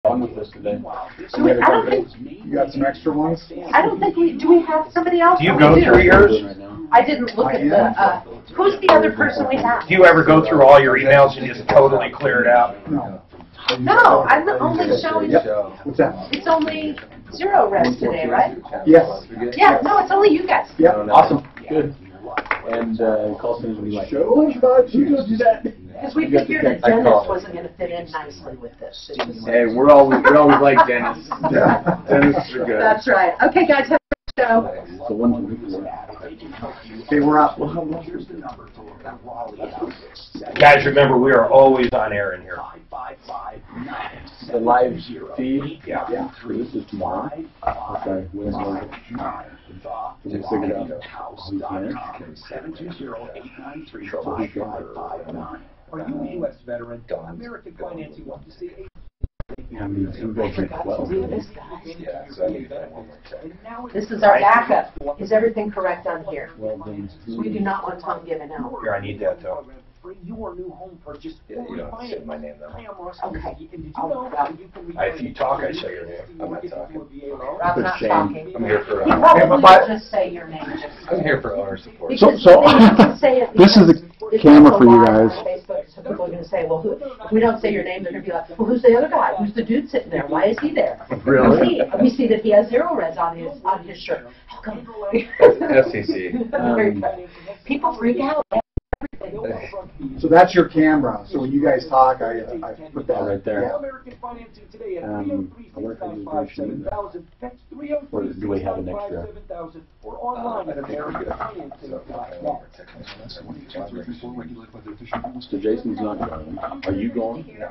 fun with this today. I don't think You got some extra ones? I don't think we do. We have somebody else. Do you go through yours? I didn't look at the. Who's the other person we have? Do you ever go through all your emails and just totally clear it out? No. No, I'm only showing. Yep. What's that? It's only 0 res today, right? Yes. Yeah. No, it's only you guys. Yep. Awesome. Good. And call center when you like. Show about you. Do that. Because we figured that Dennis wasn't going to fit in nicely with this. Hey, we're always like Dennis. Yeah. Dennis are good. That's right. Okay, guys, have a show. So one. Okay, we're up. Guys, remember, we are always on air in here. The live feed. Yeah. Yeah. This is tomorrow. Okay. Wednesday. Just figure it out. Troubleshooter. Are you a U.S. veteran? American Financing wants to see This is our backup. Is everything correct on here? Well, then, We do not want Tom giving out. Here, I need that, though. your new home purchase. Yeah, you don't have to say my name, though. Okay. If you talk, I say your name. I'm not talking. I'm not Shane. talking. I'm here for. You probably will just say your name. I'm here for owner support. Because So they need to say it this is the because camera it's for you live on guys. Facebook, so people are going to say, well, who, if we don't say your name, they're going to be like, well, who's the other guy? Who's the dude sitting there? Why is he there? Really? We see that he has 0 res on his shirt. How come? FCC. People freak out. So that's your camera. So when you guys talk, I put that right there. Yeah. I wonder if I can or do we have an extra? So Jason's not going. Are you going? We've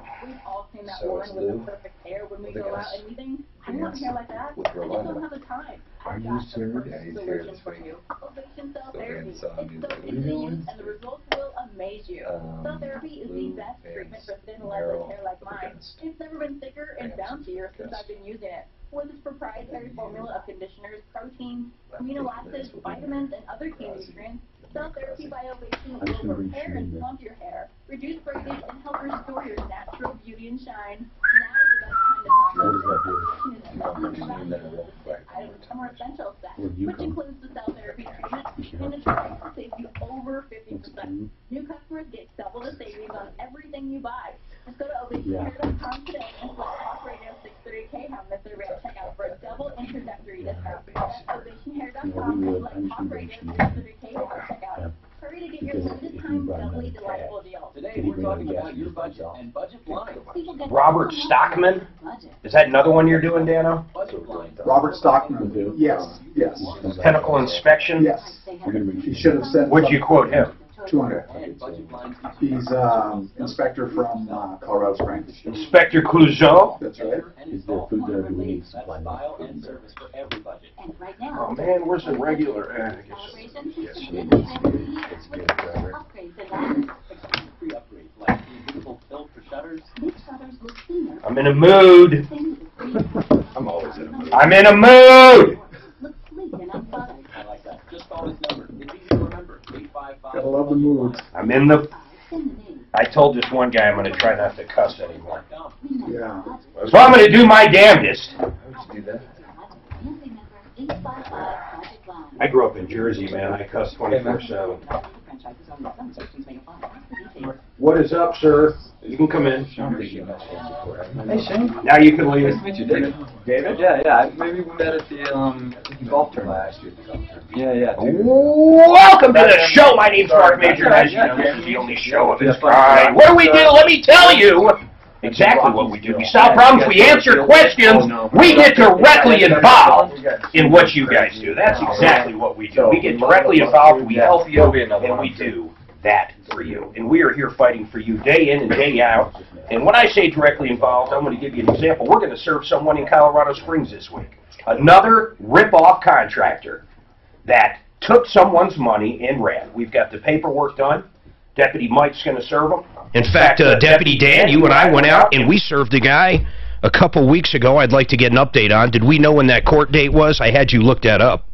all seen that one with the perfect hair when we go out and meeting. I want hair like that. I just don't have the time. Our got the perfect solution for you. Ovation Cell Therapy. It's so easy to use and the results will amaze you. Cell therapy is the best treatment for thin, lifeless hair like mine. It's never been thicker and bouncier since I've been using it. With its proprietary formula of conditioners, proteins, amino acids, vitamins, and other key nutrients, Cell Therapy by Ovation will repair and plump your hair, reduce breakage, and help restore your natural beauty and shine. Now is the best time to talk about items from our essential set, which includes the Cell Therapy treatment and the treatment will save you over 50%. New customers get double the savings on everything you buy. Just go to ovationhair.com today and select Talk Radio 630K have the survey at checkout for a double introductory discount. That's ovationhair.com and select Talk Radio 630K have at checkout. Hurry to get your limited time doubly delightful deal. Today we're talking about your budget and budget blinds. Robert Stockman? Is that another one you're doing, Dano? Robert Stockman. Yes. Yes. Pinnacle Inspection? Yes. He should have said. Would you quote him? 200. He's inspector from Colorado Springs. Inspector Clouseau? That's right. Is there food there? Do we need supply? Oh man, where's the regular? I'm in a mood. I'm always in a mood. I'm in a mood. Gotta love the moods. I'm in the. I told this one guy I'm going to try not to cuss anymore. Yeah. So I'm going to do my damnedest. I grew up in Jersey, man. I cuss 24/7. What is up, sir? You can come in. Hey, Shane. Now you can leave. Nice to meet you, David. David? Yeah. Maybe we met at the golf tournament last year. Yeah. Welcome to the show. My name's Mark Major. As you know, this is the only show of its kind. What do we do? Let me tell you exactly what we do. We solve problems. We answer questions. We get directly involved in what you guys do. That's exactly what we do. We get directly involved. We help you, and we do that for you. And we are here fighting for you day in and day out. And when I say directly involved, I'm going to give you an example. We're going to serve someone in Colorado Springs this week. Another rip-off contractor that took someone's money and ran. We've got the paperwork done. Deputy Mike's going to serve them. In fact, Deputy Dan, you and I went out and we served a guy a couple weeks ago. I'd like to get an update on. Did we know when that court date was? I had you look that up.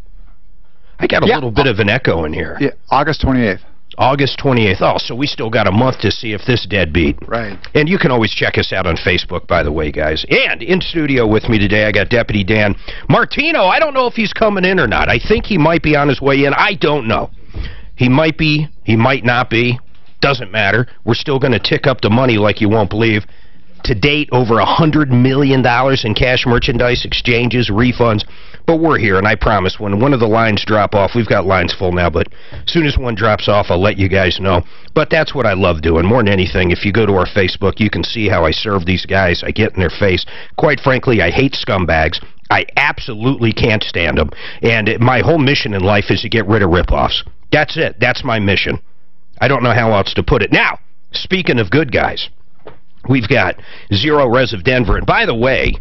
I got a little bit of an echo in here. Yeah, August 28th. August 28th. Oh, so we still got a month to see if this deadbeat. Right. And you can always check us out on Facebook, by the way, guys. And in studio with me today, I got Deputy Dan Martino. I don't know if he's coming in or not. I think he might be on his way in. I don't know. He might be. He might not be. Doesn't matter. We're still going to tick up the money like you won't believe. To date, over $100 million in cash merchandise, exchanges, refunds. But we're here, and I promise, when one of the lines drop off, we've got lines full now, but as soon as one drops off, I'll let you guys know. But that's what I love doing. More than anything, if you go to our Facebook, you can see how I serve these guys. I get in their face. Quite frankly, I hate scumbags. I absolutely can't stand them. And my whole mission in life is to get rid of ripoffs. That's it. That's my mission. I don't know how else to put it. Now, speaking of good guys, we've got Zero Res of Denver. And by the way,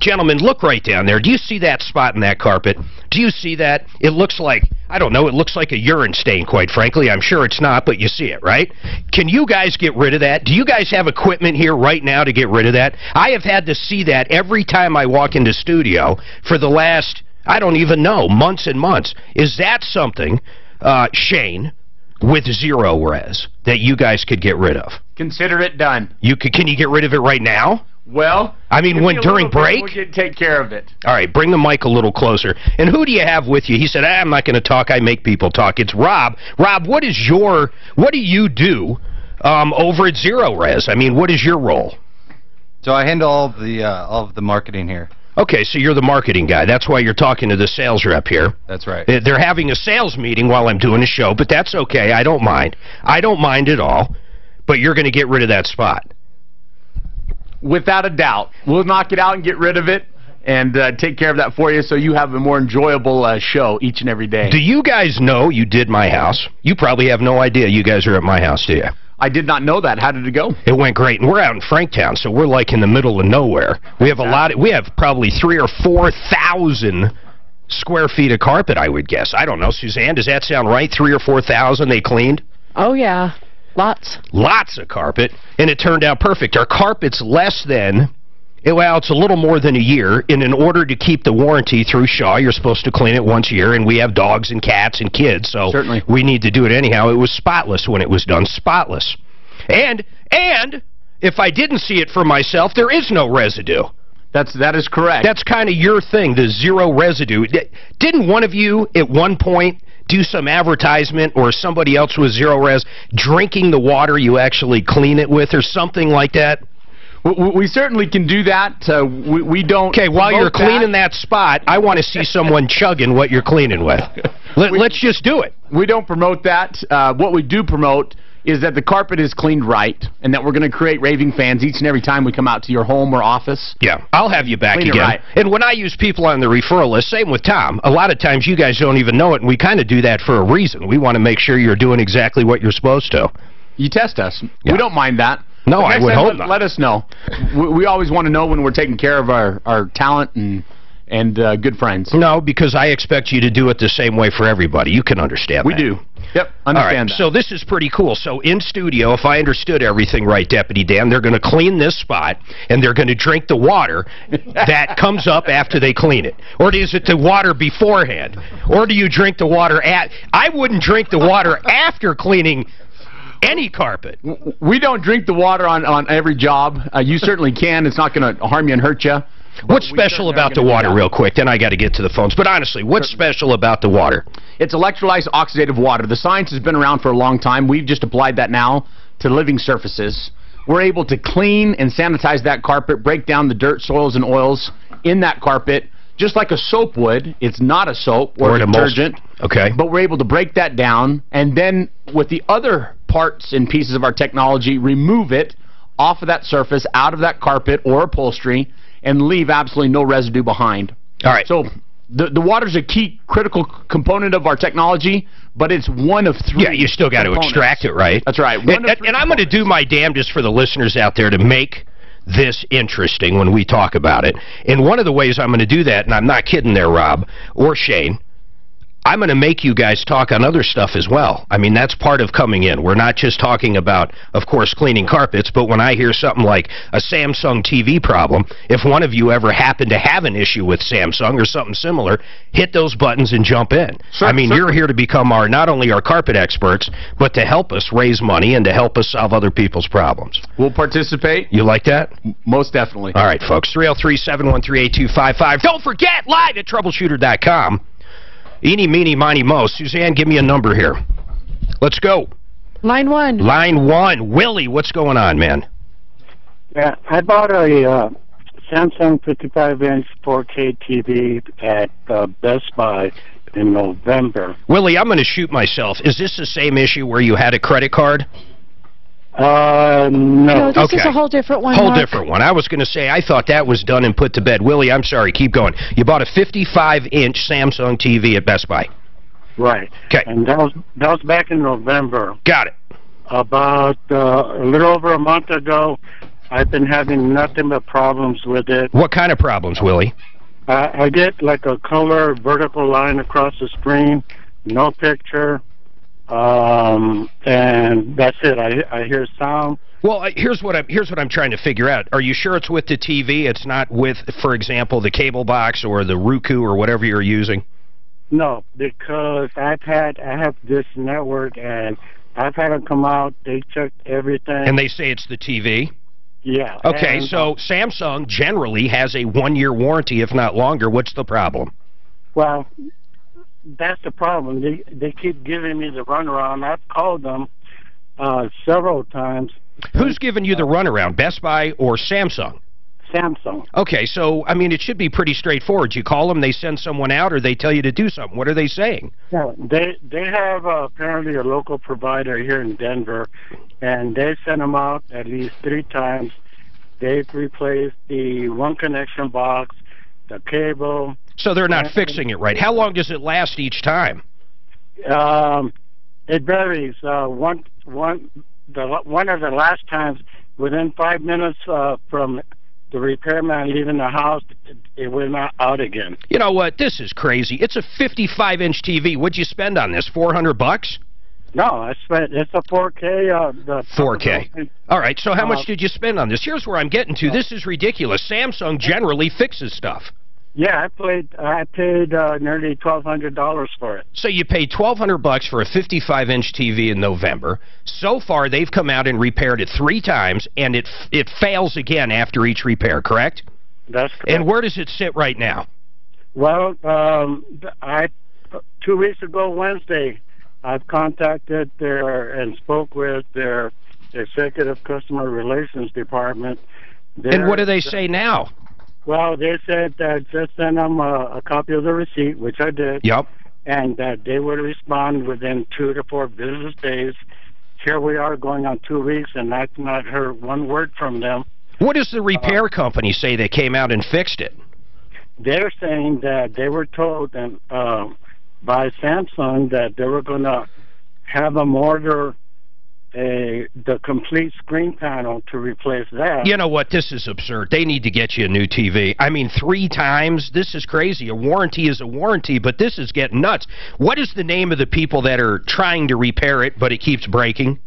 gentlemen, look right down there. Do you see that spot in that carpet? Do you see that? It looks like, I don't know, it looks like a urine stain, quite frankly. I'm sure it's not, but you see it, right? Can you guys get rid of that? Do you guys have equipment here right now to get rid of that? I have had to see that every time I walk into studio for the last, I don't even know, months and months. Is that something, Shane, with Zero Res, that you guys could get rid of? Consider it done. Can you get rid of it right now? Well, I mean, when during break? We can take care of it. All right, bring the mic a little closer. And who do you have with you? He said, I'm not going to talk. I make people talk. It's Rob. Rob, what do you do over at Zero Res? I mean, what is your role? So I handle all of the marketing here. Okay, so you're the marketing guy. That's why you're talking to the sales rep here. That's right. They're having a sales meeting while I'm doing a show, but that's okay. I don't mind. I don't mind at all. But you're going to get rid of that spot. Without a doubt. We'll knock it out and get rid of it and take care of that for you so you have a more enjoyable show each and every day. Do you guys know you did my house? You probably have no idea you guys are at my house, do you? I did not know that. How did it go? It went great, and we're out in Franktown, so we're like in the middle of nowhere. We have we have probably 3,000 or 4,000 square feet of carpet, I would guess. I don't know, Suzanne, does that sound right? 3,000 or 4,000 they cleaned? Oh, yeah. Lots. Lots of carpet, and it turned out perfect. Our carpet's less than, well, it's a little more than a year, and in order to keep the warranty through Shaw, you're supposed to clean it once a year, and we have dogs and cats and kids, so certainly we need to do it anyhow. It was spotless when it was done, spotless. And if I didn't see it for myself, there is no residue. That is correct. That's kind of your thing, the zero residue. Didn't one of you at one point do some advertisement, or somebody else with Zero Res, drinking the water you actually clean it with or something like that? We certainly can do that. We don't... Okay, while you're cleaning that spot, I want to see someone chugging what you're cleaning with. Let's just do it. We don't promote that. What we do promote is that the carpet is cleaned right, and that we're going to create raving fans each and every time we come out to your home or office. Yeah, I'll have you back again. Right. And when I use people on the referral list, same with Tom, a lot of times you guys don't even know it, and we kind of do that for a reason. We want to make sure you're doing exactly what you're supposed to. You test us. Yeah. We don't mind that. No, I would hope not. Let us know. We always want to know when we're taking care of our talent and good friends. No, because I expect you to do it the same way for everybody. You can understand that. We do. Yep, understand that. So this is pretty cool. So in studio, if I understood everything right, Deputy Dan, they're going to clean this spot, and they're going to drink the water that comes up after they clean it. Or is it the water beforehand? Or do you drink the water at... I wouldn't drink the water after cleaning any carpet. We don't drink the water on every job. You certainly can. It's not going to harm you and hurt you. What's special about the water, real quick? Then I got to get to the phones. But honestly, what's special about the water? It's electrolyzed oxidative water. The science has been around for a long time. We've just applied that now to living surfaces. We're able to clean and sanitize that carpet, break down the dirt, soils, and oils in that carpet, just like a soap would. It's not a soap or a detergent. Okay. But we're able to break that down, and then with the other parts and pieces of our technology, remove it off of that surface, out of that carpet or upholstery, and leave absolutely no residue behind. All right. So the water's a key critical component of our technology, but it's one of three. Yeah, you still got to extract it, right? That's right. And I'm going to do my damnedest for the listeners out there to make this interesting when we talk about it. And one of the ways I'm going to do that, and I'm not kidding there, Rob, or Shane, I'm going to make you guys talk on other stuff as well. I mean, that's part of coming in. We're not just talking about, of course, cleaning carpets, but when I hear something like a Samsung TV problem, if one of you ever happen to have an issue with Samsung or something similar, hit those buttons and jump in. Sure, I mean, you're here to become not only our carpet experts, but to help us raise money and to help us solve other people's problems. We'll participate. You like that? Most definitely. All right, folks. 303-713-8255. Don't forget, live at Troubleshooter.com. Eeny, meeny, miny, mo. Suzanne, give me a number here. Let's go. Line 1. Line 1. Willie, what's going on, man? Yeah, I bought a Samsung 55-inch 4K TV at Best Buy in November. Willie, I'm going to shoot myself. Is this the same issue where you had a credit card? No. No, this is a whole different one, Whole Mark. different one. I was going to say, I thought that was done and put to bed. Willie, I'm sorry. Keep going. You bought a 55-inch Samsung TV at Best Buy. Right. Okay. And that was back in November. Got it. About a little over a month ago, I've been having nothing but problems with it. What kind of problems, Willie? I get like a color vertical line across the screen, no picture. And that's it. I hear sound. Well, here's what I'm trying to figure out. Are you sure it's with the TV? It's not with, for example, the cable box or the Roku or whatever you're using? No, because I have this network and I've had them come out. They checked everything. And they say it's the TV? Yeah. Okay, so Samsung generally has a 1-year warranty, if not longer. What's the problem? Well, that's the problem. They keep giving me the runaround. I've called them several times. Who's giving you the runaround, Best Buy or Samsung? Samsung. Okay, so, I mean, it should be pretty straightforward. You call them, they send someone out, or they tell you to do something. What are they saying? Yeah, they have apparently a local provider here in Denver, and they sent them out at least 3 times. They've replaced the one connection box, the cable. So they're not fixing it right. How long does it last each time? It varies. One of the last times, within 5 minutes from the repairman leaving the house, it went out again. You know what? This is crazy. It's a 55-inch TV. What'd you spend on this? $400? No, it's a 4K. 4K. All right, so how much did you spend on this? Here's where I'm getting to. This is ridiculous. Samsung generally fixes stuff. Yeah, I paid nearly $1,200 for it. So you paid $1,200 for a 55-inch TV in November. So far, they've come out and repaired it 3 times, and it fails again after each repair, correct? That's correct. And where does it sit right now? Well, 2 weeks ago, Wednesday, I've contacted and spoke with their executive customer relations department. And what do they say now? Well, they said that just send them a copy of the receipt, which I did. Yep. And that they would respond within 2 to 4 business days. Here we are going on 2 weeks, and I've not heard one word from them. What does the repair company say that came out and fixed it? They're saying that they were told by Samsung that they were going to have them order the complete screen panel to replace that. You know what? This is absurd. They need to get you a new TV. I mean, 3 times? This is crazy. A warranty is a warranty, but this is getting nuts. What is the name of the people that are trying to repair it, but it keeps breaking?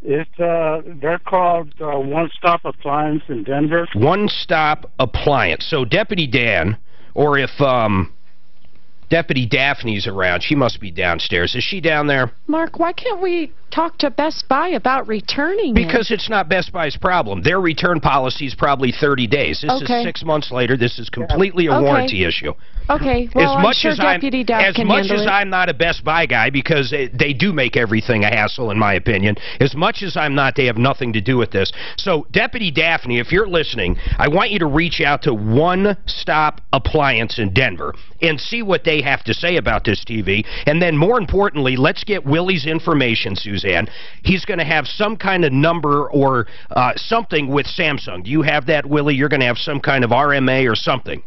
They're called One Stop Appliance in Denver. One Stop Appliance. So Deputy Dan, or if Deputy Daphne's around, she must be downstairs. Is she down there? Mark, why can't we talk to Best Buy about returning Because it's not Best Buy's problem. Their return policy is probably 30 days. This is 6 months later. This is completely a warranty issue. Okay, well, I'm sure Deputy Daph can handle it. As much as I'm not a Best Buy guy, because they do make everything a hassle, in my opinion, as much as I'm not, they have nothing to do with this. So, Deputy Daphne, if you're listening, I want you to reach out to One Stop Appliance in Denver and see what they have to say about this TV. And then, more importantly, let's get Willie's information, Suzanne. He's going to have some kind of number or something with Samsung. Do you have that, Willie? You're going to have some kind of RMA or something.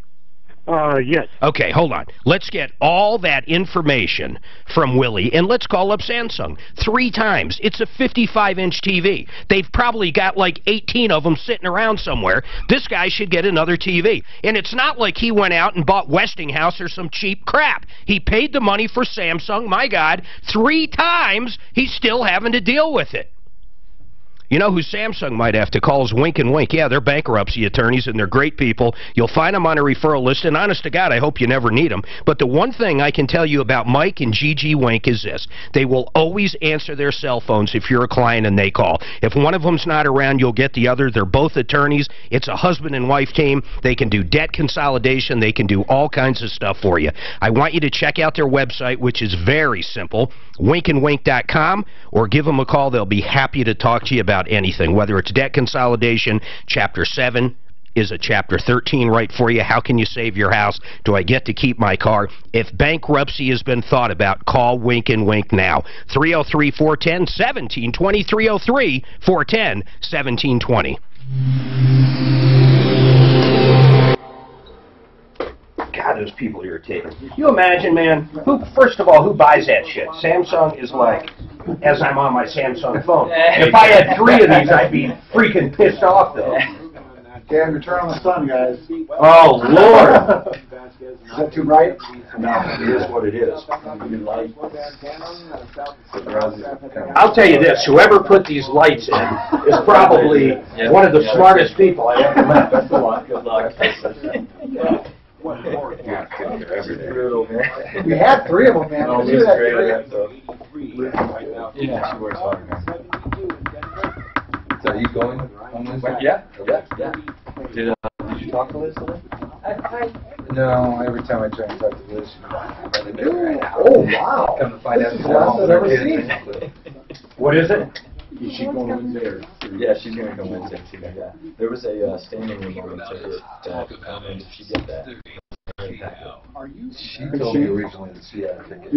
Yes. Okay, hold on. Let's get all that information from Willie, and let's call up Samsung 3 times. It's a 55-inch TV. They've probably got like 18 of them sitting around somewhere. This guy should get another TV. And it's not like he went out and bought Westinghouse or some cheap crap. He paid the money for Samsung, my God, 3 times. He's still having to deal with it. You know who Samsung might have to call is Wink and Wink. Yeah, they're bankruptcy attorneys, and they're great people. You'll find them on a referral list, and honest to God, I hope you never need them. But the one thing I can tell you about Mike and Gigi Wink is this. They will always answer their cell phones if you're a client and they call. If one of them's not around, you'll get the other. They're both attorneys. It's a husband and wife team. They can do debt consolidation. They can do all kinds of stuff for you. I want you to check out their website, which is very simple, winkandwink.com, or give them a call. They'll be happy to talk to you about anything, whether it's debt consolidation. Chapter 7 is a Chapter 13 right for you. How can you save your house? Do I get to keep my car? If bankruptcy has been thought about, call Wink and Wink now. 303-410-1720. 303-410-1720. God, those people irritate me. You imagine, man, first of all, who buys that shit? Samsung is like, as I'm on my Samsung phone. If I had 3 of these, I'd be freaking pissed off, though. Okay, I'm going to turn on the sun, guys. Oh, Lord. Is that too bright? No, it is what it is. I'll tell you this, whoever put these lights in is probably one of the smartest people I ever met. Best of luck. Good luck. We had 3 of them, man. Oh, Did you Lisa's do great that at that stuff. Yeah, she works hard, man. So are you going on Wednesday? Yeah. Did you talk to Liz today? No, every time I try and talk to Liz, she's Oh, wow. Come to find out. This is the last I've ever seen. What is it? Is she going Wednesday? Or? Yeah, she's going to come Wednesday too. Yeah. There was a standing room on the ticket that did she get that? She told me originally that she had a ticket.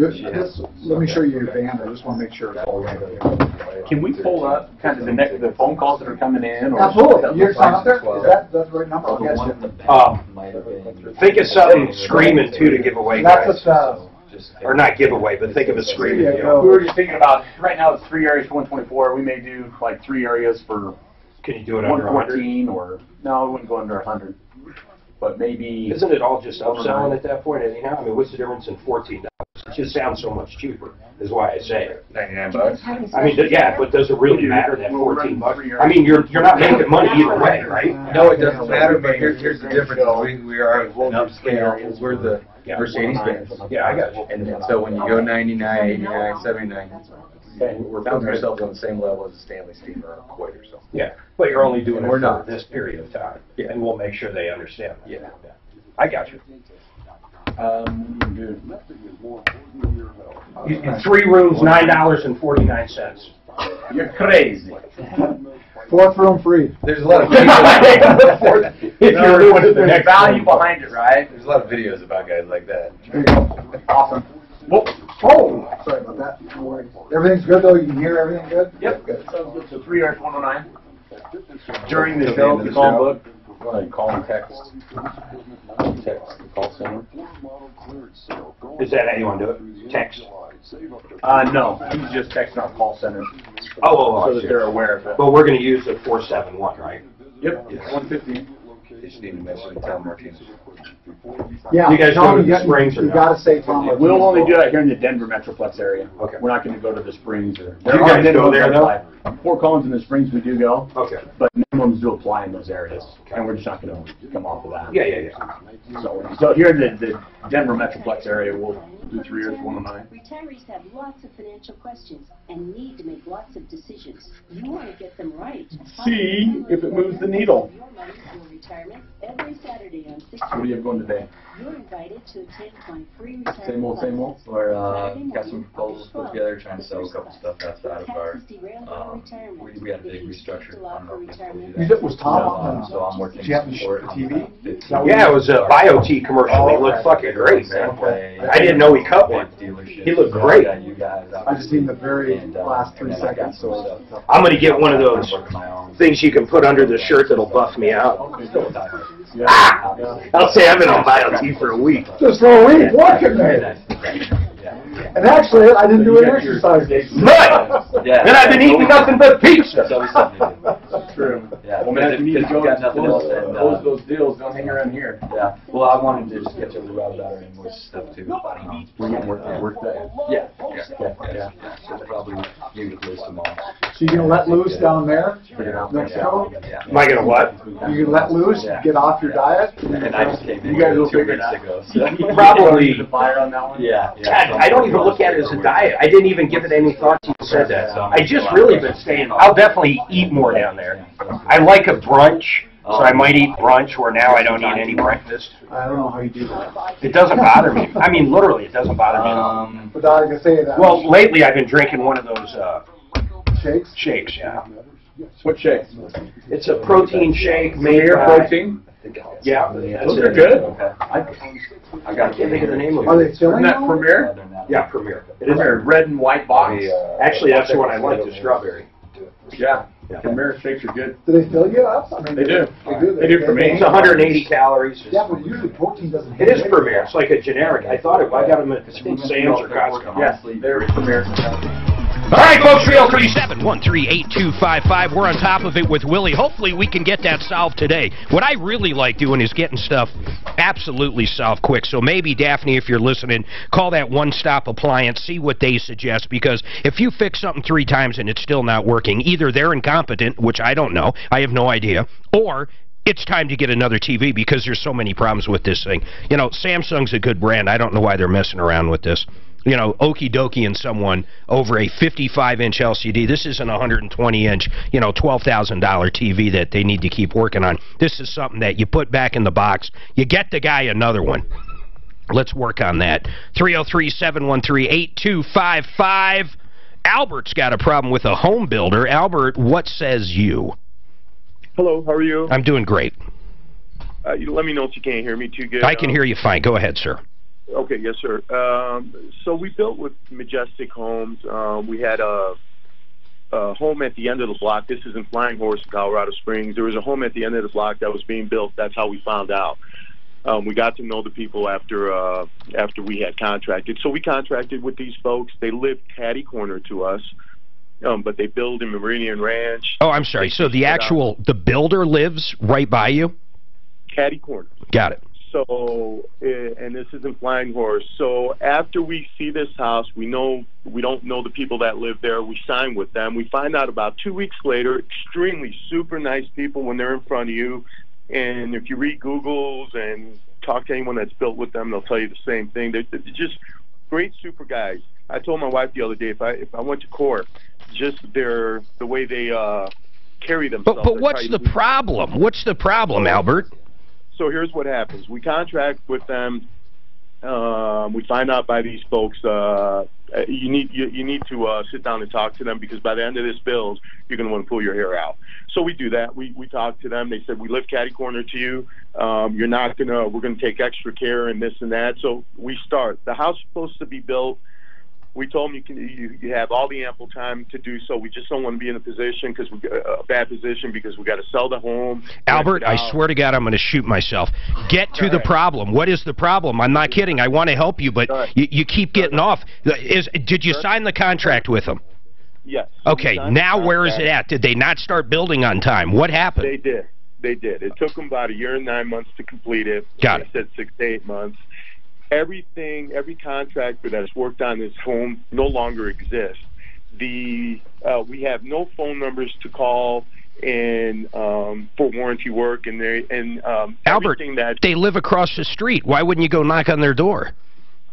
Let me show you your band. I just want to make sure it's all right. Can we pull up kind of the phone calls that are coming in? Or Absolutely. You're up there? Is that the right number? I'll get you. Think of something screaming, too, to give away, guys. Or not give away, but think of a screaming deal. We were just thinking about, right now it's 3 areas for 124. We may do like 3 areas for Can you do it under 114 or, no, I wouldn't go under 100. But maybe... Isn't it all just upselling at that point anyhow? I mean, what's the difference in $14? It just sounds so much cheaper, is why I say it. $99. I mean, yeah, but does it really matter, that $14? I mean, you're not making money either way, right? No, it doesn't matter, but here's the difference. We are an upscale. We're the Mercedes-Benz. Yeah, I got you. And so when you go 99, 89, 79, we're putting ourselves on the same level as a Stanley Steamer or a Coit or something. Yeah, but you're only doing it We're for not. this period of time. Yeah. And we'll make sure they understand that. Yeah. I got you. In 3 rooms, $9.49. You're crazy. 4th room free. There's a lot of There's value behind it, right? There's a lot of videos about guys like that. There you go. Awesome. Whoop. Oh, sorry about that. No worries. Everything's good, though? You can hear everything good? Yep. Good. So 3 hours 109. During the show, the call book. Call and text. Text the call center. Is that how you want to do it? Text? No. He's just texting our call center. Oh, so that they're aware of it. But we're going to use the 471, right? Yep. 150. They just need to mention Tom Martinez. Yeah. You guys go to the Springs or you not? got to say Tom. We'll only do that here in the Denver Metroplex area. Okay. We're not going to go to the Springs or. You guys go there though? Fort Collins and the Springs we do go. Okay. But minimums do apply in those areas, and we're just not going to come off of that. Yeah. So here in the Denver Metroplex area, we'll do 3 years 109. Retirees have lots of financial questions and need to make lots of decisions. You want to get them right. See if it moves the needle. Your money for retirement every Saturday on 6. What do you have going today? You're invited to attend my free retirement Same old. classes. We're Saturday got some morning, proposals put August together, 12th. trying to sell a couple stuff outside of our. We had a big restructure. I don't know if we'll do that. Was Tom on? So I'm working Did you have for the TV? Yeah, it was a BioT commercial. They looked fucking great, man. I didn't know he he cut one. He looked great. I just seen the very last 3 seconds. So I'm going to get one of those things you can put under the shirt that'll buff me out. I'll say I've been on BioT for a week. Just for a week, look at me. And actually, I didn't do an exercise. Good! And I've been eating nothing but pizza. True. Yeah. Well, man, if you need to go and close those deals, don't hang around here. Yeah. Well, I wanted to just get you a little better invoice stuff too. We're getting work day. Yeah. So probably maybe close tomorrow. So you can let loose down there, Mexico? Am I going to what? You can let loose, get off your diet? And I just came in 2 weeks ago. So. Probably. The fire on that one? Yeah. God, I don't even look at it as a diet. I didn't even give it any thought till you said that. I just really been staying. I'll definitely eat more down there. I like a brunch, so I might eat brunch where now I don't eat any breakfast. I don't know how you do that. It doesn't bother me. I mean, literally, it doesn't bother me. But I can say that. Well, lately I've been drinking one of those shakes. Shakes, yeah. What shakes? It's a protein shake made Premier protein. Yeah, those are good. I can't think of the name of it. Are they filling? Isn't that Premier? Yeah, Premier. It is a red and white box. Actually, that's the one I like, the strawberry. Yeah. Premier shakes are good. Do they fill you up? I mean, They do. They do for me. It's 180 calories. Yeah, but usually protein doesn't. It is Premier. It's like a generic. I thought I got them at Sam's or Costco. Yes, they're Premier. All right, folks, 303-713-8255. We're on top of it with Willie. Hopefully we can get that solved today. What I really like doing is getting stuff absolutely solved quick. So maybe, Daphne, if you're listening, call that one-stop appliance, see what they suggest, because if you fix something 3 times and it's still not working, either they're incompetent, which I don't know, I have no idea, or it's time to get another TV because there's so many problems with this thing. You know, Samsung's a good brand. I don't know why they're messing around with this. You know, okie dokie and someone over a 55-inch LCD. This isn't a 120-inch, you know, $12,000 TV that they need to keep working on. This is something that you put back in the box. You get the guy another one. Let's work on that. 303-713-8255. Albert's got a problem with a home builder. Albert, what says you? Hello, how are you? I'm doing great. You let me know if you can't hear me too good. I can hear you fine. Go ahead, sir. Okay, yes, sir. So we built with Majestic Homes. We had a home at the end of the block. This is in Flying Horse, Colorado Springs. There was a home at the end of the block that was being built. That's how we found out. We got to know the people after we had contracted. So we contracted with these folks. They live catty corner to us, but they build in Meridian Ranch. Oh, I'm sorry. So the builder lives right by you? Catty corner. Got it. So, and this isn't Flying Horse. So after we see this house, we don't know the people that live there. We sign with them. We find out about 2 weeks later, extremely super nice people when they're in front of you. And if you read Googles and talk to anyone that's built with them, they'll tell you the same thing. They're just great super guys. I told my wife the other day, if I went to court, just the way they carry themselves. But what's the problem? What's the problem, Albert? So here's what happens. We contract with them. We find out by these folks you need to sit down and talk to them, because by the end of this build, you're going to want to pull your hair out. So we do that. We talk to them. They said, we live catty corner to you. We're going to take extra care and this and that. So we start. The house is supposed to be built. We told them you have all the ample time to do so. We just don't want to be in a position a bad position because we got to sell the home. Albert, I swear to God, I'm going to shoot myself. Get to the problem. What is the problem? I'm not kidding. I want to help you, but you keep getting off. Did you sign the contract with them? Yes. Okay. Now where is it at? Did they not start building on time? What happened? They did. They did. It took them about 1 year and 9 months to complete it. Got it. They said 6 to 8 months. Every contractor that's worked on this home no longer exists. We have no phone numbers to call and for warranty work, Albert, they live across the street. Why wouldn't you go knock on their door?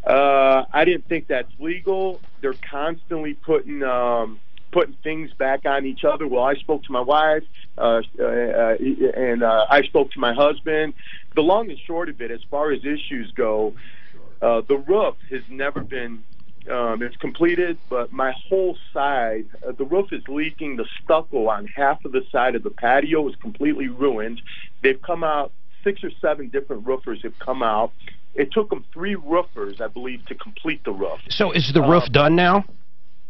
I didn't think that's legal. They're constantly putting things back on each other. Well, I spoke to my wife, and I spoke to my husband. The long and short of it, as far as issues go, the roof has never been, it's completed, but my whole side, the roof is leaking. The stucco on half of the side of the patio is completely ruined. They've come out, 6 or 7 different roofers have come out It took them 3 roofers, I believe, to complete the roof. So is the roof done now?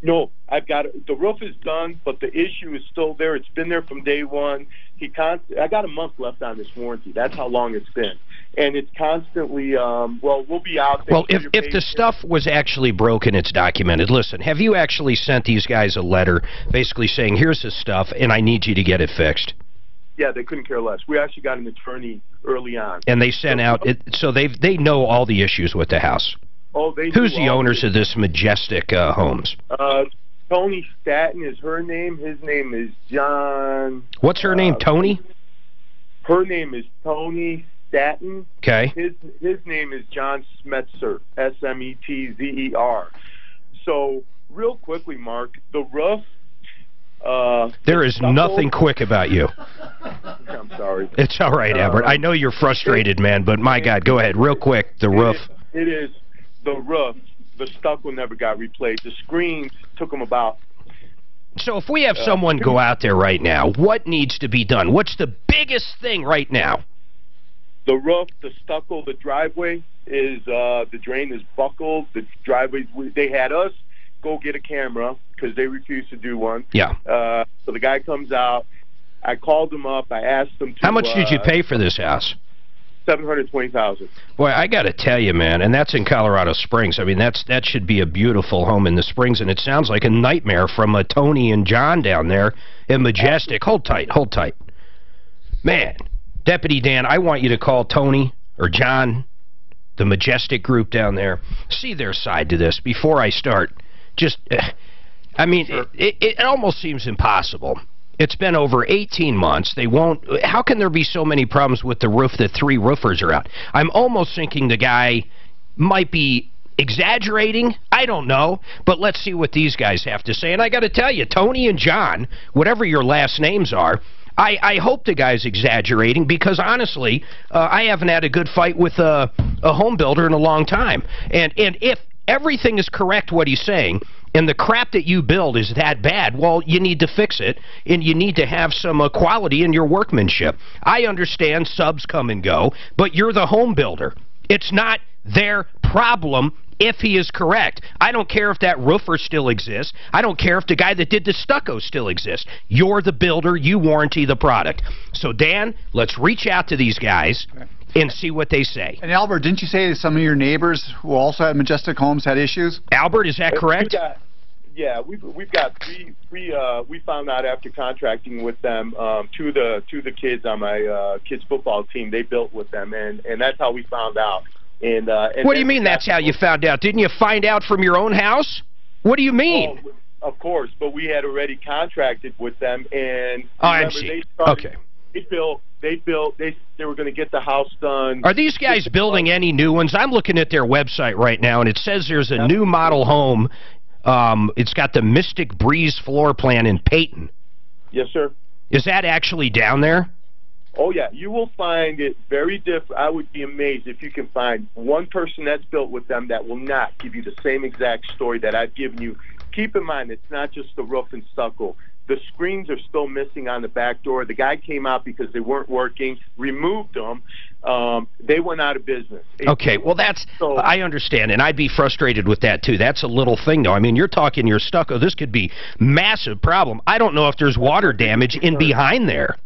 No, the roof is done, but the issue is still there. It's been there from day one. I got a month left on this warranty. That's how long it's been. And it's constantly, we'll be out there. Well, if the stuff was actually broken, it's documented. Listen, have you actually sent these guys a letter basically saying, here's the stuff, and I need you to get it fixed? Yeah, they couldn't care less. We actually got an attorney early on. And they sent out, so they know all the issues with the house. Oh, they Who's the owners of this Majestic Homes? Tony Staten is her name. His name is John. What's her name, Tony? Her name is Tony Staten. Okay. His name is John Smetzer, S-M-E-T-Z-E-R. So, real quickly, Mark, the roof... there is nothing quick about you. I'm sorry. It's all right, Albert. I know you're frustrated, man, but my God, go ahead. Real quick, the roof. It is the roof. The stucco never got replaced. The screens took them about... So if we have someone go out there right now, what needs to be done? What's the biggest thing right now? The roof, the stucco, the driveway is, the drain is buckled. The driveway, they had us go get a camera because they refused to do one. Yeah. So the guy comes out. I called him up. I asked him to... How much did you pay for this house? $720,000. Boy, I got to tell you, man, and that's in Colorado Springs. I mean, that should be a beautiful home in the Springs, and it sounds like a nightmare from Tony and John down there in Majestic. Hold tight, hold tight. Man, Deputy Dan, I want you to call Tony or John, the Majestic group down there, see their side to this before I start. Just, I mean, it almost seems impossible. It's been over 18 months. They won't... How can there be so many problems with the roof that 3 roofers are out? I'm almost thinking the guy might be exaggerating. I don't know. But let's see what these guys have to say. And I got to tell you, Tony and John, whatever your last names are, I hope the guy's exaggerating because, honestly, I haven't had a good fight with a home builder in a long time. And if everything is correct what he's saying, and the crap that you build is that bad, well, you need to fix it, and you need to have some quality in your workmanship. I understand subs come and go, but you're the home builder. It's not their problem if he is correct. I don't care if that roofer still exists. I don't care if the guy that did the stucco still exists. You're the builder. You warranty the product. So, Dan, let's reach out to these guys and see what they say. And, Albert, didn't you say that some of your neighbors who also had Majestic Homes had issues? Albert, is that correct? Yeah, we've got three. We found out after contracting with them. Two of the kids on my kids football team, they built with them, and that's how we found out. And what do you mean that's how you found out? Didn't you find out from your own house? What do you mean? Oh, of course, but we had already contracted with them, and I see. Okay. They were going to get the house done. Are these guys building any new ones? I'm looking at their website right now, and it says there's a new model home. It's got the Mystic Breeze floor plan in Peyton. Yes, sir. Is that actually down there? Oh, yeah. You will find it very different. I would be amazed if you can find one person that's built with them that will not give you the same exact story that I've given you. Keep in mind, it's not just the roof and stucco. The screens are still missing on the back door. The guy came out because they weren't working, removed them. They went out of business. Okay, well, I understand, and I'd be frustrated with that, too. That's a little thing, though. I mean, you're talking your stucco. This could be massive problem. I don't know if there's water damage in behind there.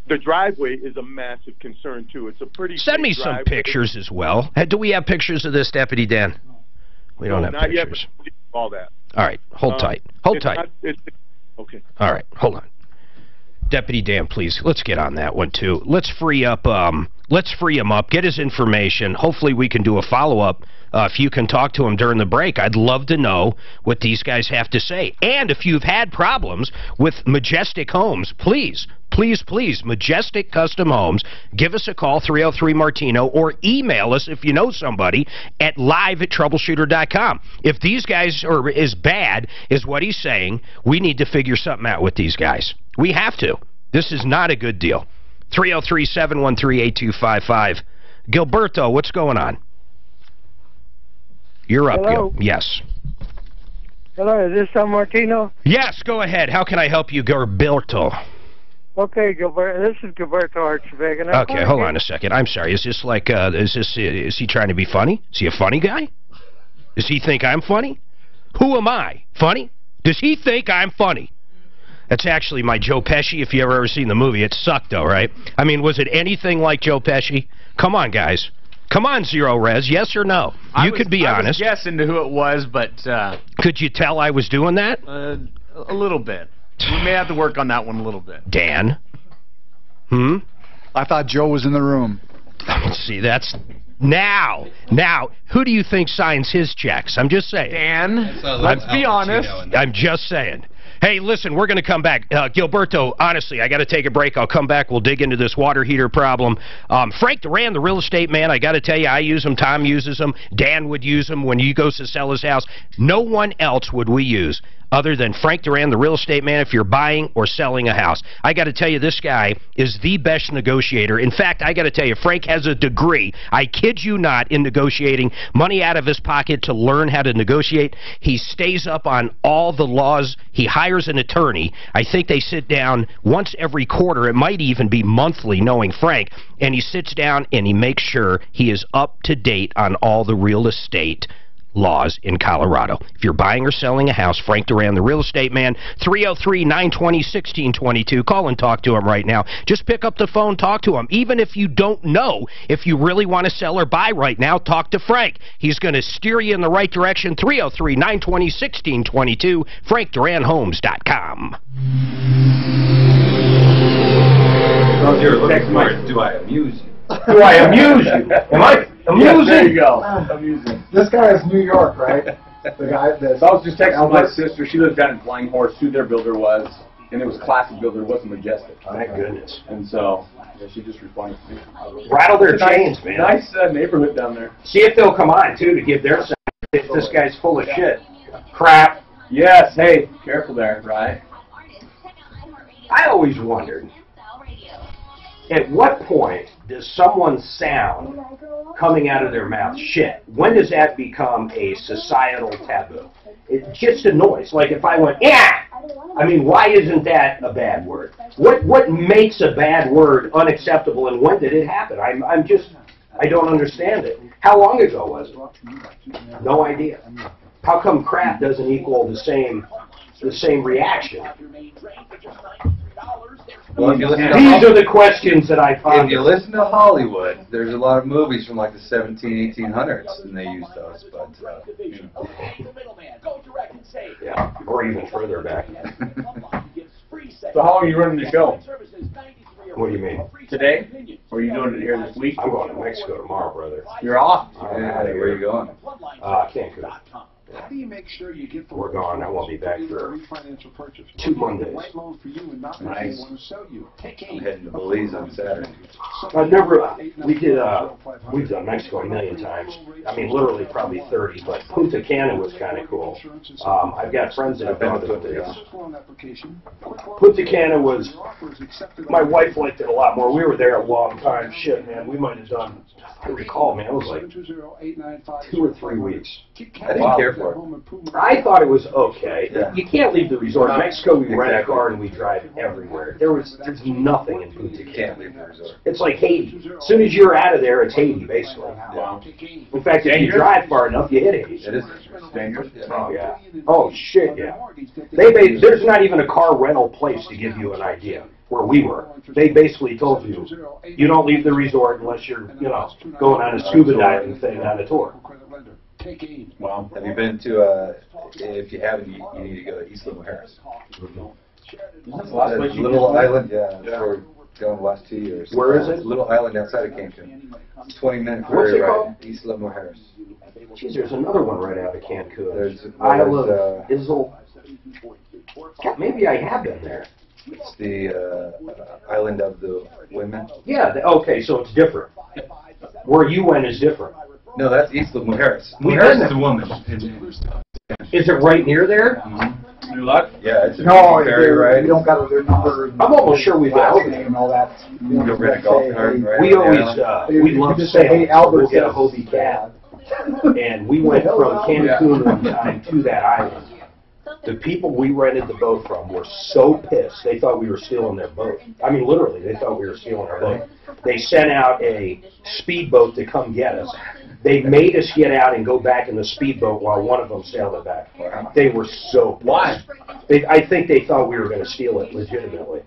The driveway is a massive concern, too. It's a pretty Send me some pictures as well. Do we have pictures of this, Deputy Dan? We don't have pictures. Yet, but all that. All right, hold tight. Hold tight. Okay. All right, hold on. Deputy Dan, please, let's get on that one, too. Let's free up, him up, get his information. Hopefully we can do a follow-up. If you can talk to him during the break, I'd love to know what these guys have to say. And if you've had problems with Majestic Homes, please, please, please, Majestic Custom Homes, give us a call, 303-MARTINO, or email us if you know somebody at live@troubleshooter.com. If these guys are as bad as what he's saying, we need to figure something out with these guys. We have to. This is not a good deal. 303-713-8255. Gilberto, what's going on? You're up, Gil. Yes. Hello, is this San Martino? Yes, go ahead. How can I help you, Gilberto? Okay, Gilbert. This is Gilberto Archivega. Okay, hold on a second. I'm sorry. Is this like, is he trying to be funny? Is he a funny guy? Does he think I'm funny? Who am I? Funny? Does he think I'm funny? That's actually my Joe Pesci, if you ever seen the movie. It sucked, though, right? I mean, was it anything like Joe Pesci? Come on, guys. Come on, Zero Res, yes or no? You could be honest. I was guessing who it was, but... could you tell I was doing that? A little bit. We may have to work on that one a little bit. Dan? I thought Joe was in the room. See, that's... Now, who do you think signs his checks? I'm just saying. Dan, let's be honest. I'm just saying. Hey, listen, we're going to come back. Gilberto, honestly, I got to take a break. I'll come back. We'll dig into this water heater problem. Frank Duran, the real estate man, I got to tell you, I use him. Tom uses him. Dan would use him when he goes to sell his house. No one else would we use other than Frank Duran, the real estate man, if you're buying or selling a house. I got to tell you, this guy is the best negotiator. In fact, I got to tell you, Frank has a degree, I kid you not, in negotiating, money out of his pocket to learn how to negotiate. He stays up on all the laws. He hires an attorney. I think they sit down once every quarter. It might even be monthly, knowing Frank. And he sits down and he makes sure he is up to date on all the real estate laws in Colorado. If you're buying or selling a house, Frank Duran, the real estate man, 303-920-1622. Call and talk to him right now. Just pick up the phone, talk to him. Even if you don't know if you really want to sell or buy right now, talk to Frank. He's going to steer you in the right direction. 303-920-1622, FrankDuranHomes.com. Do I amuse you? Do I amuse you? Am I amusing? Yes, there you go. Amusing. This guy is New York, right? The guy that... So I was just texting my sister. She lives down in Flying Horse. Who their builder was. And it was Classic Builder. It wasn't Majestic. Thank goodness. And so she just responded to me. Rattle their chains, man. Nice neighborhood down there. See if they'll come on, too, to give their side if this guy's full of shit. Crap. Yes. Hey, careful there, right? I always wondered, at what point does someone's sound coming out of their mouth shit? When does that become a societal taboo? It's just a noise. Like if I went, yeah! I mean, why isn't that a bad word? What makes a bad word unacceptable, and when did it happen? I don't understand it. How long ago was it? No idea. How come crap doesn't equal the same reaction? Well, if you listen These are the questions that I ponder. If you listen to Hollywood, there's a lot of movies from like the 1800s, and they use those. But yeah, or even further back. So how are you running the show? What do you mean? Today? Or are you doing it here this week? I'm going to Mexico tomorrow, brother. You're off? where are you going? Cancun. How do you make sure you get the We're gone. I won't be back for financial purchase? 2 Mondays. Nice. I'm heading to Belize on Saturday. We've done Mexico a million times. I mean, literally probably 30, but Punta Cana was kind of cool. I've got friends that have been to Punta Cana. Punta Cana was, my wife liked it a lot more. We were there a long time. Shit, man, we might have done, I recall, man, it was like 2 or 3 weeks. I didn't care for it. I thought it was okay. Yeah. You can't leave the resort. In Mexico, we rent a car and we drive everywhere. There's nothing in Punta Cana. Can't leave the resort. It's like Haiti. As soon as you're out of there, it's Haiti, basically. Wow. In fact, if you drive far enough, you hit Haiti. It is dangerous. Oh, yeah. Oh, shit, yeah. There's not even a car rental place to give you an idea where we were. They basically told you, you don't leave the resort unless you're, going on a scuba diving thing on a tour. Well, have you been to, if you haven't, you need to go to Isla Mujeres. That little island, we're going the last 2 years. Where is it? Little island outside of Cancun. 20-minute ferry ride. Isla Mujeres. Geez, there's another one right out of Cancun. There's Isle. Maybe I have been there. It's the island of the women. Yeah, okay, so it's different. Where you went is different. No, that's Isla Mujeres. Mujeres is the woman. Is it right near there? New Luck? Yeah, it's a ferry ride. You don't got their number. I'm almost sure we've last been name and all that. You go rent a golf cart. We always, we love sailing. We'll get a Hobie cab. And we went from Cancun one time to that island. The people we rented the boat from were so pissed. They thought we were stealing their boat. I mean, literally, they thought we were stealing our boat. They sent out a speedboat to come get us. They made us get out and go back in the speedboat while one of them sailed it back. They were so pissed. Why? I think they thought we were going to steal it legitimately.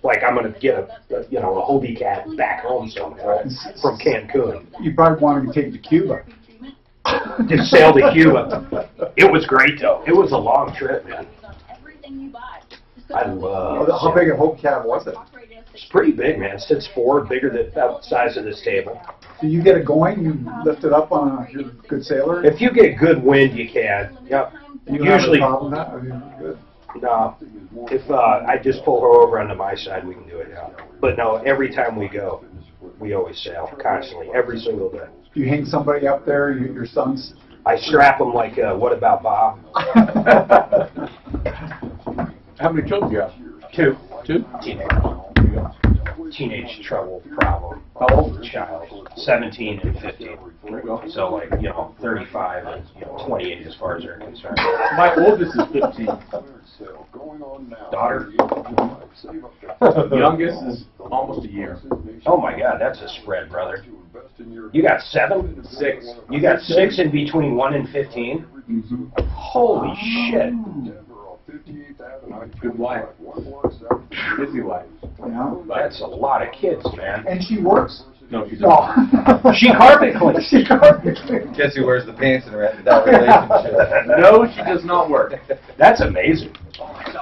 Like I'm going to get a Hobie cat back home somewhere from Cancun. You probably wanted to take to Cuba. To sail to Cuba. It was great though. It was a long trip, man. I love. How big a Hobie cat was it? It's pretty big, man. 6'4", bigger than about the size of this table. Do you get it going? You lift it up on a good sailor? If you get good wind, you can. Yep. You Usually. have a problem with that? I mean, good. No. If I just pull her over onto my side, we can do it. Yeah. But no, every time we go, we always sail constantly, every single day. You hang somebody up there, your sons? I strap them like, what about Bob? How many children do you have? Two. Two? Teenage trouble problem. How old? Child. 17 and 15. So like, 35 and 28 as far as they're concerned. My oldest is 15. Daughter? Youngest is almost a year. Oh my God, that's a spread, brother. You got 7? 6. You got 6 in between 1 and 15? Mm-hmm. Holy shit. Good wife. Busy wife. Yeah. That's a lot of kids, man. And she works? No, she doesn't. She carpet cleans. She carpet cleans. Guess who wears the pants in that relationship? No, she does not work. That's amazing.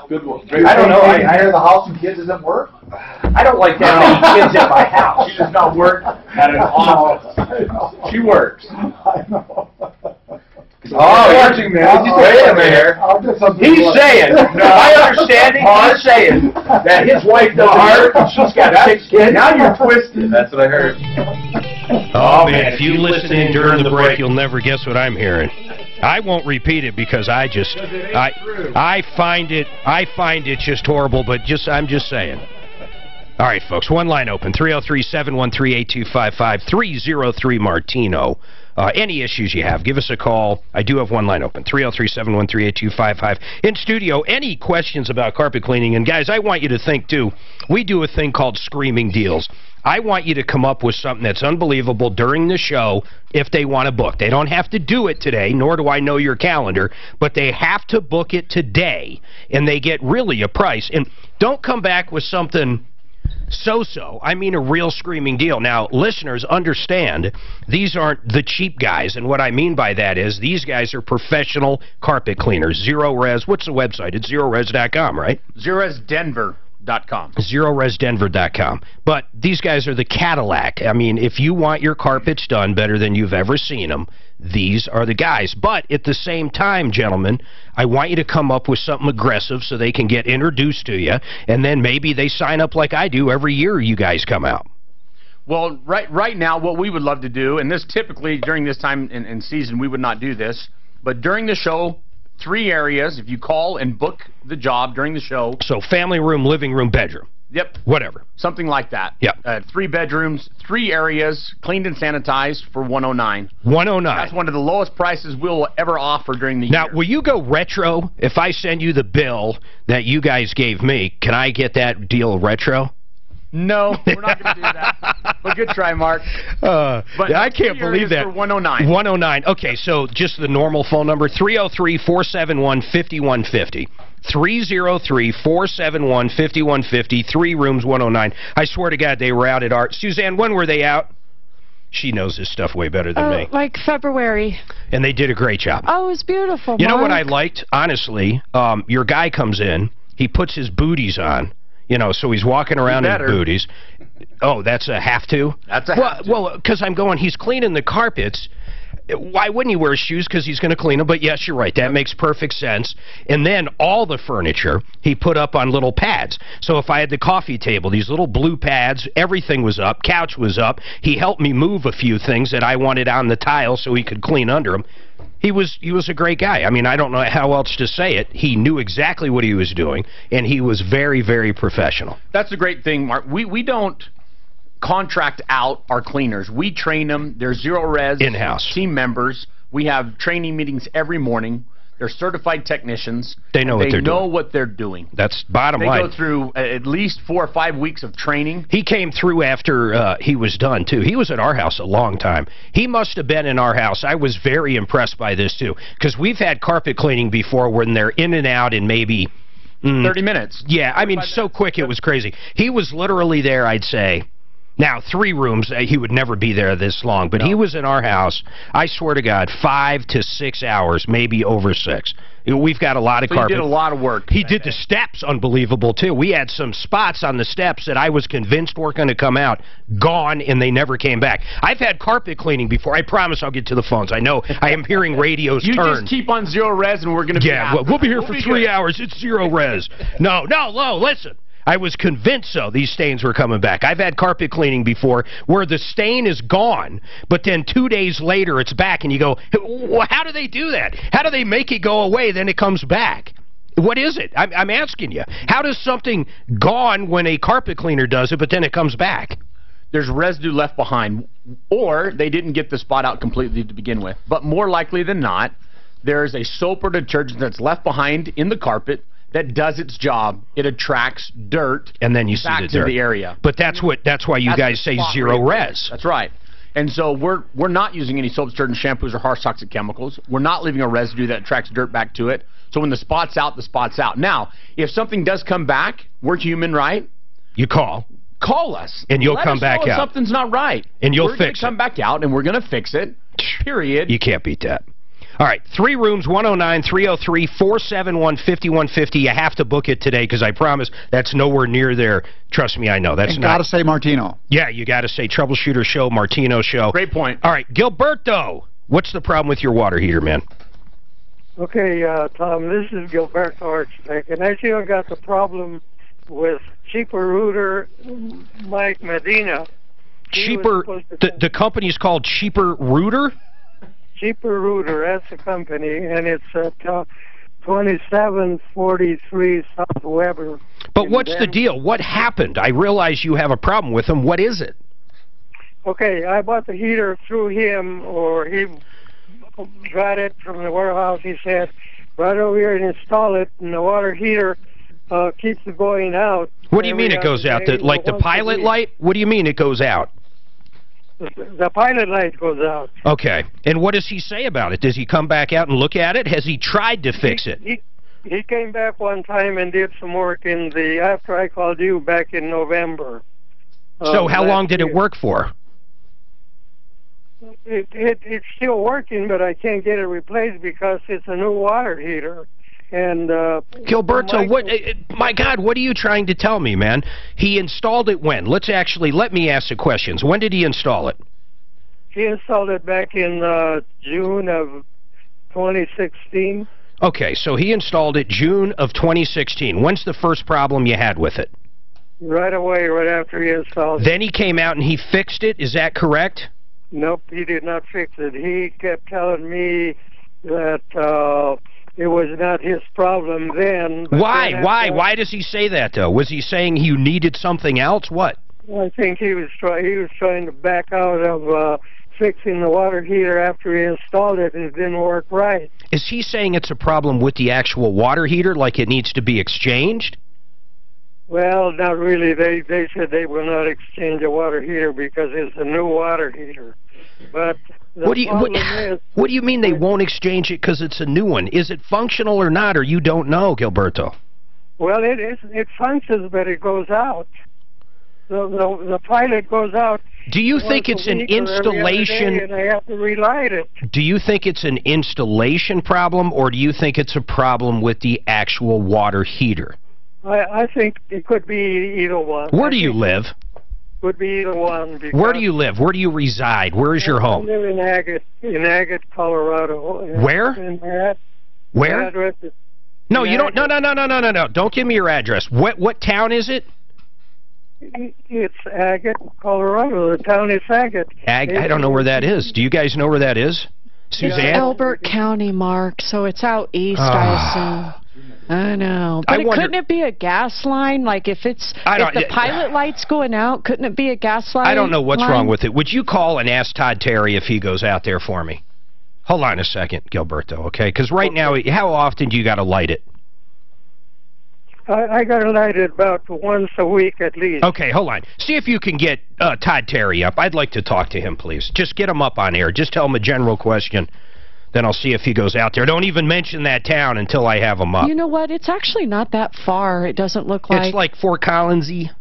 Good one. I don't know. I hear the house and kids doesn't work. I don't like that many kids at my house. She does not work at an office. She works. I know. Oh, watching man. Wait a minute. He's saying, I understand it, he's saying that his wife doesn't work and she's got 6 kids. Now you're twisted. That's what I heard. Oh, man, if you listen in during the break, you'll never guess what I'm hearing. I won't repeat it because I find it just horrible, but I'm just saying. All right, folks, one line open, 303-713-8255, 303 Martino. Any issues you have, give us a call. I do have one line open, 303-713-8255. In studio, any questions about carpet cleaning? And, guys, I want you to think, too, we do a thing called Screaming Deals. I want you to come up with something that's unbelievable during the show if they want to book. They don't have to do it today, nor do I know your calendar, but they have to book it today, and they get really a price. And don't come back with something so-so. I mean a real screaming deal. Now, listeners, understand, these aren't the cheap guys, and what I mean by that is these guys are professional carpet cleaners. Zero Res, what's the website? It's ZeroRes.com, right? ZeroResDenver.com. ZeroResDenver.com. But these guys are the Cadillac. I mean, if you want your carpets done better than you've ever seen them, these are the guys. But at the same time, gentlemen, I want you to come up with something aggressive so they can get introduced to you, and then maybe they sign up like I do every year you guys come out. Well, right now, what we would love to do, and this typically during this time in season, we would not do this, but during the show, 3 areas, if you call and book the job during the show. So family room, living room, bedroom. Yep. Whatever. Something like that. Yep. 3 bedrooms, 3 areas, cleaned and sanitized for $109. $109. That's one of the lowest prices we'll ever offer during the year. Now, will you go retro? If I send you the bill that you guys gave me, can I get that deal retro? No, we're not going to do that. But good try, Mark. But I can't believe that. For $109. $109. Okay, so just the normal phone number, 303-471-5150. 303-471-5150. 3 rooms, $109. I swear to God, they were out at Art. Suzanne, when were they out? She knows this stuff way better than me. Like February. And they did a great job. Oh, it was beautiful, You know Mark. what I liked? Honestly, your guy comes in, he puts his booties on, so he's walking around in booties. Oh, that's a have to? That's a have to. Well, because I'm going, he's cleaning the carpets. Why wouldn't he wear shoes? Because he's going to clean them. But yes, you're right. That makes perfect sense. And then all the furniture he put up on little pads. So if I had the coffee table, these little blue pads, everything was up. Couch was up. He helped me move a few things that I wanted on the tile so he could clean under them. He was a great guy. I mean, I don't know how else to say it. He knew exactly what he was doing, and he was very, very professional. That's a great thing, Mark. We don't contract out our cleaners. We train them. They're Zero Res in-house team members. We have training meetings every morning. They're certified technicians. They know what they're doing. They know what they're doing. That's bottom line. They go through at least 4 or 5 weeks of training. He came through after he was done, too. He was at our house a long time. He must have been in our house. I was very impressed by this, too, because we've had carpet cleaning before when they're in and out in maybe 30 minutes. Yeah, I mean, so quick it was crazy. He was literally there, I'd say. Now, 3 rooms, he would never be there this long, but he was in our house, I swear to God, 5 to 6 hours, maybe over 6. We've got a lot of carpet. He did a lot of work. He did the steps, unbelievable, too. We had some spots on the steps that I was convinced weren't going to come out, gone, and they never came back. I've had carpet cleaning before. I promise I'll get to the phones. I know I am hearing radios turn. You just keep on 0 res, and we're going to be Yeah, we'll be here for 3 hours. It's 0 res. No, listen. I was convinced, so these stains were coming back. I've had carpet cleaning before where the stain is gone, but then 2 days later it's back, and you go, how do they do that? How do they make it go away, then it comes back? What is it? I'm asking you. How does something gone when a carpet cleaner does it, but then it comes back? There's residue left behind, or they didn't get the spot out completely to begin with. But more likely than not, there's a soap or detergent that's left behind in the carpet that does its job. It attracts dirt, and then you see the dirt to the area. But that's why you guys say 0 res. That's right. And so we're not using any soap, detergent, shampoos, or harsh toxic chemicals. We're not leaving a residue that attracts dirt back to it. So when the spot's out, the spot's out. Now, if something does come back, we're human, right? You call us, and you'll come back out. Something's not right, and you'll fix it. We're going to come back out, and we're going to fix it. Period. You can't beat that. All right, 3 rooms, 109-303-471-5150. You have to book it today because I promise that's nowhere near there. Trust me, I know. That's not. Got to say Martino. Yeah, you got to say Troubleshooter Show, Martino Show. Great point. All right, Gilberto, what's the problem with your water heater, man? Okay, Tom, this is Gilberto Architect, and I still got the problem with Cheaper Rooter Mike Medina. The company's called Cheaper Rooter? Cheaper Rooter, that's the company, and it's at 2743 South Weber. But what's the deal? What happened? I realize you have a problem with him. What is it? Okay, I bought the heater through him, or he got it from the warehouse. He said, right over here and install it, and the water heater keeps it going out. What do you mean it goes out? Like the pilot light? What do you mean it goes out? The pilot light goes out. Okay. And what does he say about it? Does he come back out and look at it? Has he tried to fix it? He came back one time and did some work after I called you back in November. So how long did it work for? It's still working, but I can't get it replaced because it's a new water heater. And Gilberto, my God, what are you trying to tell me, man? He installed it when? Let me ask the questions. When did he install it? He installed it back in June of 2016. Okay, so he installed it June of 2016. When's the first problem you had with it? Right away, right after he installed it. Then he came out and he fixed it, is that correct? Nope, he did not fix it. He kept telling me that it was not his problem then. Why? Why does he say that, though? Was he saying you needed something else? What? I think he was trying to back out of fixing the water heater after he installed it, and it didn't work right. Is he saying it's a problem with the actual water heater, like it needs to be exchanged? Well, not really. They said they will not exchange a water heater because it's a new water heater. But what do you mean they won't exchange it because it's a new one? Is it functional or not, or you don't know, Gilberto? Well, it functions, but it goes out. The pilot goes out. Do you think it's an installation? And I have to relight it. Do you think it's an installation problem, or do you think it's a problem with the actual water heater? I think it could be either one. Where do you live? Could be either one. Where do you live? Where do you reside? Where is your home? I live in Agate, Colorado. Where? Where? Address is no, you don't. No. Don't give me your address. What town is it? It's Agate, Colorado. The town is Agate. I don't know where that is. Do you guys know where that is? Suzanne? It's Elbert County, Mark, so it's out east, I assume. I know. But couldn't it be a gas line? Like if the pilot light's going out, couldn't it be a gas line? I don't know what's wrong with it. Would you call and ask Todd Terry if he goes out there for me? Hold on a second, Gilberto, okay? Because right now, how often do you got to light it? I got to light it about once a week at least. Okay, hold on. See if you can get Todd Terry up. I'd like to talk to him, please. Just get him up on air. Just tell him a general question. Then I'll see if he goes out there. Don't even mention that town until I have him up. You know what? It's actually not that far. It doesn't look like... It's like Fort Collins-y.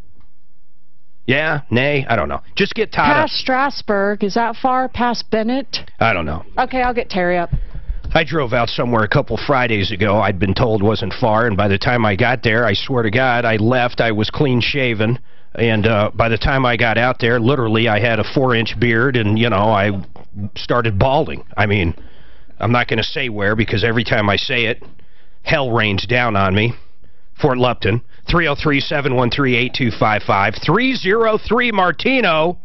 Yeah? Nay? I don't know. Just get Todd Past Strasburg. Is that far? Past Bennett? I don't know. Okay, I'll get Terry up. I drove out somewhere a couple Fridays ago. I'd been told wasn't far, and by the time I got there, I swear to God, I left. I was clean-shaven, and by the time I got out there, literally, I had a 4-inch beard, and, you know, I started balding. I mean, I'm not going to say where, because every time I say it, hell rains down on me. Fort Lupton, 303-713-8255, 303 Martino.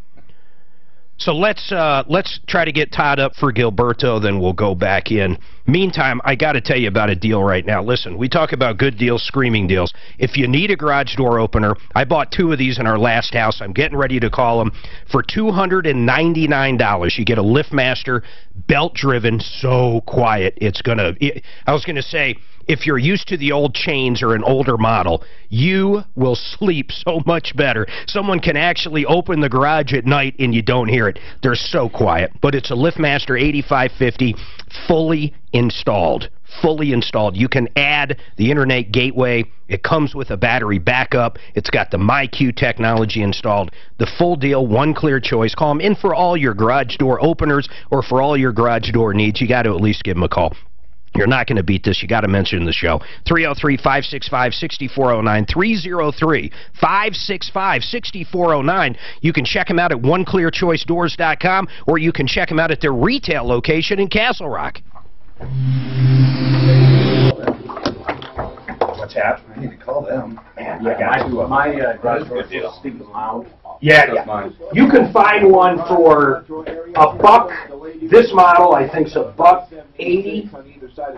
So let's try to get Todd up for Gilberto, then we'll go back in. Meantime, I got to tell you about a deal right now. Listen, we talk about good deals, screaming deals. If you need a garage door opener, I bought 2 of these in our last house. I'm getting ready to call them for $299. You get a LiftMaster, belt-driven, so quiet. I was going to say, if you're used to the old chains or an older model, you will sleep so much better. Someone can actually open the garage at night and you don't hear it. They're so quiet. But it's a LiftMaster 8550, fully installed. Fully installed. You can add the internet gateway. It comes with a battery backup. It's got the MyQ technology installed. The full deal, one clear choice. Call them in for all your garage door openers or for all your garage door needs. You got to at least give them a call. You're not going to beat this. You got to mention the show. 303-565-6409. 303-565-6409. You can check them out at oneclearchoicedoors.com, or you can check them out at their retail location in Castle Rock. What's that? I need to call them. Man, I got to. My garage door is speaking loud. Yeah. You can find one for $1. This model, I think, is $180.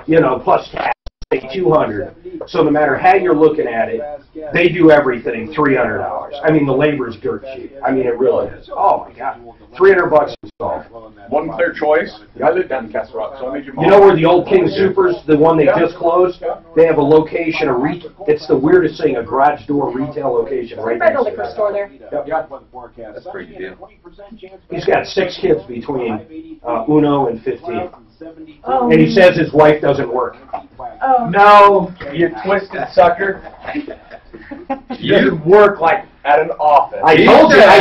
You know, plus tax, $200. So no matter how you're looking at it, they do everything $300. I mean, the labor is dirt cheap. I mean, it really is. Oh my God, $300 installed. One clear choice. I live down in Castle Rock, so I made your mom. You know where the old King Supers, the one they just closed? They have a location, it's the weirdest thing, a garage door retail location right Right, a next liquor to store there. Yep. That's a pretty good deal. He's got 6 kids between Uno and 15. Oh. And he says his wife doesn't work. Oh. No, you twisted sucker. You work like at an office. I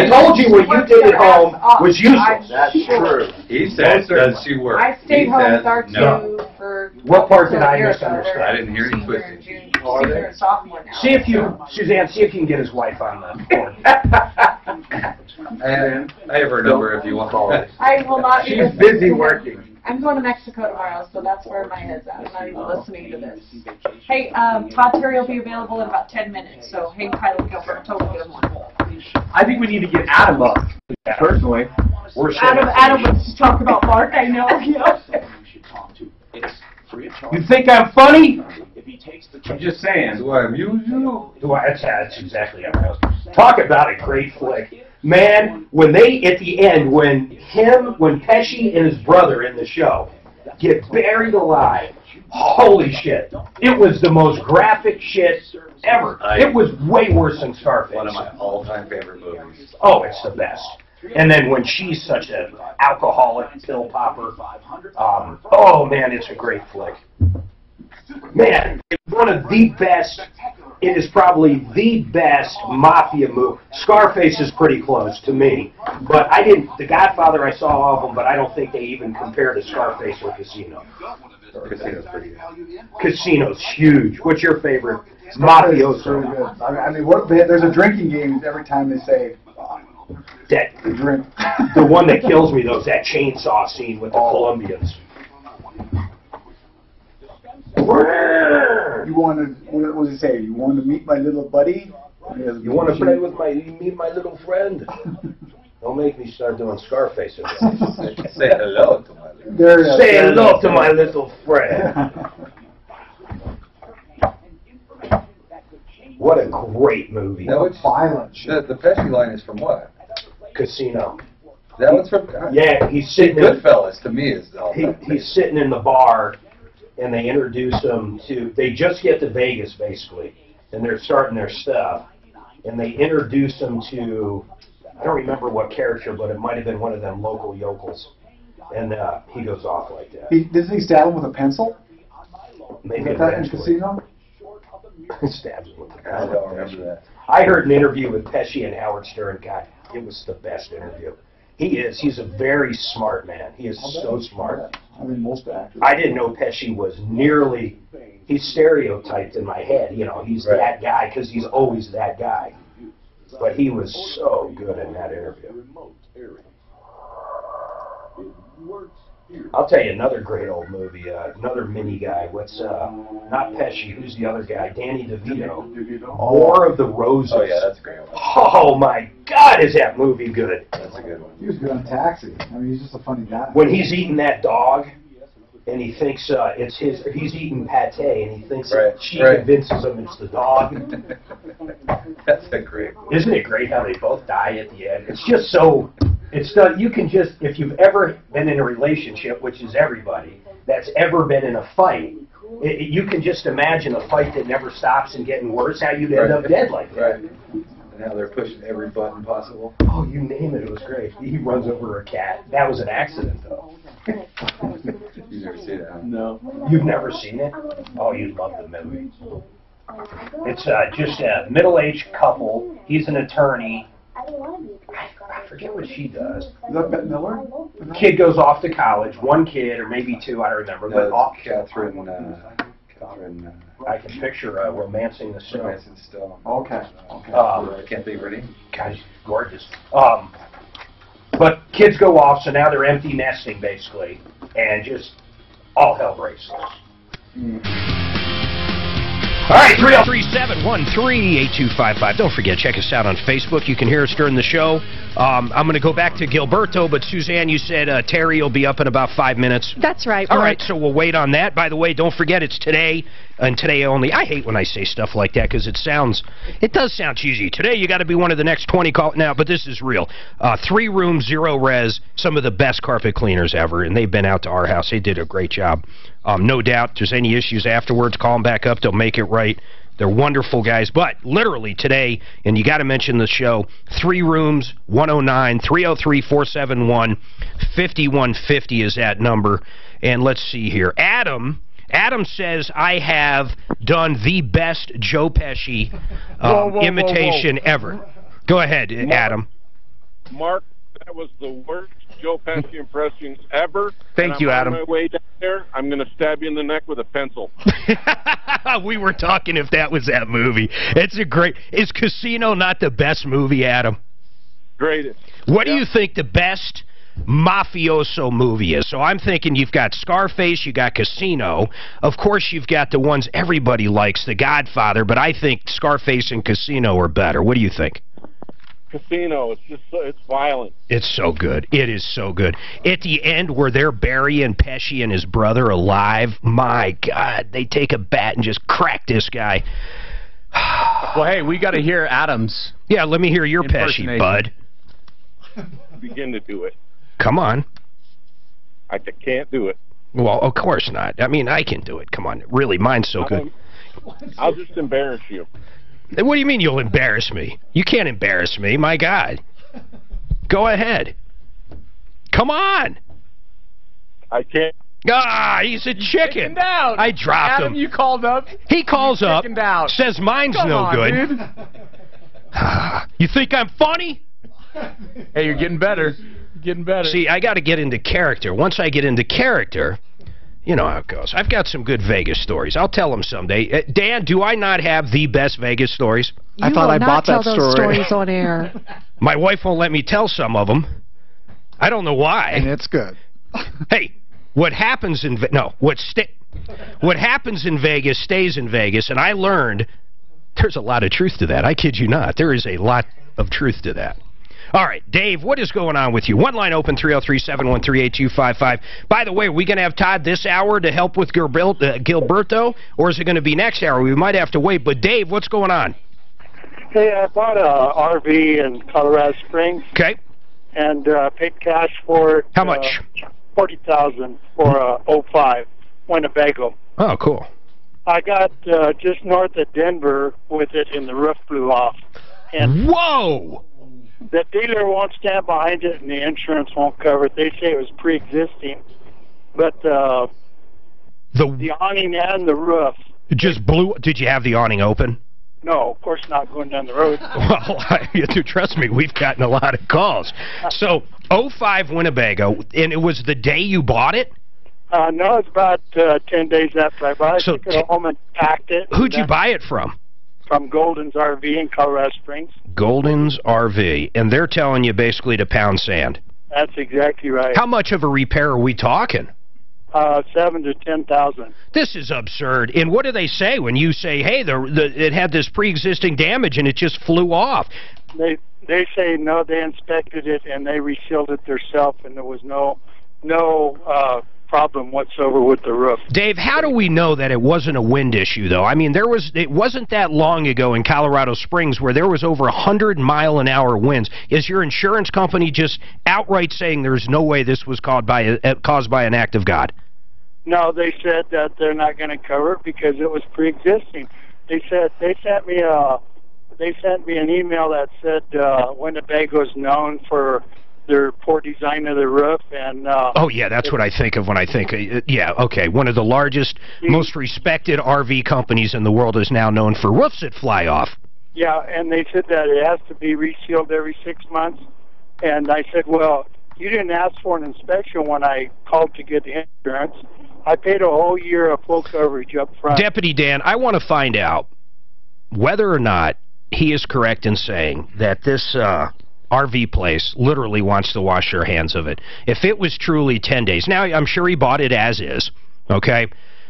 told you what you did at home was useless. That's true. He said, does she work? I stayed home with our no. two for... What part did I misunderstand? I didn't hear you twisting. Senior and sophomore now. See if you, Suzanne, see if you can get his wife on the phone. I have her number if you want. I will not be She's listening busy to working. I'm going to Mexico tomorrow, so that's where my head's at. I'm not even listening to this. Hey, Todd Terry will be available in about 10 minutes, so hang tight with Gilberto. We'll get him on. I think we need to get Adam up, personally. Adam was talking about Mark, I know. You think I'm funny? I'm just saying. Do I amuse you? That's exactly how I was. Talk about a great flick. Man, when they, at the end, when Pesci and his brother in the show get buried alive, holy shit. It was the most graphic shit ever. It was way worse than Scarface. One of my all-time favorite movies. Oh, it's the best. And then when she's such an alcoholic pill popper, oh man, it's a great flick. Man, it's one of the best, it is probably the best mafia movie. Scarface is pretty close to me, but The Godfather, I saw all of them, but I don't think they even compare to Scarface or Casino. Casino's pretty good. Casino's huge. What's your favorite mafioso? I mean, there's a drinking game every time they say that drink. The one that kills me though is that chainsaw scene with the Colombians. You want to? What does he say? You want to meet my little buddy? You want to play with meet my little friend? Don't make me start doing Scarface again. Say hello to my little friend. Say hello to my little friend. What a great movie. No, it's violent. The Pesci line is from what? Casino. That one's from... Yeah, he's sitting Goodfellas, to me, is all he's sitting in the bar, and they introduce him to... They just get to Vegas, basically, and they're starting their stuff, and they introduce him to... I don't remember what character, but it might have been one of them local yokels. And he goes off like that. Doesn't he stab him with a pencil? Maybe that in Casino? Stabs him with a pencil. I don't remember that. I heard an interview with Pesci and Howard Stern. God, it was the best interview. He's a very smart man. He is so smart. I mean, most actors. I didn't know Pesci was nearly... He's stereotyped in my head. You know, he's that guy because he's always that guy. But he was so good in that interview. I'll tell you another great old movie, another mini guy. What's, not Pesci, who's the other guy? Danny DeVito. War of the Roses. Oh, yeah, that's a great one. Oh, my God, is that movie good. That's a good one. He was good on Taxi. I mean, he's just a funny guy. When he's eating that dog, and he thinks it's his, he's eating pate, and he thinks she convinces him it's the dog. That's a great one. Isn't it great how they both die at the end? It's just so... you can just, if you've ever been in a relationship, which is everybody, that's ever been in a fight, you can just imagine a fight that never stops and getting worse, how you'd end up dead like that. Right. And how they're pushing every button possible. Oh, you name it, it was great. He runs over a cat. That was an accident, though. You've never seen it, huh? No. You've never seen it? Oh, you'd love the movie. It's just a middle-aged couple. He's an attorney. I forget what she does. Is that Bette Miller? Kid goes off to college. One kid, or maybe two, I don't remember. No, but Catherine, I can picture Romancing the Stone. Romancing the Stone. Okay. I can't think of her name. God, she's gorgeous. But kids go off, so now they're empty nesting, basically, and just all hell breaks loose. All right, 303-713-8255. Don't forget, check us out on Facebook. You can hear us during the show. I'm going to go back to Gilberto, but Suzanne, you said Terry will be up in about 5 minutes. That's right. All right, so we'll wait on that. By the way, don't forget, it's today and today only. I hate when I say stuff like that because it does sound cheesy. Today, you got to be one of the next 20 calls. Now, but this is real. 3 room, 0 res, some of the best carpet cleaners ever, and they've been out to our house. They did a great job. No doubt, if there's any issues afterwards, call them back up. They'll make it right. They're wonderful guys. But literally today, and you got to mention the show, 3 rooms, 109, 303-471-5150 is that number. And let's see here. Adam says, I have done the best Joe Pesci imitation ever. Go ahead, Adam. Mark, that was the worst Joe Pesci impressions ever. Thank you, Adam. On my way down there, I'm going to stab you in the neck with a pencil. We were talking if that was that movie. It's a great... Is Casino not the best movie, Adam? Greatest. What do you think the best mafioso movie is? So I'm thinking you've got Scarface, you got Casino. Of course, you've got the ones everybody likes, The Godfather, but I think Scarface and Casino are better. What do you think? Casino, it's violent. It's so good. It is so good. At the end where they're burying Pesci and his brother alive, my God, they take a bat and just crack this guy. Well, hey, we got to hear Adam's. Yeah, let me hear your Pesci, bud. Begin to do it. Come on. I can't do it. Well, of course not. I mean, I can do it. Come on. Really, mine's so good. I'll just embarrass you. What do you mean you'll embarrass me? You can't embarrass me. My God. Go ahead. Come on. I can't. Ah, he's a chicken. Down. I dropped Adam, him. you called up. He calls up, out. says mine's Come no on, good. Dude. You think I'm funny? Hey, you're getting better. You're getting better. See, I got to get into character. Once I get into character, you know how it goes. I've got some good Vegas stories. I'll tell them someday. Dan, do I not have the best Vegas stories? I thought I bought that story. You will not tell those stories on air. My wife won't let me tell some of them. I don't know why. And it's good. Hey, what happens in what happens in Vegas stays in Vegas, and I learned there's a lot of truth to that. I kid you not. There is a lot of truth to that. All right, Dave, what is going on with you? One line open, 303-713-8255. By the way, are we going to have Todd this hour to help with Gilberto, or is it going to be next hour? We might have to wait. But, Dave, what's going on? Hey, I bought a RV in Colorado Springs. Okay. and paid cash for it. How much? $40,000 for 05 Winnebago. Oh, cool. I got just north of Denver with it, and the roof blew off. And whoa! The dealer won't stand behind it, and the insurance won't cover it. They say it was pre-existing, but the awning and the roof just blew. Did you have the awning open? No, of course not, going down the road. Well, trust me, we've gotten a lot of calls. So, 05 Winnebago, and it was the day you bought it? No, it's about 10 days after I bought it. So I took it home and packed it. Who'd you buy it from? From Golden's RV in Colorado Springs. Golden's RV, and they're telling you basically to pound sand. That's exactly right. How much of a repair are we talking? $7,000 to $10,000. This is absurd. And what do they say when you say, hey, it had this pre-existing damage and it just flew off? They say no. They inspected it and they resealed it themselves, and there was no problem whatsoever with the roof. Dave, how do we know that it wasn't a wind issue, though? I mean, it wasn't that long ago in Colorado Springs where there was over 100-mile-an-hour winds. Is your insurance company just outright saying there's no way this was caused by an act of God? No, they said that they're not going to cover it because it was pre-existing. They sent me an email that said Winnebago is known for their poor design of the roof, and oh yeah, that's what I think of when I think yeah, okay, one of the largest, most respected RV companies in the world is now known for roofs that fly off. Yeah, and they said that it has to be resealed every 6 months, and I said, well, you didn't ask for an inspection when I called to get the insurance. I paid a whole year of full coverage up front. Deputy Dan, I want to find out whether or not he is correct in saying that this RV place literally wants to wash their hands of it. If it was truly 10 days. Now, I'm sure he bought it as is, okay?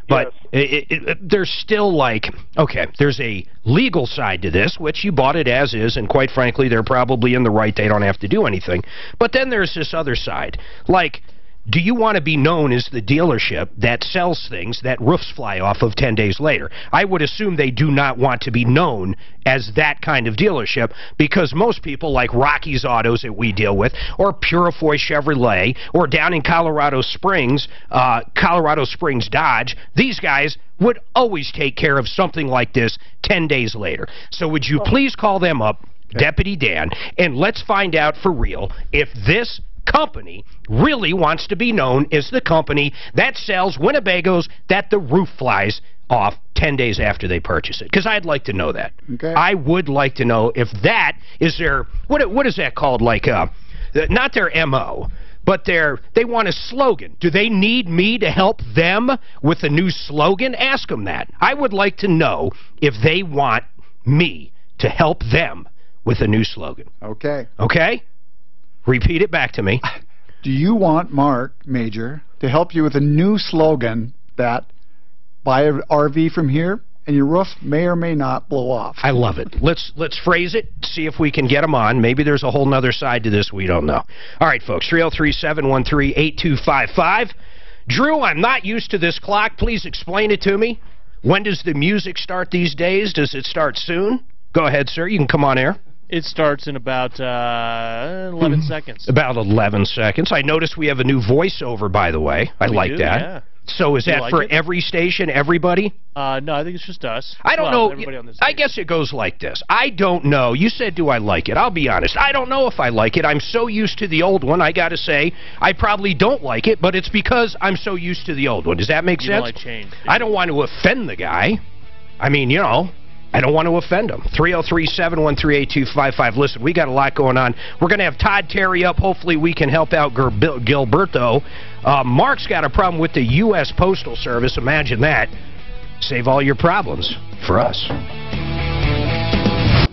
But yes. There's still like, okay, there's a legal side to this, which you bought it as is, and quite frankly, they're probably in the right. They don't have to do anything. But then there's this other side. Like, do you want to be known as the dealership that sells things that roofs fly off of 10 days later? I would assume they do not want to be known as that kind of dealership, because most people like Rocky's Autos that we deal with, or Purifoy Chevrolet, or down in Colorado Springs Dodge, these guys would always take care of something like this 10 days later. So would you please call them up, Deputy Dan, and let's find out for real if this company really wants to be known as the company that sells Winnebagos that the roof flies off 10 days after they purchase it. Because I'd like to know that. Okay. I would like to know if that is their, what is that called? Like, not their MO, but they want a slogan. Do they need me to help them with a new slogan? Ask them that. I would like to know if they want me to help them with a new slogan. Okay. Okay? Repeat it back to me. Do you want Mark, Major, to help you with a new slogan that buy an RV from here and your roof may or may not blow off? I love it. Let's phrase it, see if we can get them on. Maybe there's a whole nother side to this we don't know. All right, folks, 303-713-8255. Drew, I'm not used to this clock. Please explain it to me. When does the music start these days? Does it start soon? Go ahead, sir. You can come on air. It starts in about 11 seconds. About 11 seconds. I noticed we have a new voiceover, by the way. I like that. Yeah. So is that for every station, everybody? No, I think it's just us. I don't know. I guess it goes like this. I don't know. You said, do I like it? I'll be honest. I don't know if I like it. I'm so used to the old one, I got to say, I probably don't like it, but it's because I'm so used to the old one. Does that make sense? You don't like change. I don't want to offend the guy. I mean, you know, I don't want to offend him. 303-713-8255. Listen, we got a lot going on. We're going to have Todd Terry up. Hopefully we can help out Gilberto. Mark's got a problem with the U.S. Postal Service. Imagine that. Save all your problems for us.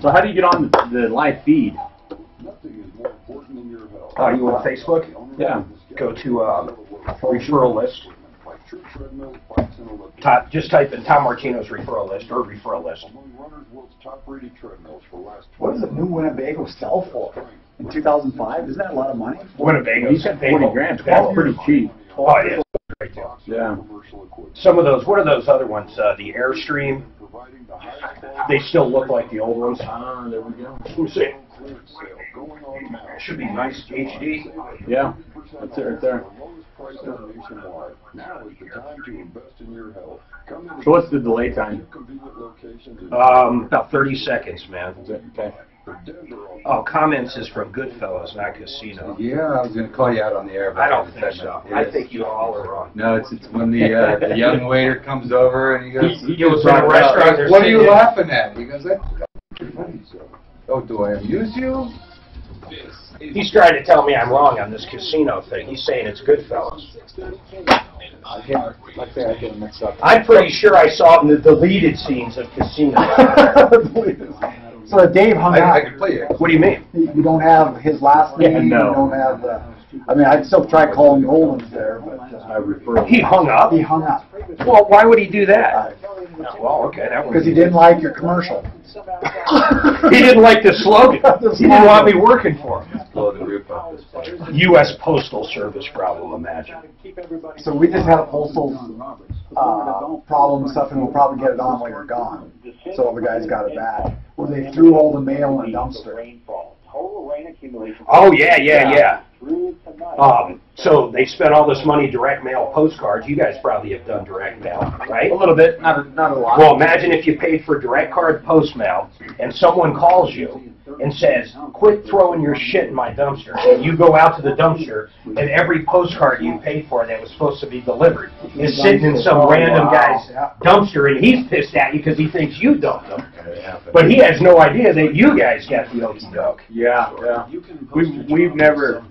So how do you get on the live feed? You on Facebook? Yeah. Go to referral list. Just type in Tom Martino's referral list or referral list. What does a new Winnebago sell for in 2005? Isn't that a lot of money? Winnebago. You said 40 grand. That's pretty cheap. Oh, yeah. Yeah. Some of those, what are those other ones? The Airstream. They still look like the old ones. There we go. Let me see. Should be nice HD. Yeah, that's it right there. So what's the delay time? About 30 seconds, man. Okay. Oh, comments is from Goodfellas, not Casino. Yeah, I was going to call you out on the air. But I don't think so. I think you all are wrong. No, it's when the young waiter comes over and he goes, he goes in a restaurant. What are you laughing at? He goes, oh, do I amuse you? He's trying to tell me I'm wrong on this Casino thing. He's saying it's Goodfellas. I get mixed up. I'm pretty sure I saw it in the deleted scenes of Casino. So Dave hung out. I can play it. What do you mean? You don't have his last name. Yeah, no. You don't have the. I mean, I'd still try calling Goldens there, but I refer. He hung up? He hung up. Well, why would he do that? Well, okay, that because he didn't like your commercial. He didn't like the slogan. He didn't want me working for him. Blow the roof off this place. U.S. Postal Service problem, imagine. So we just had a postal problem and stuff, and we'll probably get it on when you're gone. So all the guys got it back. Where they threw all the mail in a dumpster. Oh, yeah. So they spent all this money direct mail postcards. You guys probably have done direct mail, right? A little bit, not a lot. Well, imagine if you paid for direct card post mail and someone calls you and says, quit throwing your shit in my dumpster. And you go out to the dumpster and every postcard you paid for that was supposed to be delivered is sitting in some random guy's dumpster and he's pissed at you because he thinks you dumped them. But he has no idea that you guys got the okey doke. Yeah. We've never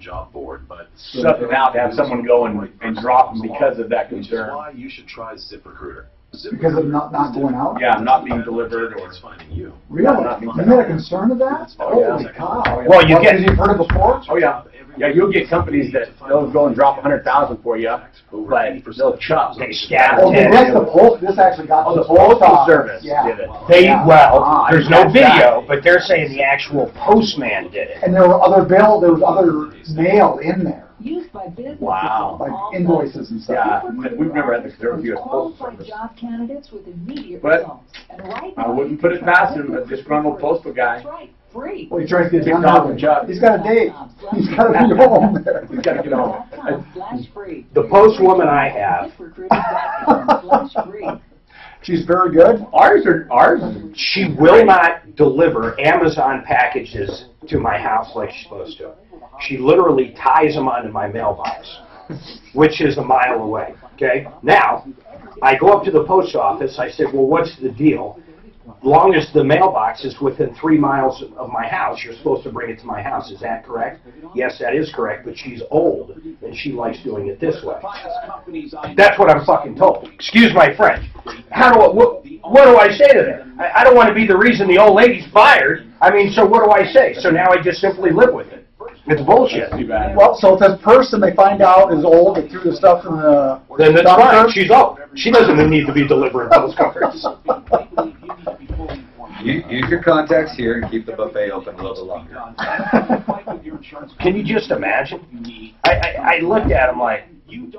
something out to have someone go and drop them because of that concern. Why you should try ZipRecruiter. Because of not going out? Yeah, not being delivered or finding you. Really? You had a concern of that? Holy cow. Well, you get... You've heard it before? Oh, yeah. Yeah, you'll get companies that they'll go and drop 100,000 for you, but they'll chop. They stab Oh, this actually got the postal service did it. There's no video, but they're saying the actual postman did it. And there were other there was other mail in there. Used by businesses. Wow. Like invoices and stuff. Yeah, we've never had the concern of U.S. Postal Service. Job candidates with immediate But results. And right I wouldn't put it past him, a disgruntled postal guy. Free. Well, he tries to get Kicked off the job. He's got a date. He's got to be home there. He's got to get home. The postwoman I have. She's very good. Ours. She will not deliver Amazon packages to my house like she's supposed to. She literally ties them onto my mailbox, which is a mile away. Okay? Now, I go up to the post office. I said, well, what's the deal? Long as the mailbox is within 3 miles of my house, you're supposed to bring it to my house. Is that correct? Yes, that is correct, but she's old, and she likes doing it this way. That's what I'm fucking told. Excuse my French. What do I say to that? I don't want to be the reason the old lady's fired. I mean, so what do I say? So now I just simply live with it. It's bullshit. Well, so if this person they find out is old, they threw the stuff in the... Then that's fine. She's old. She doesn't need to be delivering postcards. Use your contacts here and keep the buffet open a little bit longer. Can you just imagine? I looked at him like, you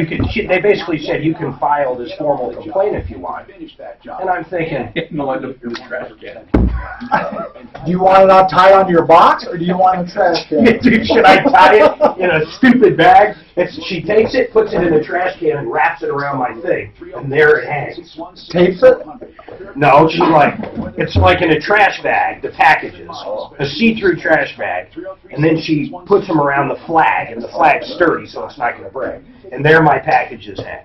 can. They basically said you can file this formal complaint if you want. And I'm thinking, no, end up in the trash can. Do you want it tied onto your box, or do you want a trash can? Dude, should I tie it in a stupid bag? She takes it, puts it in the trash can, and wraps it around my thing, and there it hangs. Tapes it? No, it's like in a trash bag, the packages, a see-through trash bag, and then she puts them around the flag, and the flag's sturdy, so it's not going to break. And there my packages hang.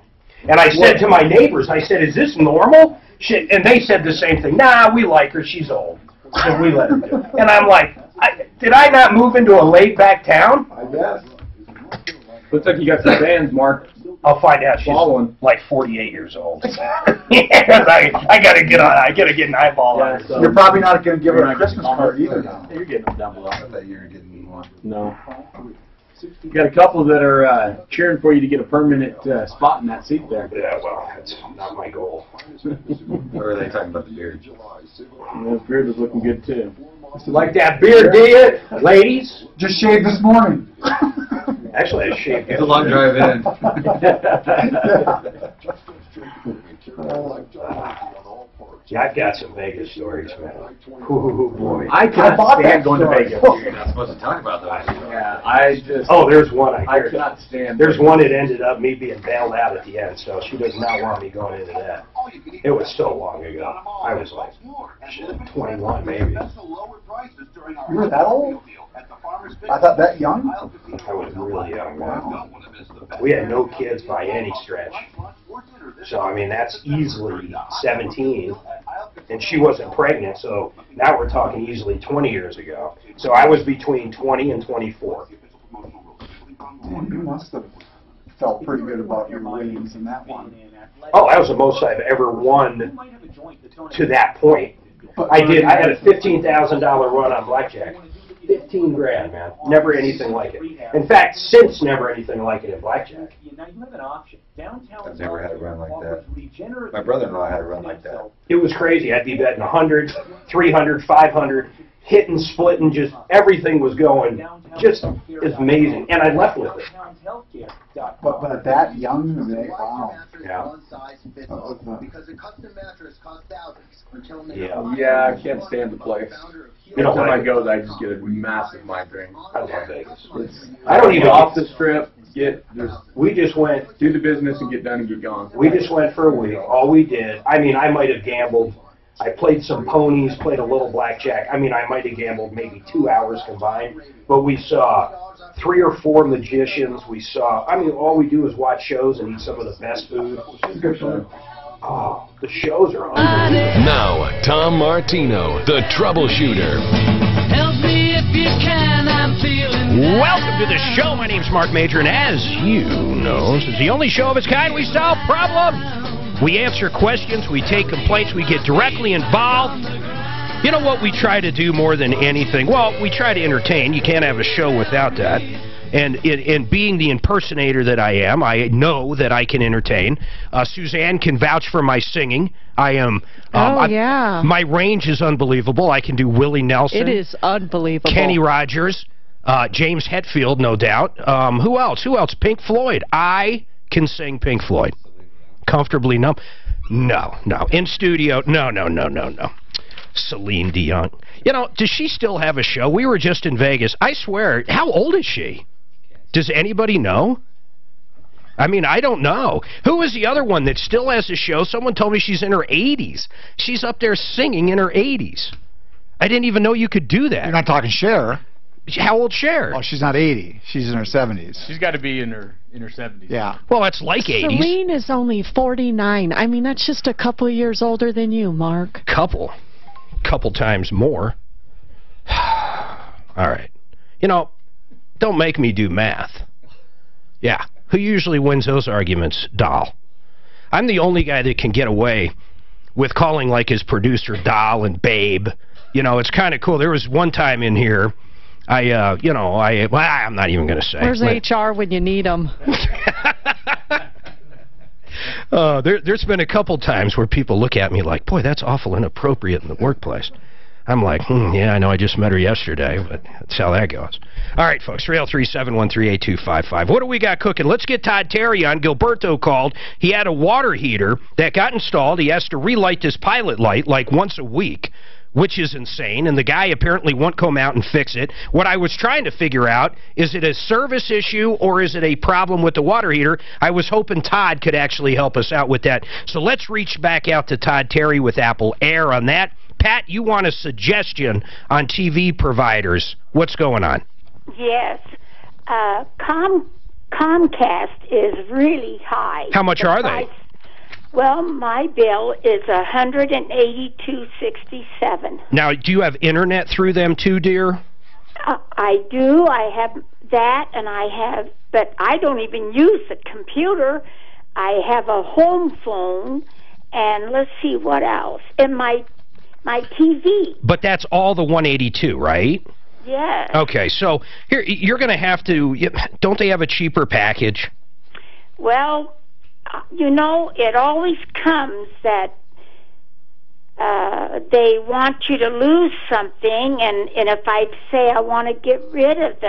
And I said to my neighbors, I said, is this normal? And they said the same thing. Nah, we like her. She's old. So we let her do it. And I'm like, did I not move into a laid-back town? I guess. Looks like you got some fans, Mark. I'll find out. She's like 48 years old. I gotta get on. I gotta get an eyeball on her. So you're probably not going to give her a Christmas card either. Now. You're getting them down below. I thought you were getting one. No. You got a couple that are cheering for you to get a permanent spot in that seat there. Yeah, well, that's not my goal. Or are they talking about the beard? The beard was looking good too. Like that beard, do you, ladies? Just shaved this morning. Actually, I shaved. It's a long drive in. Yeah, I've got some Vegas stories, man. Ooh, boy. I can't stand going to Vegas. You're not supposed to talk about that. Yeah, I just... Oh, there's one I cannot stand... There's one that ended up me being bailed out at the end, so she does not want me going into that. It was so long ago. I was like, 21 maybe. You were that old? I thought that young? I was really young, man. We had no kids by any stretch. So, I mean, that's easily 17. And she wasn't pregnant, so now we're talking easily 20 years ago. So I was between 20 and 24. Man, you must have felt pretty good about your winnings in that one. Oh, that was the most I've ever won to that point. I had a $15,000 run on blackjack. 15 grand, man. Never anything like it. In fact, since never anything like it in blackjack. I've never had a run like that. My brother-in-law had a run like that. It was crazy. I'd be betting 100, 300, 500, hitting, splitting, just everything was going. Just is amazing. And I left with it. But at that young, wow. Yeah. Yeah, I can't stand the place. Every time I go, I just get a massive migraine. I love Vegas. I don't even off the strip. We just went, do the business and get done and get gone. We just went for a week. All we did, I mean, I might have gambled. I played some ponies, played a little blackjack. I mean, I might have gambled maybe 2 hours combined. But we saw 3 or 4 magicians. We saw, I mean, all we do is watch shows and eat some of the best food. Oh, the shows are unbelievable. Now, Tom Martino, the Troubleshooter. Help me if you can, I'm feeling Welcome to the show. My name's Mark Major, and as you know, this is the only show of its kind. We solve problems. We answer questions. We take complaints. We get directly involved. You know what we try to do more than anything? Well, we try to entertain. You can't have a show without that. And in being the impersonator that I am, I know that I can entertain. Suzanne can vouch for my singing. I am. Yeah. My range is unbelievable. I can do Willie Nelson. It is unbelievable. Kenny Rogers, James Hetfield, no doubt. Who else? Who else? Pink Floyd. I can sing Pink Floyd. Comfortably numb. No. In studio. No. Celine Dion. You know, does she still have a show? We were just in Vegas. I swear, how old is she? Does anybody know? I mean, I don't know. Who is the other one that still has a show? Someone told me she's in her 80s. She's up there singing in her 80s. I didn't even know you could do that. You're not talking Cher. How old Cher? Oh, she's not 80. She's in her 70s. She's got to be in her 70s. Yeah. Well, that's like 80s. Celine is only 49. I mean, that's just a couple of years older than you, Mark. Couple times more. All right. You know, don't make me do math. Yeah. Who usually wins those arguments? Doll. I'm the only guy that can get away with calling like his producer Doll and Babe. You know, it's kind of cool. There was one time in here, well, I'm not even going to say. Where's HR when you need them? There's been a couple times where people look at me like, boy, that's awful inappropriate in the workplace. I'm like, yeah, I know, I just met her yesterday, but that's how that goes. All right, folks, 303-713-8255. What do we got cooking? Let's get Todd Terry on. Gilberto called. He had a water heater that got installed. He has to relight this pilot light like once a week, which is insane, and the guy apparently won't come out and fix it. What I was trying to figure out, is it a service issue or is it a problem with the water heater? I was hoping Todd could actually help us out with that. So let's reach back out to Todd Terry with Apple Air on that. Pat, you want a suggestion on TV providers. What's going on? Yes. Comcast is really high. How much are they? Well, my bill is $182.67. Now, do you have internet through them too, dear? I do. I have that, but I don't even use the computer. I have a home phone, and let's see what else. And my TV. But that's all the 182, right? Yes. Okay, so here you're going to have to. Don't they have a cheaper package? Well, you know, it always comes that they want you to lose something, and if I say I want to get rid of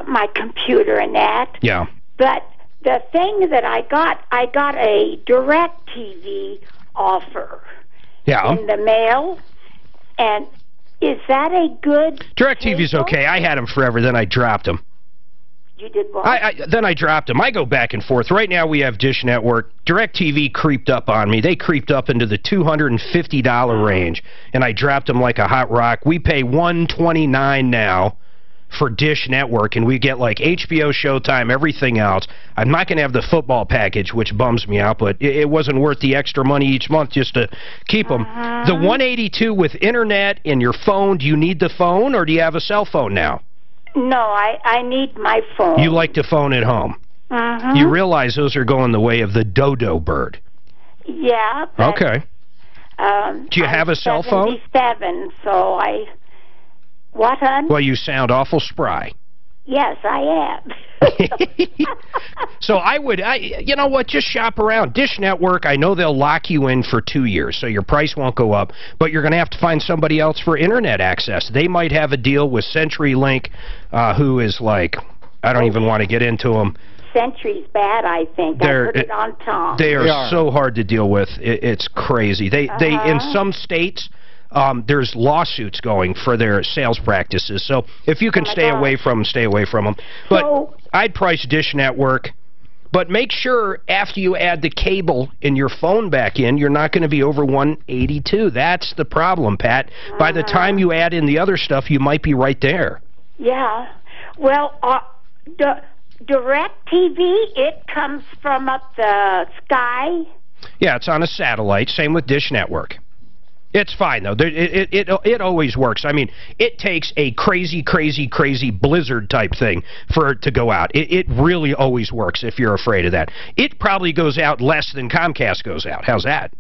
my computer and that. Yeah. But the thing that I got a DirecTV offer. in the mail. And is that a good DirecTV's okay. I had them forever, then I dropped them. You did what? Then I dropped them. I go back and forth. Right now we have Dish Network. DirecTV creeped up on me. They creeped up into the $250 range, and I dropped them like a hot rock. We pay $129 now for Dish Network, and we get like HBO, Showtime, everything else. I'm not going to have the football package, which bums me out, but it wasn't worth the extra money each month just to keep them. The $182 with internet and your phone, do you need the phone, or do you have a cell phone now? No, I need my phone. You like to phone at home. You realize those are going the way of the dodo bird. Yeah. Okay. Do you have a cell phone? 77, so I... What, hon? Well, you sound awful spry. Yes, I am. So you know what, just shop around. Dish Network, I know they'll lock you in for 2 years, so your price won't go up, but you're going to have to find somebody else for internet access. They might have a deal with CenturyLink, who is like, I don't even want to get into them. Century's bad, I think. I put it on Tom. They are so hard to deal with. It's crazy. They in some states... there's lawsuits going for their sales practices. So if you can stay away from them, stay away from them. But I'd price Dish Network. But make sure after you add the cable and your phone back in, you're not going to be over $182. That's the problem, Pat. By the time you add in the other stuff, you might be right there. Yeah. Well, DirecTV, it comes from up the sky? Yeah, it's on a satellite. Same with Dish Network. It's fine, though. It always works. I mean, it takes a crazy, crazy, crazy blizzard-type thing for it to go out. It really always works if you're afraid of that. It probably goes out less than Comcast goes out. How's that?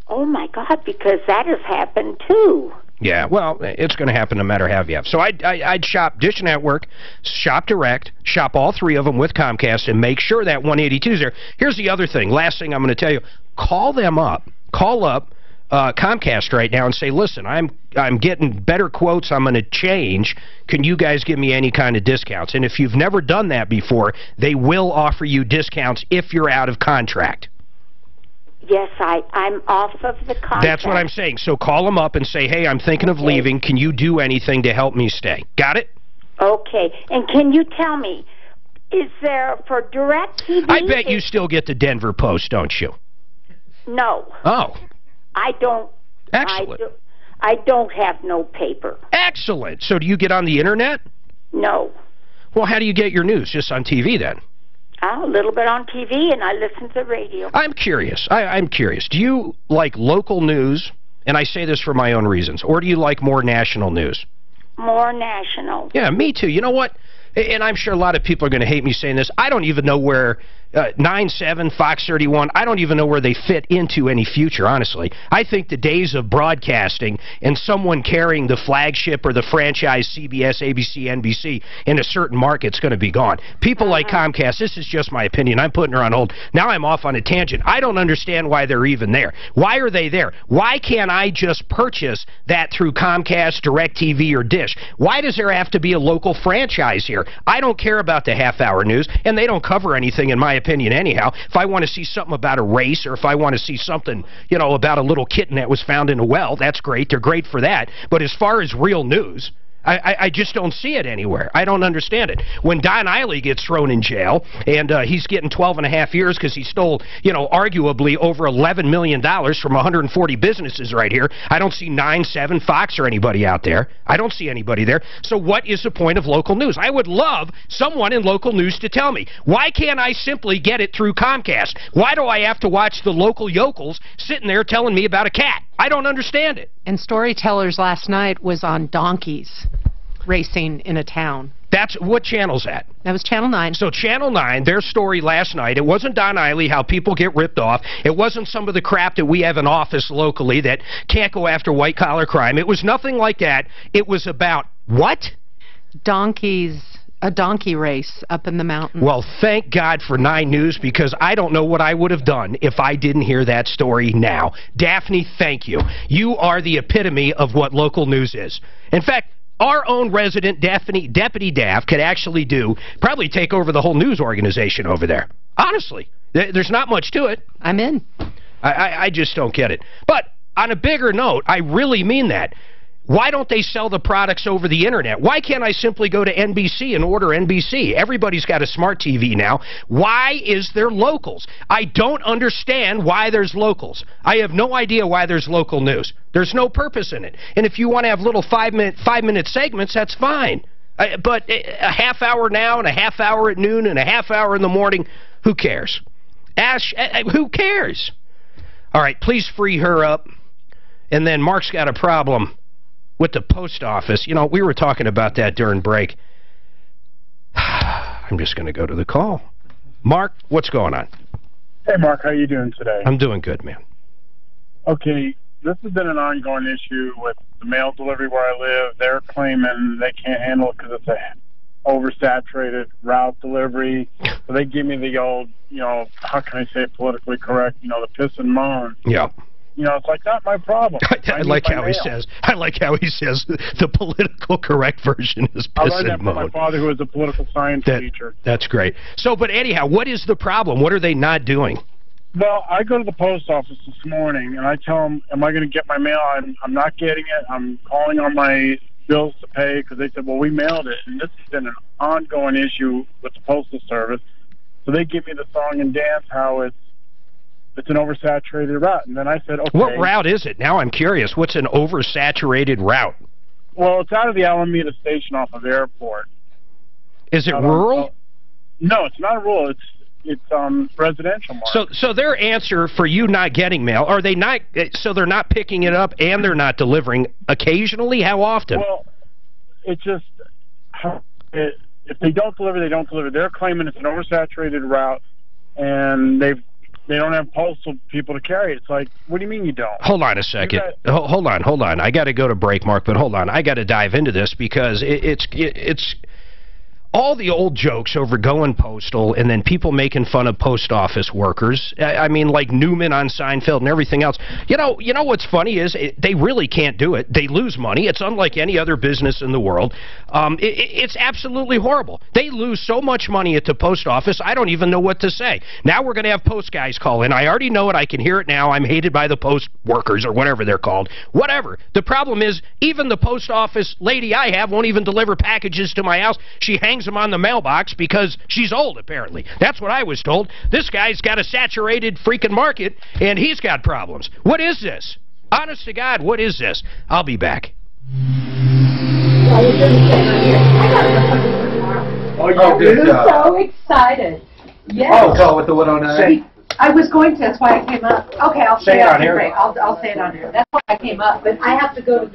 Oh, my God, because that has happened, too. Yeah, well, it's going to happen no matter how you have. So I'd shop Dish Network, shop Direct, shop all three of them with Comcast, and make sure that 182 is there. Here's the other thing. Last thing I'm going to tell you. Call them up. Call up Comcast right now and say, listen, I'm getting better quotes. I'm going to change. Can you guys give me any kind of discounts? And if you've never done that before, they will offer you discounts if you're out of contract. Yes, I'm off of the contract. That's what I'm saying. So call them up and say, hey, I'm thinking of leaving. Can you do anything to help me stay? Got it? Okay. And can you tell me, is there for DirecTV? I bet you still get the Denver Post, don't you? No. Oh. I don't. Excellent. I don't have no paper. Excellent. So do you get on the internet? No. Well, how do you get your news? Just on TV then? A little bit on TV, and I listen to radio. I'm curious. I'm curious. Do you like local news, and I say this for my own reasons, or do you like more national news? More national. Yeah, me too. You know what? And I'm sure a lot of people are going to hate me saying this. I don't even know where 9/7, Fox 31, I don't even know where they fit into any future, honestly. I think the days of broadcasting and someone carrying the flagship or the franchise CBS, ABC, NBC in a certain market's going to be gone. People like Comcast, this is just my opinion. I'm putting her on hold. Now I'm off on a tangent. I don't understand why they're even there. Why are they there? Why can't I just purchase that through Comcast, DirecTV, or Dish? Why does there have to be a local franchise here? I don't care about the half-hour news, and they don't cover anything in my opinion anyhow. If I want to see something about a race, or if I want to see something, you know, about a little kitten that was found in a well, that's great. They're great for that. But as far as real news, I just don't see it anywhere. I don't understand it. When Don Eiley gets thrown in jail, and he's getting 12.5 years because he stole, you know, arguably over $11 million from 140 businesses right here, I don't see 9/7, Fox, or anybody out there. I don't see anybody there. So what is the point of local news? I would love someone in local news to tell me. Why can't I simply get it through Comcast? Why do I have to watch the local yokels sitting there telling me about a cat? I don't understand it. And Storytellers last night was on donkeys racing in a town. That's what channel's that? That was Channel 9. So Channel 9, their story last night, it wasn't Don Eiley, how people get ripped off. It wasn't some of the crap that we have in office locally that can't go after white-collar crime. It was nothing like that. It was about what? Donkeys. A donkey race up in the mountains. Well, thank God for 9 News, because I don't know what I would have done if I didn't hear that story now. Daphne, thank you. You are the epitome of what local news is. In fact, our own resident Deputy Daff could actually probably take over the whole news organization over there. Honestly, there's not much to it. I'm in. I just don't get it. But on a bigger note, I really mean that. Why don't they sell the products over the internet? Why can't I simply go to NBC and order NBC? Everybody's got a smart TV now. Why is there locals? I don't understand why there's locals. I have no idea why there's local news. There's no purpose in it. And if you want to have little five-minute segments, that's fine. But a half hour now and a half hour at noon and a half hour in the morning, who cares? Ash, who cares? All right, please free her up. And then Mark's got a problem with the post office. You know, we were talking about that during break. I'm just going to go to the call. Mark, what's going on? Hey, Mark, how you doing today? I'm doing good, man. Okay, this has been an ongoing issue with the mail delivery where I live. They're claiming they can't handle it because it's a oversaturated route delivery. So they give me the old, you know, how can I say it politically correct, you know, the piss and moan. Yeah. You know, it's like, not my problem. I like how he says the political correct version is piss and moan. My father, who was a political science teacher. That's great. So, but anyhow, what is the problem? What are they not doing? Well, I go to the post office this morning, and I tell them, am I going to get my mail? I'm not getting it. I'm calling on my bills to pay, because they said, well, we mailed it. And this has been an ongoing issue with the Postal Service. So they give me the song and dance how it's an oversaturated route. And then I said, okay. What route is it? Now I'm curious. What's an oversaturated route? Well, it's out of the Alameda station off of the airport. Is it rural? No, it's not rural. It's residential market. So their answer for you not getting mail, are they not, so they're not picking it up and they're not delivering occasionally? How often? Well, it's just, if they don't deliver, they don't deliver. They're claiming it's an oversaturated route, and they don't have postal people to carry it. It's like, what do you mean you don't? Hold on a second. Hold on. I got to go to break, Mark, but hold on. I got to dive into this because it's all the old jokes over going postal and then people making fun of post office workers. I mean, like Newman on Seinfeld and everything else. You know what's funny is they really can't do it. They lose money. It's unlike any other business in the world. It's absolutely horrible. They lose so much money at the post office, I don't even know what to say. Now we're going to have post guys call in. I already know it. I can hear it now. I'm hated by the post workers or whatever they're called. Whatever. The problem is even the post office lady I have won't even deliver packages to my house. She hangs them on the mailbox because she's old, apparently. That's what I was told. This guy's got a saturated freaking market, and he's got problems. What is this? Honest to God, what is this? I'll be back. Oh, you're so excited. Yes. Oh, call with the 109. I was going to. That's why I came up. Okay, I'll say it on air. I'll say it on air. That's why I came up. But I have to go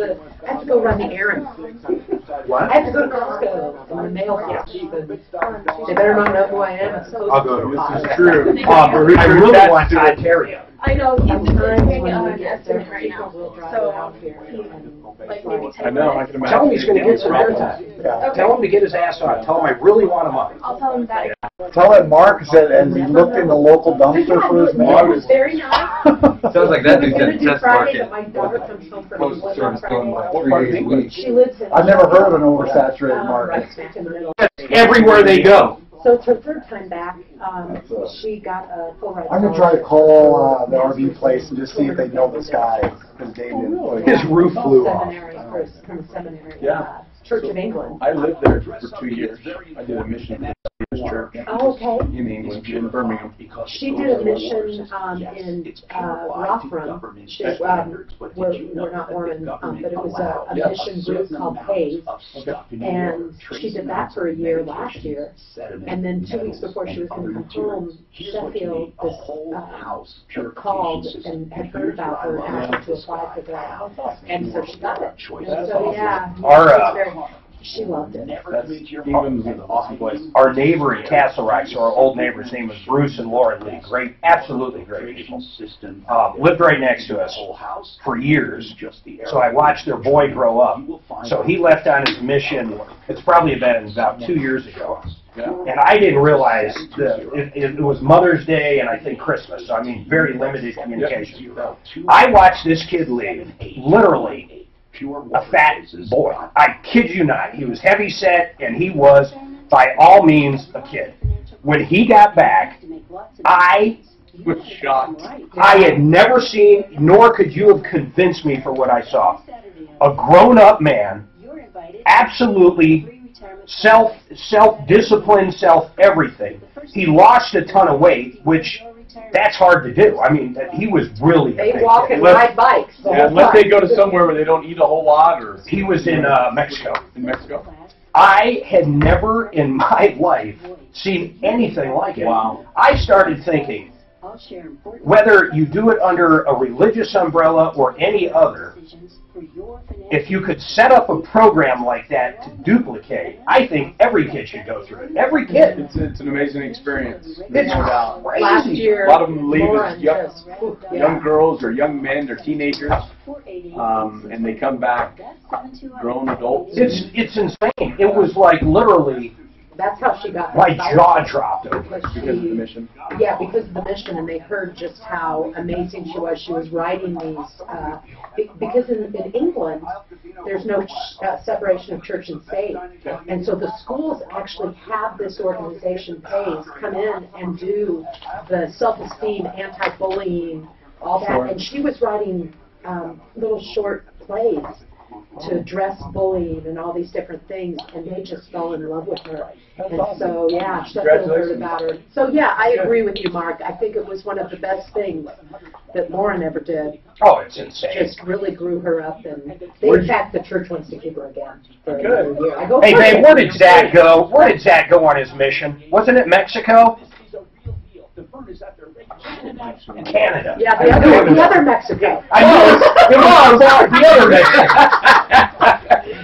run the errands. What? I have to go to Costco and the mail box. They better not know who I am. I'll go. This is true. I really want to Ontario. I know. He's doing an estimate right now. So, like maybe 10 I know. I minutes. can imagine. Tell him he's going to get some airtime. Okay. Tell him to get his ass on. Tell him I really want him on. I'll tell him that. Tell that Mark said, and he looked in the local dumpster for his mail. It was very nice. Sounds like that dude's at the test Friday, market. but my daughter comes home from Postal Service going like Friday. 3 days a week. She lives in I've never heard of an oversaturated market. right smack in the middle. Everywhere they go. So it's her third time back. She got a full ride. I'm going to try to call the RV place and just see if they know this guy. His roof flew off. From the seminary. Yeah. Church of England. I lived there for 2 years. I did a mission church Oh, okay. in England, in Birmingham. She did a mission in Rothram, where we're not Mormon, but it was a mission group called PAVE, and she did that for a year last year, and then 2 weeks before she was going to come home, Sheffield called and had heard about her and asked her to apply for that, and so she got it. And so yeah, she loved it. England's an awesome place. Our neighbor in Castle Rock, so our old neighbor's name was Bruce and Lauren Lee. Great, absolutely great people. Lived right next to us for years. So I watched their boy grow up. So he left on his mission, it's probably been about 2 years ago. And I didn't realize that it was Mother's Day and I think Christmas. So I mean, very limited communication. I watched this kid leave, literally, a fat boy. I kid you not. He was heavy set, and he was, by all means, a kid. When he got back, I was shocked. I had never seen, nor could you have convinced me for what I saw. A grown-up man, absolutely self-disciplined, self-everything. He lost a ton of weight, which that's hard to do. I mean, he was really a big walk kid. and ride bikes. Unless they go to somewhere where they don't eat a whole lot, or he was in Mexico. In Mexico. I had never in my life seen anything like it. Wow. I started thinking, whether you do it under a religious umbrella or any other, if you could set up a program like that to duplicate, I think every kid should go through it. Every kid. It's an amazing experience. It's crazy. Last year, a lot of them leave as young girls or young men or teenagers, and they come back grown adults. It's insane. It was like literally. That's how she got my jaw dropped because of the mission. Yeah, because of the mission, and they heard just how amazing she was. She was writing these because in England there's no separation of church and state, and so the schools actually have this organization PACE come in and do the self-esteem, anti-bullying, all that. And she was writing little short plays to address bullying and all these different things, and they just fell in love with her. And so, yeah, Sheffield heard about her. So, yeah, I agree with you, Mark. I think it was one of the best things that Lauren ever did. Oh, it's insane. Just really grew her up, and in fact, the church wants to keep her again. For Good. a year. I go, hey, babe, where did Zach go? Where did Zach go on his mission? Wasn't it Mexico? Canada. Yeah, the other Mexico. I know. It was the other Mexico.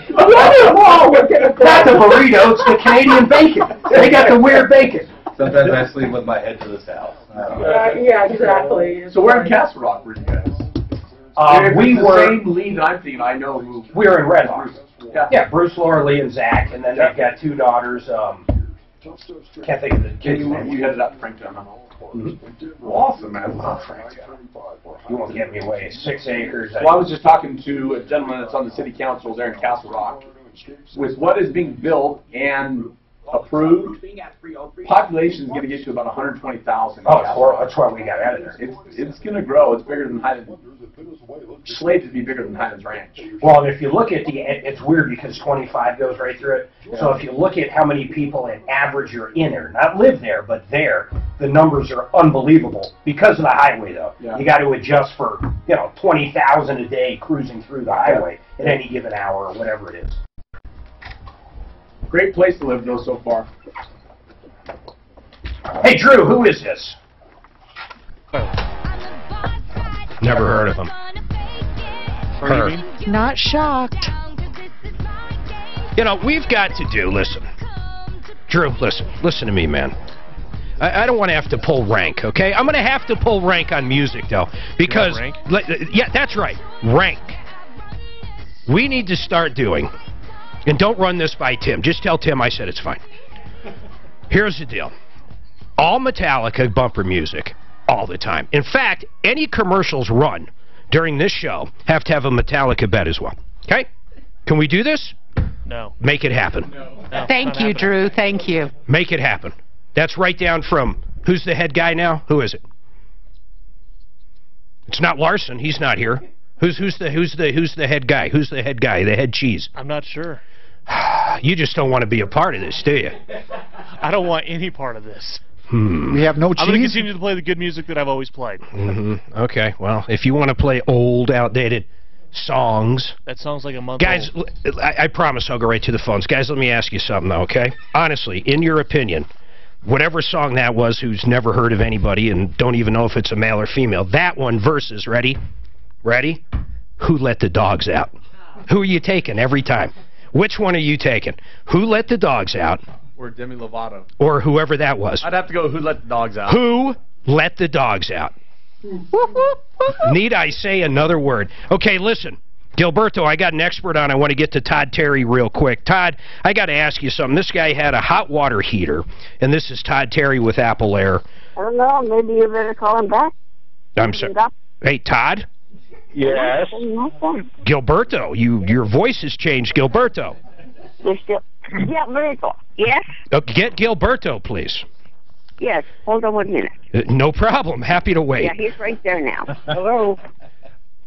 The other wall was not the burrito, it's the Canadian bacon. They got the weird bacon. Sometimes I sleep with my head to the south. Yeah, exactly. So we're in Castle Rock, were you guys? We were the same lead I'm thinking. I know who. We were in Red Hawk. Yeah, Bruce, Laura Lee, and Zach, and then they've got two daughters. Can't think of the kid's name. You headed up Frank Dunham. Awesome, man. You won't get me away. 6 acres. Well, I was just talking to a gentleman that's on the city council there in Castle Rock. With what is being built and approved, population is going to get to about 120,000. Oh, that's why we got out of there. It's going to grow. It's bigger than Highlands. Slated to be bigger than Highlands Ranch. Well, if you look at it's weird because 25 goes right through it. Yeah. So if you look at how many people in average are in there, not live there, but there, the numbers are unbelievable because of the highway, though. Yeah. You got to adjust for 20,000 a day cruising through the highway at any given hour or whatever it is. Great place to live, though, so far. Hey, Drew, who is this? Never heard of him. Her. Not shocked. You know, we've got to do, listen. Drew, listen to me, man. I don't want to have to pull rank, okay? I'm going to have to pull rank on music, though. Because, yeah, that's right, rank. We need to start doing, and don't run this by Tim. Just tell Tim I said it's fine. Here's the deal. All Metallica bumper music, all the time. In fact, any commercials run during this show have to have a Metallica bed as well. Okay? Can we do this? No. Make it happen. No, thank you, Drew. Thank you. Make it happen. That's right down from, who's the head guy now? Who is it? It's not Larson. He's not here. Who's the head guy? Who's the head guy? The head cheese? I'm not sure. You just don't want to be a part of this, do you? I don't want any part of this. We have no cheese? I'm going to continue to play the good music that I've always played. Okay, well, if you want to play old, outdated songs... That sounds like a month Guys, old. I promise I'll go right to the phones. Guys, let me ask you something, though, okay? Honestly, in your opinion, whatever song that was, who's never heard of anybody and don't even know if it's a male or female, that one versus, ready? Ready? Who Let the Dogs Out? Who are you taking every time? Which one are you taking? Who Let the Dogs Out? Or Demi Lovato. Or whoever that was. I'd have to go Who Let the Dogs Out. Who Let the Dogs Out? Need I say another word? Okay, listen. Gilberto, I got an expert on. I want to get to Todd Terry real quick. Todd, I got to ask you something. This guy had a hot water heater, and this is Todd Terry with Apple Air. I don't know. Maybe you better call him back. I'm sorry. Hey, Todd? Yes. Gilberto, your voice has changed. Gilberto. Yeah, Gilberto. Yes? Get Gilberto, please. Yes, hold on 1 minute. No problem. Happy to wait. Yeah, he's right there now. Hello.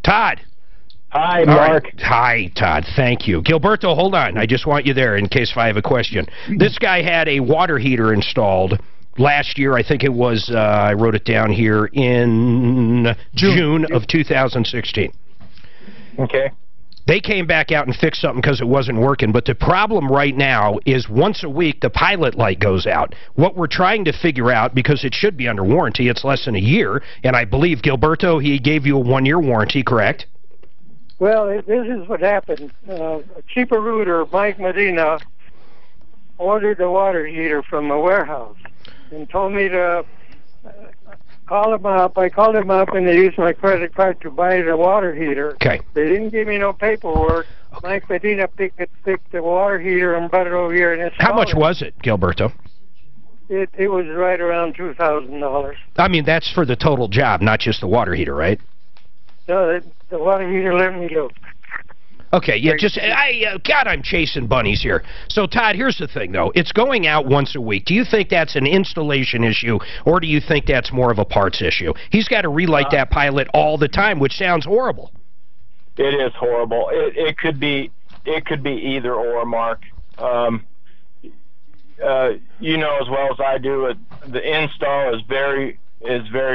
Todd. Hi, Mark. Right. Hi, Todd. Thank you. Gilberto, hold on. I just want you there in case if I have a question. This guy had a water heater installed last year. I think it was, I wrote it down here, in June of 2016. Okay. They came back out and fixed something because it wasn't working, but the problem right now is once a week the pilot light goes out. What we're trying to figure out, because it should be under warranty, it's less than a year, and I believe, Gilberto, he gave you a 1-year warranty, correct? Well, this is what happened. A cheaper router, Mike Medina, ordered a water heater from a warehouse and told me to call him up. I called him up, and they used my credit card to buy the water heater. Okay. They didn't give me no paperwork. Okay. Mike Medina picked the water heater and brought it over here and installed it. How much was it, Gilberto? It was right around $2,000. I mean, that's for the total job, not just the water heater, right? No, the water heater let me go. Okay, yeah, just, God, I'm chasing bunnies here. So, Todd, here's the thing, though. It's going out once a week. Do you think that's an installation issue, or do you think that's more of a parts issue? He's got to relight that pilot all the time, which sounds horrible. It is horrible. It could be either or, Mark. You know as well as I do, the install is very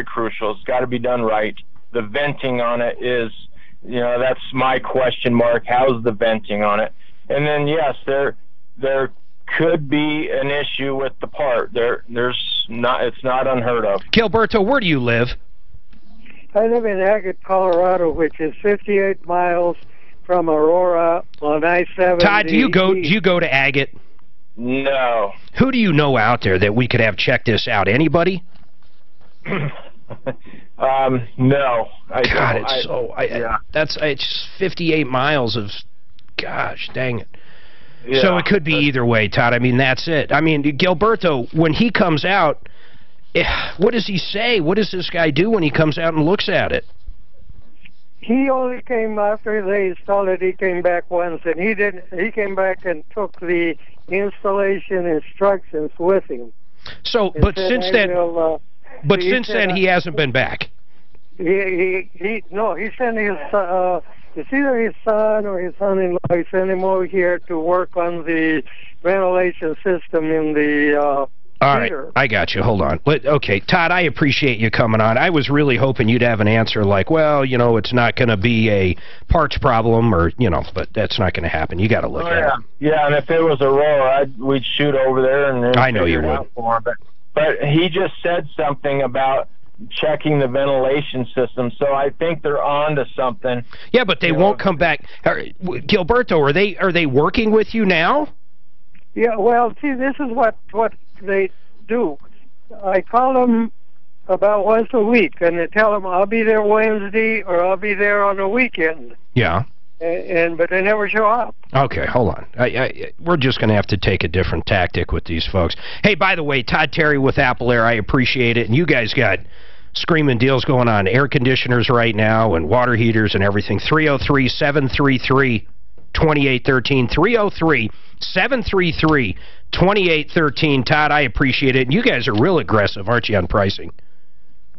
crucial. It's got to be done right. The venting on it is, you know, that's my question mark. How's the venting on it? And then, yes, there could be an issue with the part. It's not unheard of. Gilberto, where do you live? I live in Agate, Colorado, which is 58 miles from Aurora on I-70. Todd, do you go to Agate? No. Who do you know out there that we could have check this out? Anybody? No. It's 58 miles of, gosh, dang it. Yeah, so it could be either way, Todd. I mean, that's it. I mean, Gilberto, when he comes out, what does he say? What does this guy do when he comes out and looks at it? He only came after they installed it. He came back once, and he came back and took the installation instructions with him. So, but since then, he hasn't been back. He sent his it's either his son or his son-in-law. He sent him over here to work on the ventilation system in the all right, heater. I got you. Hold on. Okay, Todd, I appreciate you coming on. I was really hoping you'd have an answer like, well, you know, it's not going to be a parts problem, or, you know, but that's not going to happen. You got to look at it. Yeah, and if it was Aurora, we'd shoot over there and I know you would. But he just said something about checking the ventilation system, so I think they're on to something. Yeah, but they won't come back. Gilberto, are they working with you now? Yeah, well, see, this is what they do. I call them about once a week, and they tell them I'll be there Wednesday or I'll be there on the weekend. Yeah. But they never show up. Okay, hold on. We're just going to have to take a different tactic with these folks. Hey, by the way, Todd Terry with Apple Air, I appreciate it. And you guys got screaming deals going on. Air conditioners right now and water heaters and everything. 303-733-2813. 303-733-2813. Todd, I appreciate it. And you guys are real aggressive, aren't you, on pricing?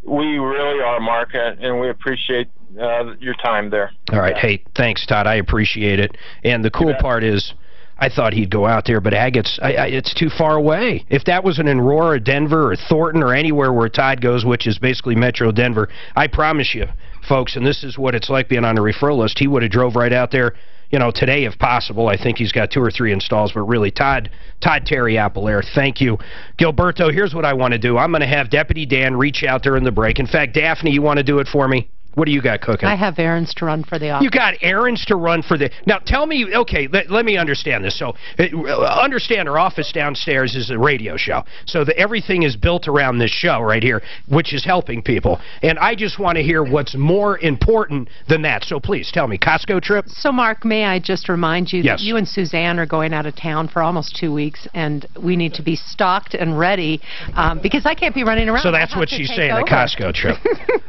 We really are, Mark, and we appreciate your time there. All right. Hey, thanks, Todd. I appreciate it. And the cool part is, I thought he'd go out there, but Agate's, it's too far away. If that was in Aurora, Denver, or Thornton, or anywhere where Todd goes, which is basically Metro Denver, I promise you, folks, and this is what it's like being on a referral list, he would have drove right out there, you know, today if possible. I think he's got 2 or 3 installs, but really, Todd Terry, Apple Air, thank you. Gilberto, here's what I want to do. I'm going to have Deputy Dan reach out during the break. In fact, Daphne, you want to do it for me? What do you got cooking? I have errands to run for the office. You got errands to run for the... Now, tell me... Okay, let me understand this. So, understand our office downstairs is a radio show. So, everything is built around this show right here, which is helping people. And I just want to hear what's more important than that. So, please, tell me. Costco trip? So, Mark, may I just remind you yes. that you and Suzanne are going out of town for almost 2 weeks, and we need to be stocked and ready because I can't be running around. So, that's what she's saying, a Costco trip.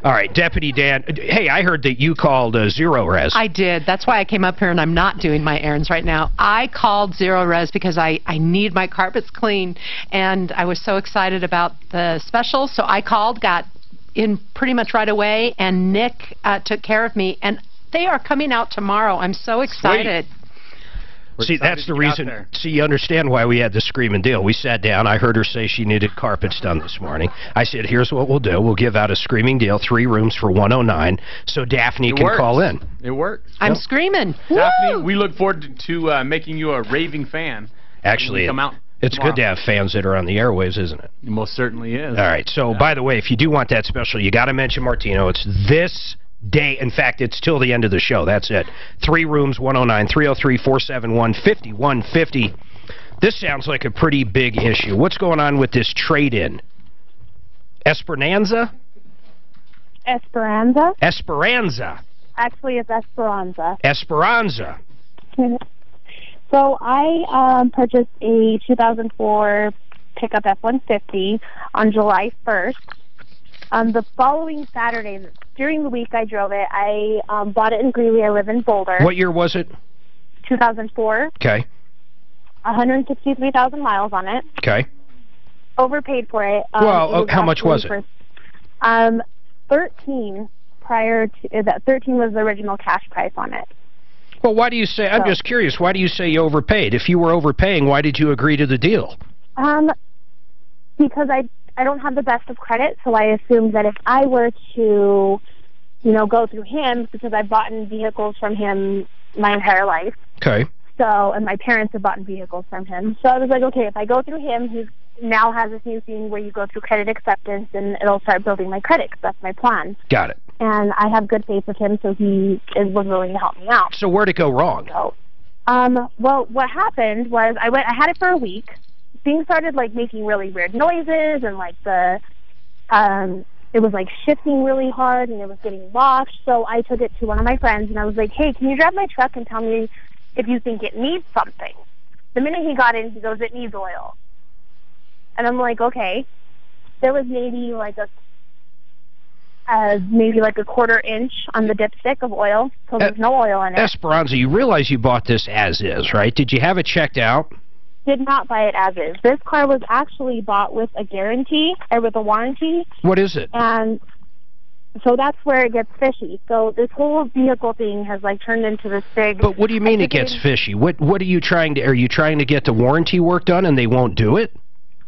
All right, Deputy Dan... hey, I heard that you called Zero Res. I did. That's why I came up here, and I'm not doing my errands right now. I called Zero Res because I need my carpets clean, and I was so excited about the special, so I called, got in pretty much right away, and Nick took care of me, and they are coming out tomorrow. I'm so excited. Sweet. See, that's the reason. See, you understand why we had the screaming deal. We sat down. I heard her say she needed carpets done this morning. I said, here's what we'll do. We'll give out a screaming deal, 3 rooms for $109, so Daphne can call in. It works. I'm screaming. Daphne, Woo! we look forward to making you a raving fan. Actually, come out it's tomorrow. good to have fans that are on the airwaves, isn't it? It most certainly is. All right. So, by the way, if you do want that special, you got to mention Martino. It's this day. In fact, it's till the end of the show. That's it. 3 rooms, 109, 303-471-5150. This sounds like a pretty big issue. What's going on with this trade-in? Esperanza? Esperanza? Esperanza. Actually, it's Esperanza. Esperanza. So I purchased a 2004 pickup F-150 on July 1st. The following Saturday, during the week I drove it, I bought it in Greeley. I live in Boulder. What year was it? 2004. Okay. 163,000 miles on it. Okay. Overpaid for it. Well, how much was it? 13 prior to that. 13 was the original cash price on it. Well, why do you say? I'm just curious. Why do you say you overpaid? If you were overpaying, why did you agree to the deal? Because I don't have the best of credit, so I assumed that if I were to, go through him, because I've bought vehicles from him my entire life. Okay. So, and my parents have bought vehicles from him. So I was like, okay, if I go through him, he now has this new thing where you go through credit acceptance, and it'll start building my credit, 'cause that's my plan. Got it. And I have good faith with him, so he was willing to help me out. So where'd it go wrong? So, well, what happened was I had it for a week. Things started making really weird noises, and it was shifting really hard, and it was getting locked. So I took it to one of my friends, and I was like, hey, can you drive my truck and tell me if you think it needs something? The minute he got in, he goes, it needs oil. And I'm like, okay. There was maybe a quarter inch on the dipstick of oil, so there's no oil in it. Esperanza, you realize you bought this as is, right? Did you have it checked out? Did not buy it as is. This car was actually bought with a guarantee, or with a warranty. What is it? And so that's where it gets fishy. So this whole vehicle thing has turned into this big... But what do you mean it gets fishy? What are you trying to... Are you trying to get the warranty work done and they won't do it?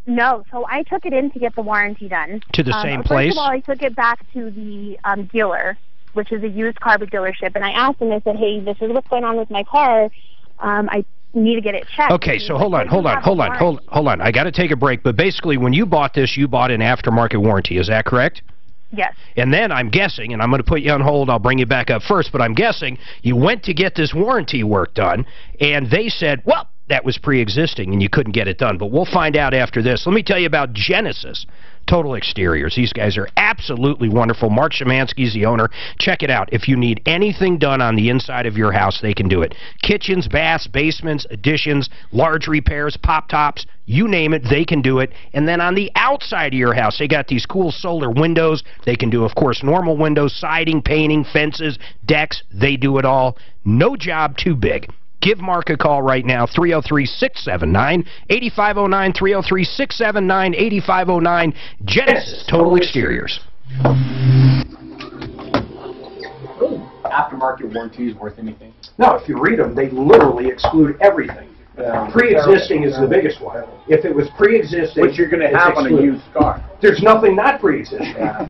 No, so I took it in to get the warranty done. To the same place? First of all, I took it back to the dealer, which is a used car dealership, and I asked him, I said, hey, this is what's going on with my car. I need to get it checked. Okay, so hold on. I got to take a break, but basically when you bought this, you bought an aftermarket warranty. Is that correct? Yes. And then I'm guessing, and I'm going to put you on hold, I'll bring you back up first, but I'm guessing you went to get this warranty work done, and they said, well, that was pre-existing and you couldn't get it done. But we'll find out after this. Let me tell you about Genesis Total Exteriors. These guys are absolutely wonderful. Mark Szymanski's the owner. Check it out. If you need anything done on the inside of your house, they can do it. Kitchens, baths, basements, additions, large repairs, pop-tops, you name it, they can do it. And then on the outside of your house, they got these cool solar windows. They can do, of course, normal windows, siding, painting, fences, decks. They do it all. No job too big. Give Mark a call right now, 303-679-8509, 303-679-8509, Genesis Total Exteriors. Aftermarket warranty is worth anything? No, if you read them, they literally exclude everything. Pre-existing is the biggest one. If it was pre-existing... Which you're going to have on a used car. There's nothing not pre-existing. Yeah.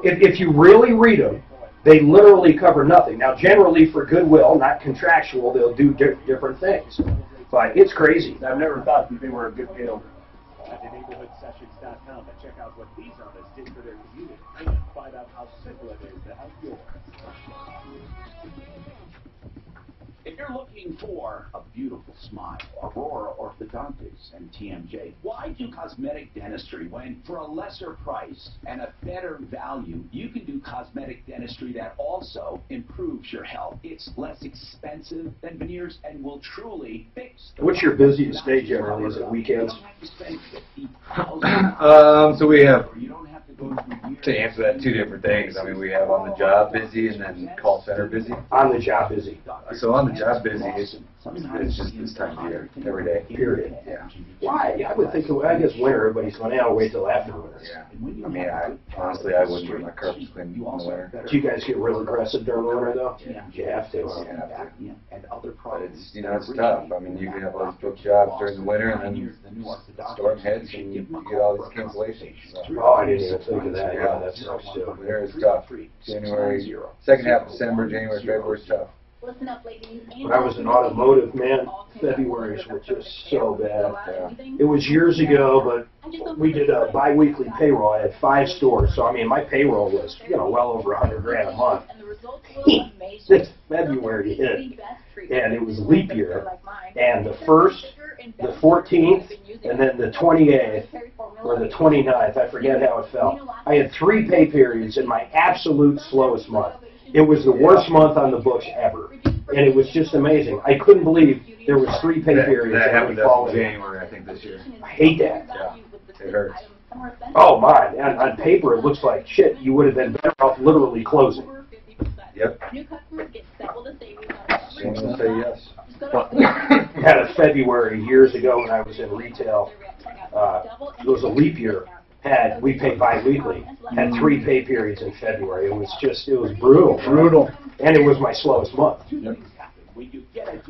If you really read them, they literally cover nothing. Now, generally for goodwill, not contractual, they'll do different things. But it's crazy. I've never thought that they were a good deal. At neighborhoodsessions.com and check out what these artists did for their community and find out how simple it is to help yours. If you're looking for a beautiful smile, Aurora Orthodontics and TMJ, why do cosmetic dentistry when for a lesser price and a better value, you can do cosmetic dentistry that also improves your health? It's less expensive than veneers and will truly fix the... What's your busiest day generally? Is it weekends? So we have To answer that, two different things. I mean, we have on the job busy and then call center busy. On the job busy. So on the job busy, it's just this time of year, every day. Period. Yeah. Why? I would think, I guess winter, everybody's going, I'll wait till after winter. Yeah. I mean, honestly, I wouldn't get my carpets cleaned in the winter. Do you guys get real aggressive during the winter, though? You have to. You have to. But it's, it's tough. I mean, you can have all these booked jobs during the winter, and then storm hits, and you get all these cancellations. So. Oh, I didn't even think of that. Yeah, that sucks too. Winter is tough. January, second half of December, January, February is tough. When I was in automotive, man, Februaries were just so bad. It was years ago, but we did a bi-weekly payroll. I had 5 stores, so I mean, my payroll was, well over $100,000 a month. This February hit, and it was leap year, and the 1st, the 14th, and then the 28th, or the 29th, I forget how it fell. I had 3 pay periods in my absolute slowest month. It was the worst month on the books ever, and it was just amazing. I couldn't believe there was 3 pay periods. That happened in January, I think, this year. I hate that. Yeah, it hurts. Oh my! On paper, it looks like shit. You would have been better off literally closing. Yep. Someone say yes. Had a February years ago when I was in retail. It was a leap year. We paid bi-weekly. Had 3 pay periods in February. It was brutal. Brutal. And it was my slowest month. Yep.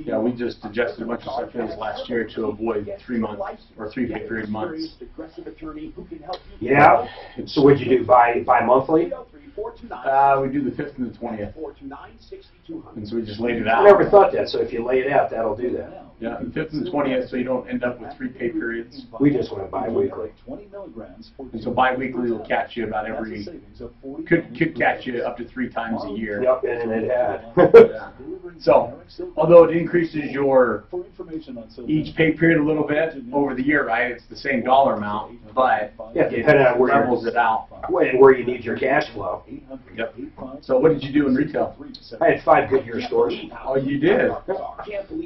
Yeah, we just adjusted a bunch of stuff in this last year to avoid 3 months or 3 pay period months. Yeah. So what'd you do? Bi-monthly? We do the 5th and the 20th. And so we just laid it out. I never thought that. So if you lay it out, that'll do that. Yeah, the 5th and the 20th, so you don't end up with 3 pay periods. We just went bi-weekly. And so bi-weekly will catch you about could catch you up to 3 times a year. Yep, and it had. Yeah. So, although it increases your each pay period a little bit over the year, right? It's the same dollar amount, but depending on where levels it out. Where you need your cash flow. Yep. So what did you do in retail? I had 5 Goodyear stores. Oh, you did?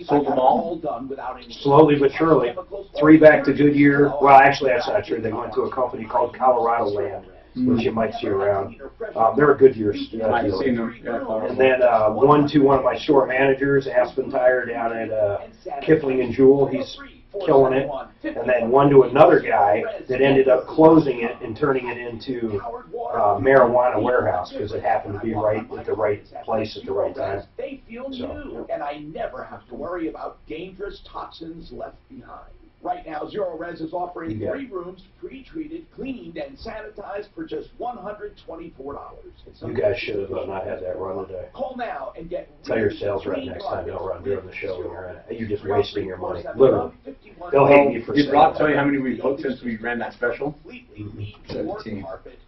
Sold them all? Slowly but surely. 3 back to Goodyear. Well, actually, that's not true. They went to a company called Colorado Land, which you might see around. They're a Goodyear dealer. I've seen them. And then 1 to one of my store managers, Aspen Tire, down at Kipling and Jewel. He's killing it. And then 1 to another guy that ended up closing it and turning it into marijuana warehouse because it happened to be right at the right place at the right time. They feel new, and I never have to worry about dangerous toxins left behind. Right now, Zero Res is offering 3 rooms pre-treated, cleaned, and sanitized for just $124. You guys should have not had that run today. Call now and get. Tell your sales rep next time they'll run during the show when you're in it. You're just wasting your money. Literally. They'll hate you for saying that. Did Rob tell you how many we booked since we ran that special? 17.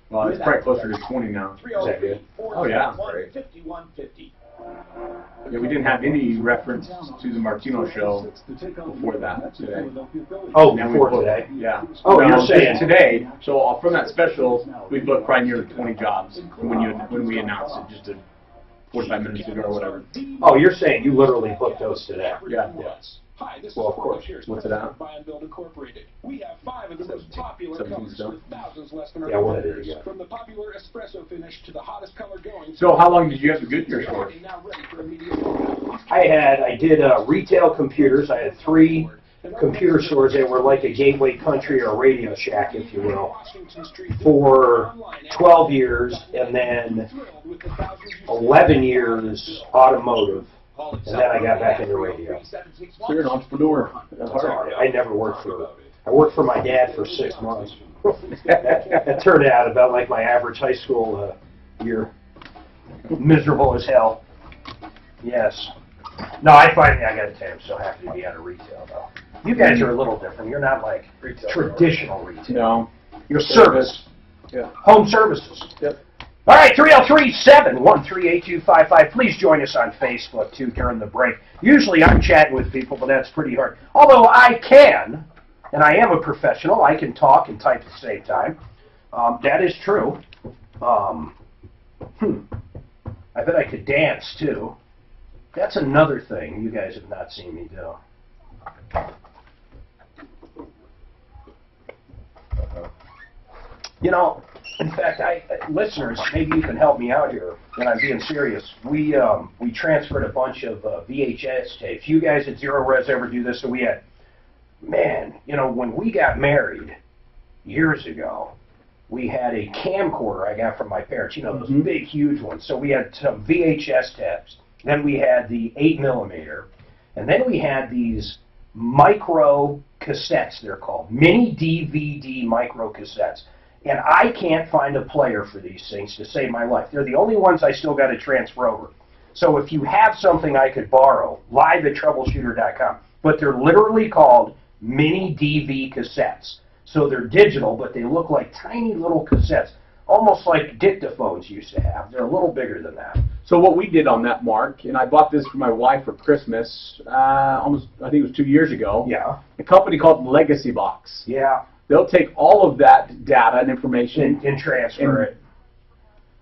Well, it's probably closer to 20 now. Is that good? Oh, yeah. Yeah, we didn't have any reference to the Martino show before that today. Oh, before today? Yeah. Oh, you're saying today. So from that special, we booked probably nearly 20 jobs when we announced it, just 45 minutes ago or whatever. Oh, you're saying you literally booked those today? Yeah. Hi, this well, is of course. What's it at? Buy and Build Incorporated. We have 5 of the most popular 17 colors still? with thousands less than our Yeah, what competitors. did you get? From the popular espresso finish to the hottest color going. So how long did you have the Goodyear store? I did retail computers. I had 3 computer stores that were like a Gateway Country or Radio Shack, if you will, for 12 years, and then 11 years automotive. And then I got back into radio. So you're an entrepreneur. I never worked I worked for my dad for 6 months. That turned out about like my average high school year. Miserable as hell. Yes. No, I got to tell you, I'm so happy to be out of retail, though. You guys are a little different. You're not like traditional retail. No. You're service. Yeah. Home services. Yep. All right, 303-713-8255. Please join us on Facebook, too, during the break. Usually I'm chatting with people, but that's pretty hard. Although I can, and I am a professional, I can talk and type at the same time. That is true. I bet I could dance, too. That's another thing you guys have not seen me do. You know, in fact, listeners, maybe you can help me out here, and I'm being serious. We transferred a bunch of VHS tapes. You guys at Zero Res ever do this? So we had, man, you know, when we got married years ago, we had a camcorder I got from my parents, you know, those big, huge ones. So we had some VHS tapes. Then we had the 8mm. And then we had these micro cassettes, they're called. Mini DVD micro cassettes. And I can't find a player for these things to save my life. They're the only ones I still got to transfer over. So if you have something I could borrow, live at troubleshooter.com. But they're literally called mini DV cassettes. So they're digital, but they look like tiny little cassettes, almost like dictaphones used to have. They're a little bigger than that. So what we did on that, Mark, and I bought this for my wife for Christmas, almost, I think it was 2 years ago. Yeah. A company called Legacy Box. Yeah. They'll take all of that data and information and transfer it.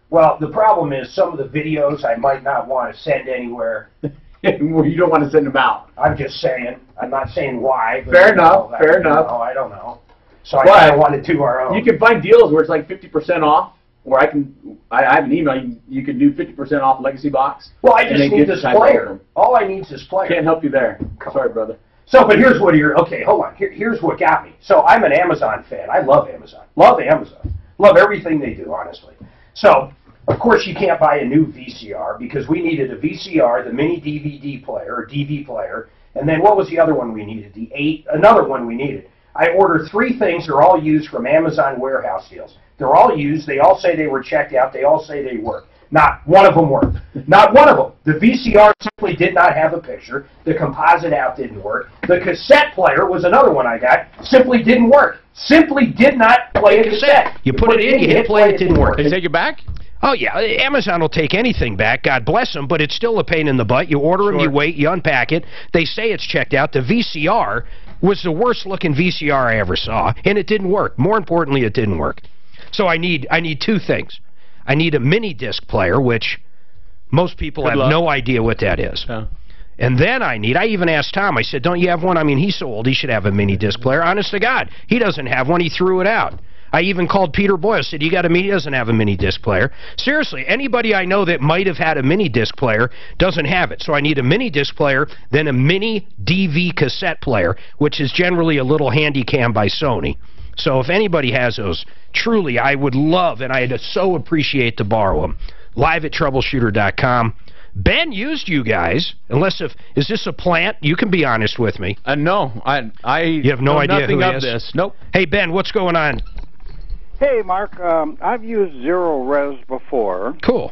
Well, the problem is some of the videos I might not want to send anywhere. Well, you don't want to send them out. I'm just saying. I'm not saying why. Fair enough. Fair enough. I don't know. So I want to do our own. You can find deals where it's like 50% off, or I have an email. You can do 50% off Legacy Box. Well, I just need this player. All I need is this player. Can't help you there. Sorry, brother. So, but here's what okay, hold on. Here's what got me. So I'm an Amazon fan. I love Amazon. Love Amazon. Love everything they do, honestly. So, of course, you can't buy a new VCR because we needed a VCR, the mini DVD player, or DV player, and then what was the other one we needed? Another one we needed. I ordered 3 things. They're all used from Amazon warehouse deals. They're all used. They all say they were checked out. They all say they work. Not one of them worked. Not one of them. The VCR simply did not have a picture. The composite out didn't work. The cassette player was another one I got. Simply didn't work. Simply did not play a cassette. You put it in, you hit play, it didn't work. They take it back? Oh, yeah. Amazon will take anything back. God bless them, but it's still a pain in the butt. You order them, you wait, you unpack it. They say it's checked out. The VCR was the worst-looking VCR I ever saw, and it didn't work. More importantly, it didn't work. So I need 2 things. I need a mini disc player, which most people have no idea what that is. And then I even asked Tom, I said, don't you have one? I mean, he's so old, he should have a mini disc player. Honest to God, he doesn't have one. He threw it out. I even called Peter Boyle, said, you got a mini? He doesn't have a mini disc player. Seriously, anybody I know that might have had a mini disc player doesn't have it. So I need a mini disc player, then a mini DV cassette player, which is generally a little handy cam by Sony. So if anybody has those, truly, I would love, and I'd so appreciate to borrow them. Live at troubleshooter.com. Ben used you guys, is this a plant? You can be honest with me. No, you have no idea who he is? This. Nope. Hey, Ben, what's going on? Hey, Mark, I've used Zero Res before. Cool.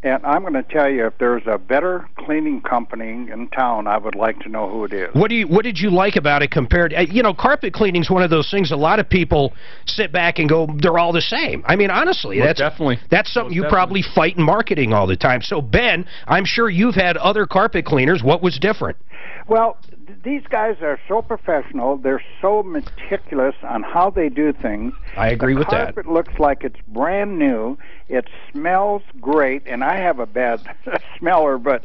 And I'm going to tell you, if there's a better cleaning company in town, I would like to know who it is. What did you like about it compared? You know, carpet cleaning's one of those things a lot of people sit back and go, they're all the same. I mean, honestly, that's something you probably fight in marketing all the time. So, Ben, I'm sure you've had other carpet cleaners. What was different? Well, these guys are so professional. They're so meticulous on how they do things. I agree with that. The carpet looks like it's brand new. It smells great, and I have a bad smeller, but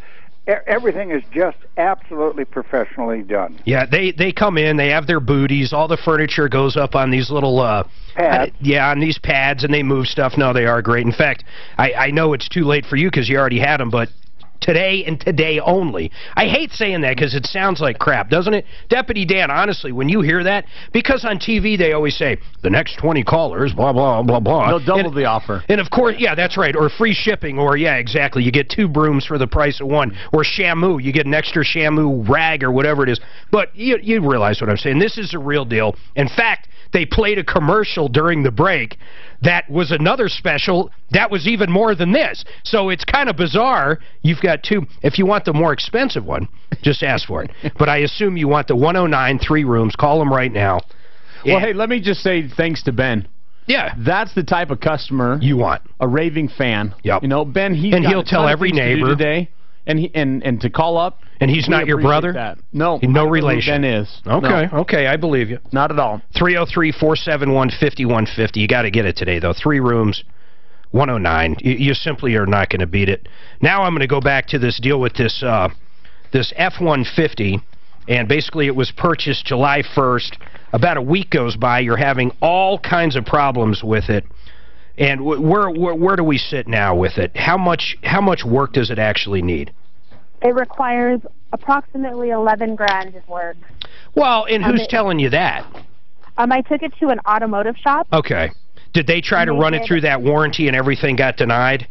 everything is just absolutely professionally done. Yeah, they come in, they have their booties, all the furniture goes up on these little pads. Yeah, on these pads, and they move stuff. No, they are great. In fact, I know it's too late for you because you already had them, but today and today only. I hate saying that because it sounds like crap, doesn't it? Deputy Dan, honestly, when you hear that, because on TV they always say, the next 20 callers, blah, blah, blah, blah. They'll double the offer. And, of course, yeah, that's right, or free shipping, or, yeah, exactly, you get 2 brooms for the price of 1, or Shamu, you get an extra Shamu rag or whatever it is. But you realize what I'm saying. This is a real deal. In fact, they played a commercial during the break that was another special that was even more than this. So it's kind of bizarre. You've got 2. If you want the more expensive one, just ask for it. But I assume you want the 109, 3 rooms. Call them right now. Well, hey, let me just say thanks to Ben. Yeah. That's the type of customer you want. A raving fan. Yep. You know, Ben, he'll tell every neighbor today. And to call up. And he's not your brother? That. No. No relation. Ben is. Okay, no. Okay, I believe you. Not at all. 303-471-5150. You got to get it today, though. 3 rooms, 109. You simply are not going to beat it. Now I'm going to go back to this deal with this F-150, and basically it was purchased July 1st. About a week goes by. You're having all kinds of problems with it. And where do we sit now with it? How much work does it actually need? It requires approximately 11 grand of work. Well, and who's telling you that? I took it to an automotive shop. Okay. Did they try to run it through that warranty and everything got denied?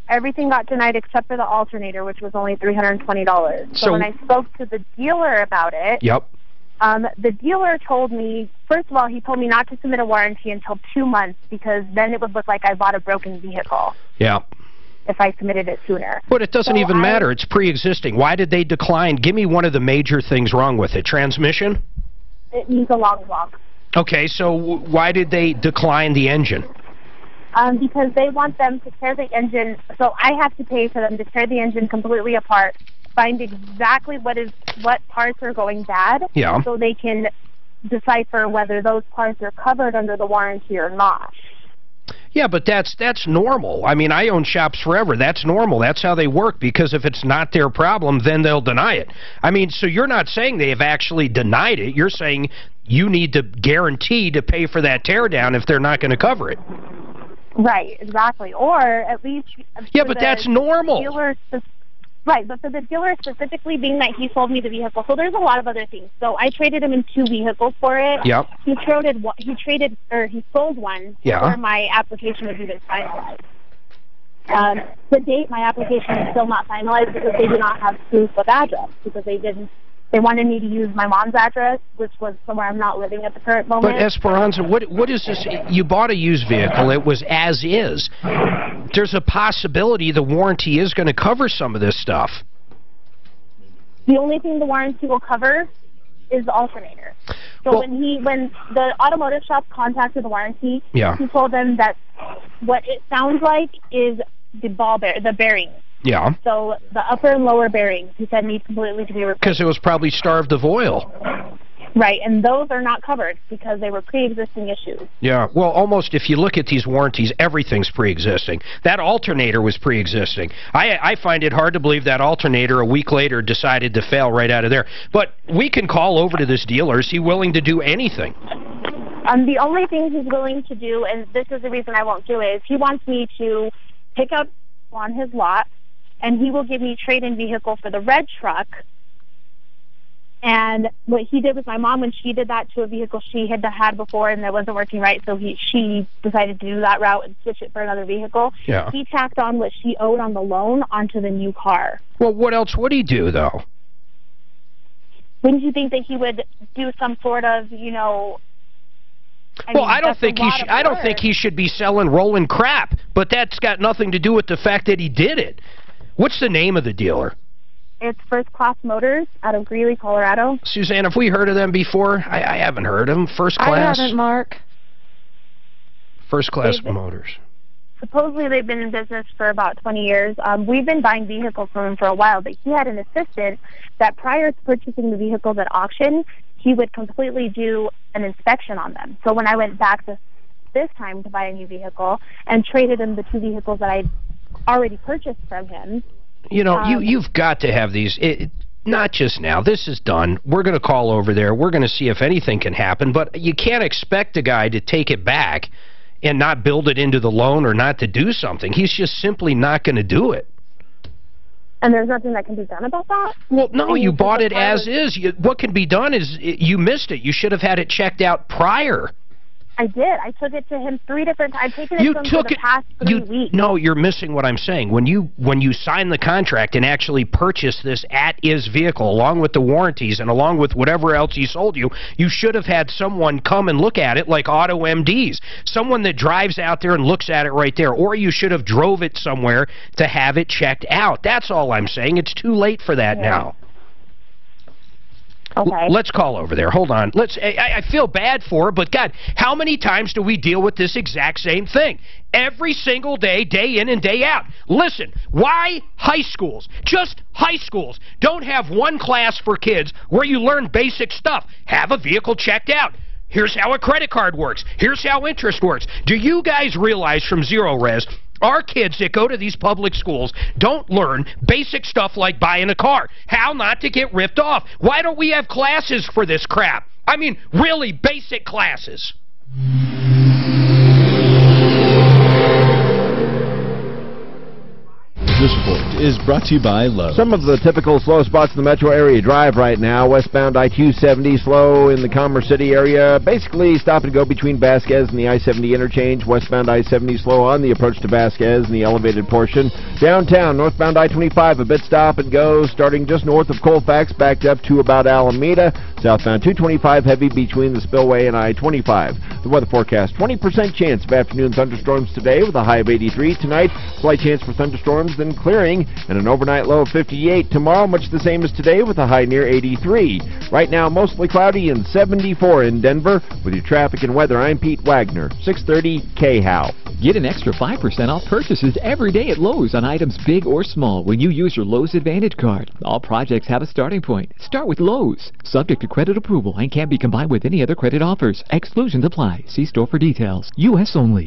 Everything got denied except for the alternator, which was only $320. So when I spoke to the dealer about it, yep. The dealer told me, first of all, he told me not to submit a warranty until 2 months because then it would look like I bought a broken vehicle. Yeah. If I submitted it sooner. But it doesn't even matter. It's pre-existing. Why did they decline? Give me one of the major things wrong with it. Transmission? It needs a long block. Okay, so why did they decline the engine? Because they want them to tear the engine, so I have to pay for them to tear the engine completely apart, find exactly what parts are going bad, yeah. So they can decipher whether those parts are covered under the warranty or not. Yeah, but that's normal. I mean, I own shops forever. That's normal. That's how they work, because if it's not their problem, then they'll deny it. I mean, so you're not saying they have actually denied it. You're saying you need to guarantee to pay for that teardown if they're not going to cover it. Right, exactly. Or at least... Yeah, but that's normal. Right, but for the dealer specifically, being that he sold me the vehicle, so there's a lot of other things. So I traded him in 2 vehicles for it. Yep. He sold one before my application was even finalized. To date, my application is still not finalized because they do not have proof of address, because they wanted me to use my mom's address, which was somewhere I'm not living at the current moment. But Esperanza, what is this? You bought a used vehicle. It was as is. There's a possibility the warranty is going to cover some of this stuff. The only thing the warranty will cover is the alternator. So when the automotive shop contacted the warranty, yeah. He told them that what it sounds like is the bearings. Yeah. So the upper and lower bearings, he said, need completely to be replaced. Because it was probably starved of oil. Right, and those are not covered because they were pre-existing issues. Yeah, well, almost if you look at these warranties, everything's pre-existing. That alternator was pre-existing. I find it hard to believe that alternator a week later decided to fail right out of there. But we can call over to this dealer. Is he willing to do anything? The only thing he's willing to do, and this is the reason I won't do it, is he wants me to pick up on his lot, and he will give me trade-in vehicle for the red truck. And what he did with my mom, when she did that to a vehicle she had before and that wasn't working right, so she decided to do that route and switch it for another vehicle. Yeah. He tacked on what she owed on the loan onto the new car. Well, what else would he do, though? Wouldn't you think that he would do some sort of, I don't think he should be selling rolling crap, but that's got nothing to do with the fact that he did it. What's the name of the dealer? It's First Class Motors out of Greeley, Colorado. Suzanne, have we heard of them before? I haven't heard of them. First Class? I haven't, Mark. First Class Motors. Supposedly they've been in business for about 20 years. We've been buying vehicles from him for a while, but he had an assistant that prior to purchasing the vehicles at auction, he would completely do an inspection on them. So when I went back this time to buy a new vehicle and traded in the 2 vehicles that I'd already purchased from him. You've got to have these, not just now. This is done. We're going to call over there. We're going to see if anything can happen, but you can't expect a guy to take it back and not build it into the loan or not to do something. He's just simply not going to do it. And there's nothing that can be done about that? Well, no, you bought it as is. What can be done is you missed it. You should have had it checked out prior. I did. I took it to him 3 different times. I've taken it to him for the past 3 weeks. No, you're missing what I'm saying. When you sign the contract and actually purchase this at-is vehicle, along with the warranties and along with whatever else he sold you, you should have had someone come and look at it like auto MDs. Someone that drives out there and looks at it right there. Or you should have drove it somewhere to have it checked out. That's all I'm saying. It's too late for that now. Okay. Let's call over there. Hold on. I feel bad for her, but God, how many times do we deal with this exact same thing? Every single day, day in and day out. Listen, why high schools, just high schools, don't have one class for kids where you learn basic stuff? Have a vehicle checked out. Here's how a credit card works. Here's how interest works. Do you guys realize from Zero Res, our kids that go to these public schools don't learn basic stuff like buying a car, how not to get ripped off? Why don't we have classes for this crap? I mean, really basic classes. This report is brought to you by Lowe's. Some of the typical slow spots in the metro area drive right now. Westbound I-270 slow in the Commerce City area. Basically stop and go between Vasquez and the I-70 interchange. Westbound I-70 slow on the approach to Vasquez in the elevated portion. Downtown, northbound I-25, a bit stop and go starting just north of Colfax, backed up to about Alameda. Southbound 225 heavy between the Spillway and I-25. The weather forecast, 20% chance of afternoon thunderstorms today with a high of 83. Tonight, slight chance for thunderstorms, then clearing, and an overnight low of 58. Tomorrow, much the same as today with a high near 83. Right now, mostly cloudy and 74 in Denver. With your traffic and weather, I'm Pete Wagner, 630 KHOW. Get an extra 5% off purchases every day at Lowe's on items big or small when you use your Lowe's Advantage card. All projects have a starting point. Start with Lowe's. Subject to credit approval and can be combined with any other credit offers. Exclusions apply. See store for details. U.S. only.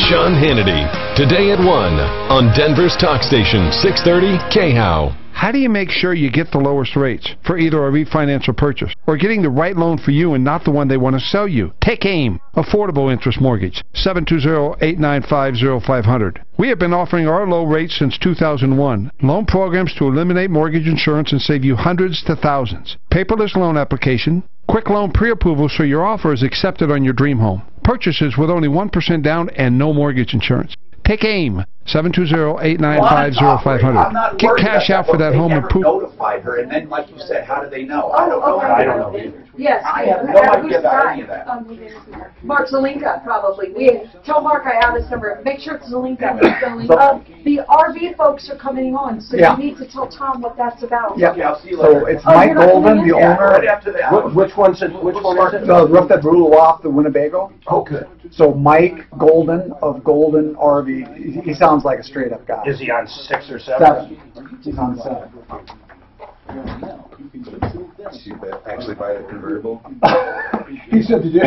Sean Hannity, today at 1 on Denver's Talk Station, 630 KHOW. How do you make sure you get the lowest rates for either a refinance or purchase, or getting the right loan for you and not the one they want to sell you? Take AIM, Affordable Interest Mortgage, 720-895-0500. We have been offering our low rates since 2001. Loan programs to eliminate mortgage insurance and save you hundreds to thousands. Paperless loan application, quick loan pre-approval so your offer is accepted on your dream home. Purchases with only 1% down and no mortgage insurance. Take AIM, 720-895-0500. Get cash out for that home improvement. Notified her, and then, like you said, how do they know? I don't know. I don't know either. Yes, I have no idea about any of that. Mark Zelinka, probably. Tell Mark I have his number. Make sure it's Zelinka. The RV folks are coming on, so you need to tell Tom what that's about. Yeah. I'll see you later. So it's Mike Golden, the owner. Right after that. Which one is it? The roof that blew off the Winnebago. Oh, good. So Mike Golden of Golden RV. He sounds like a straight up guy. Is he on 6 or 7? He's on 7. Did you actually buy a convertible? He said, did he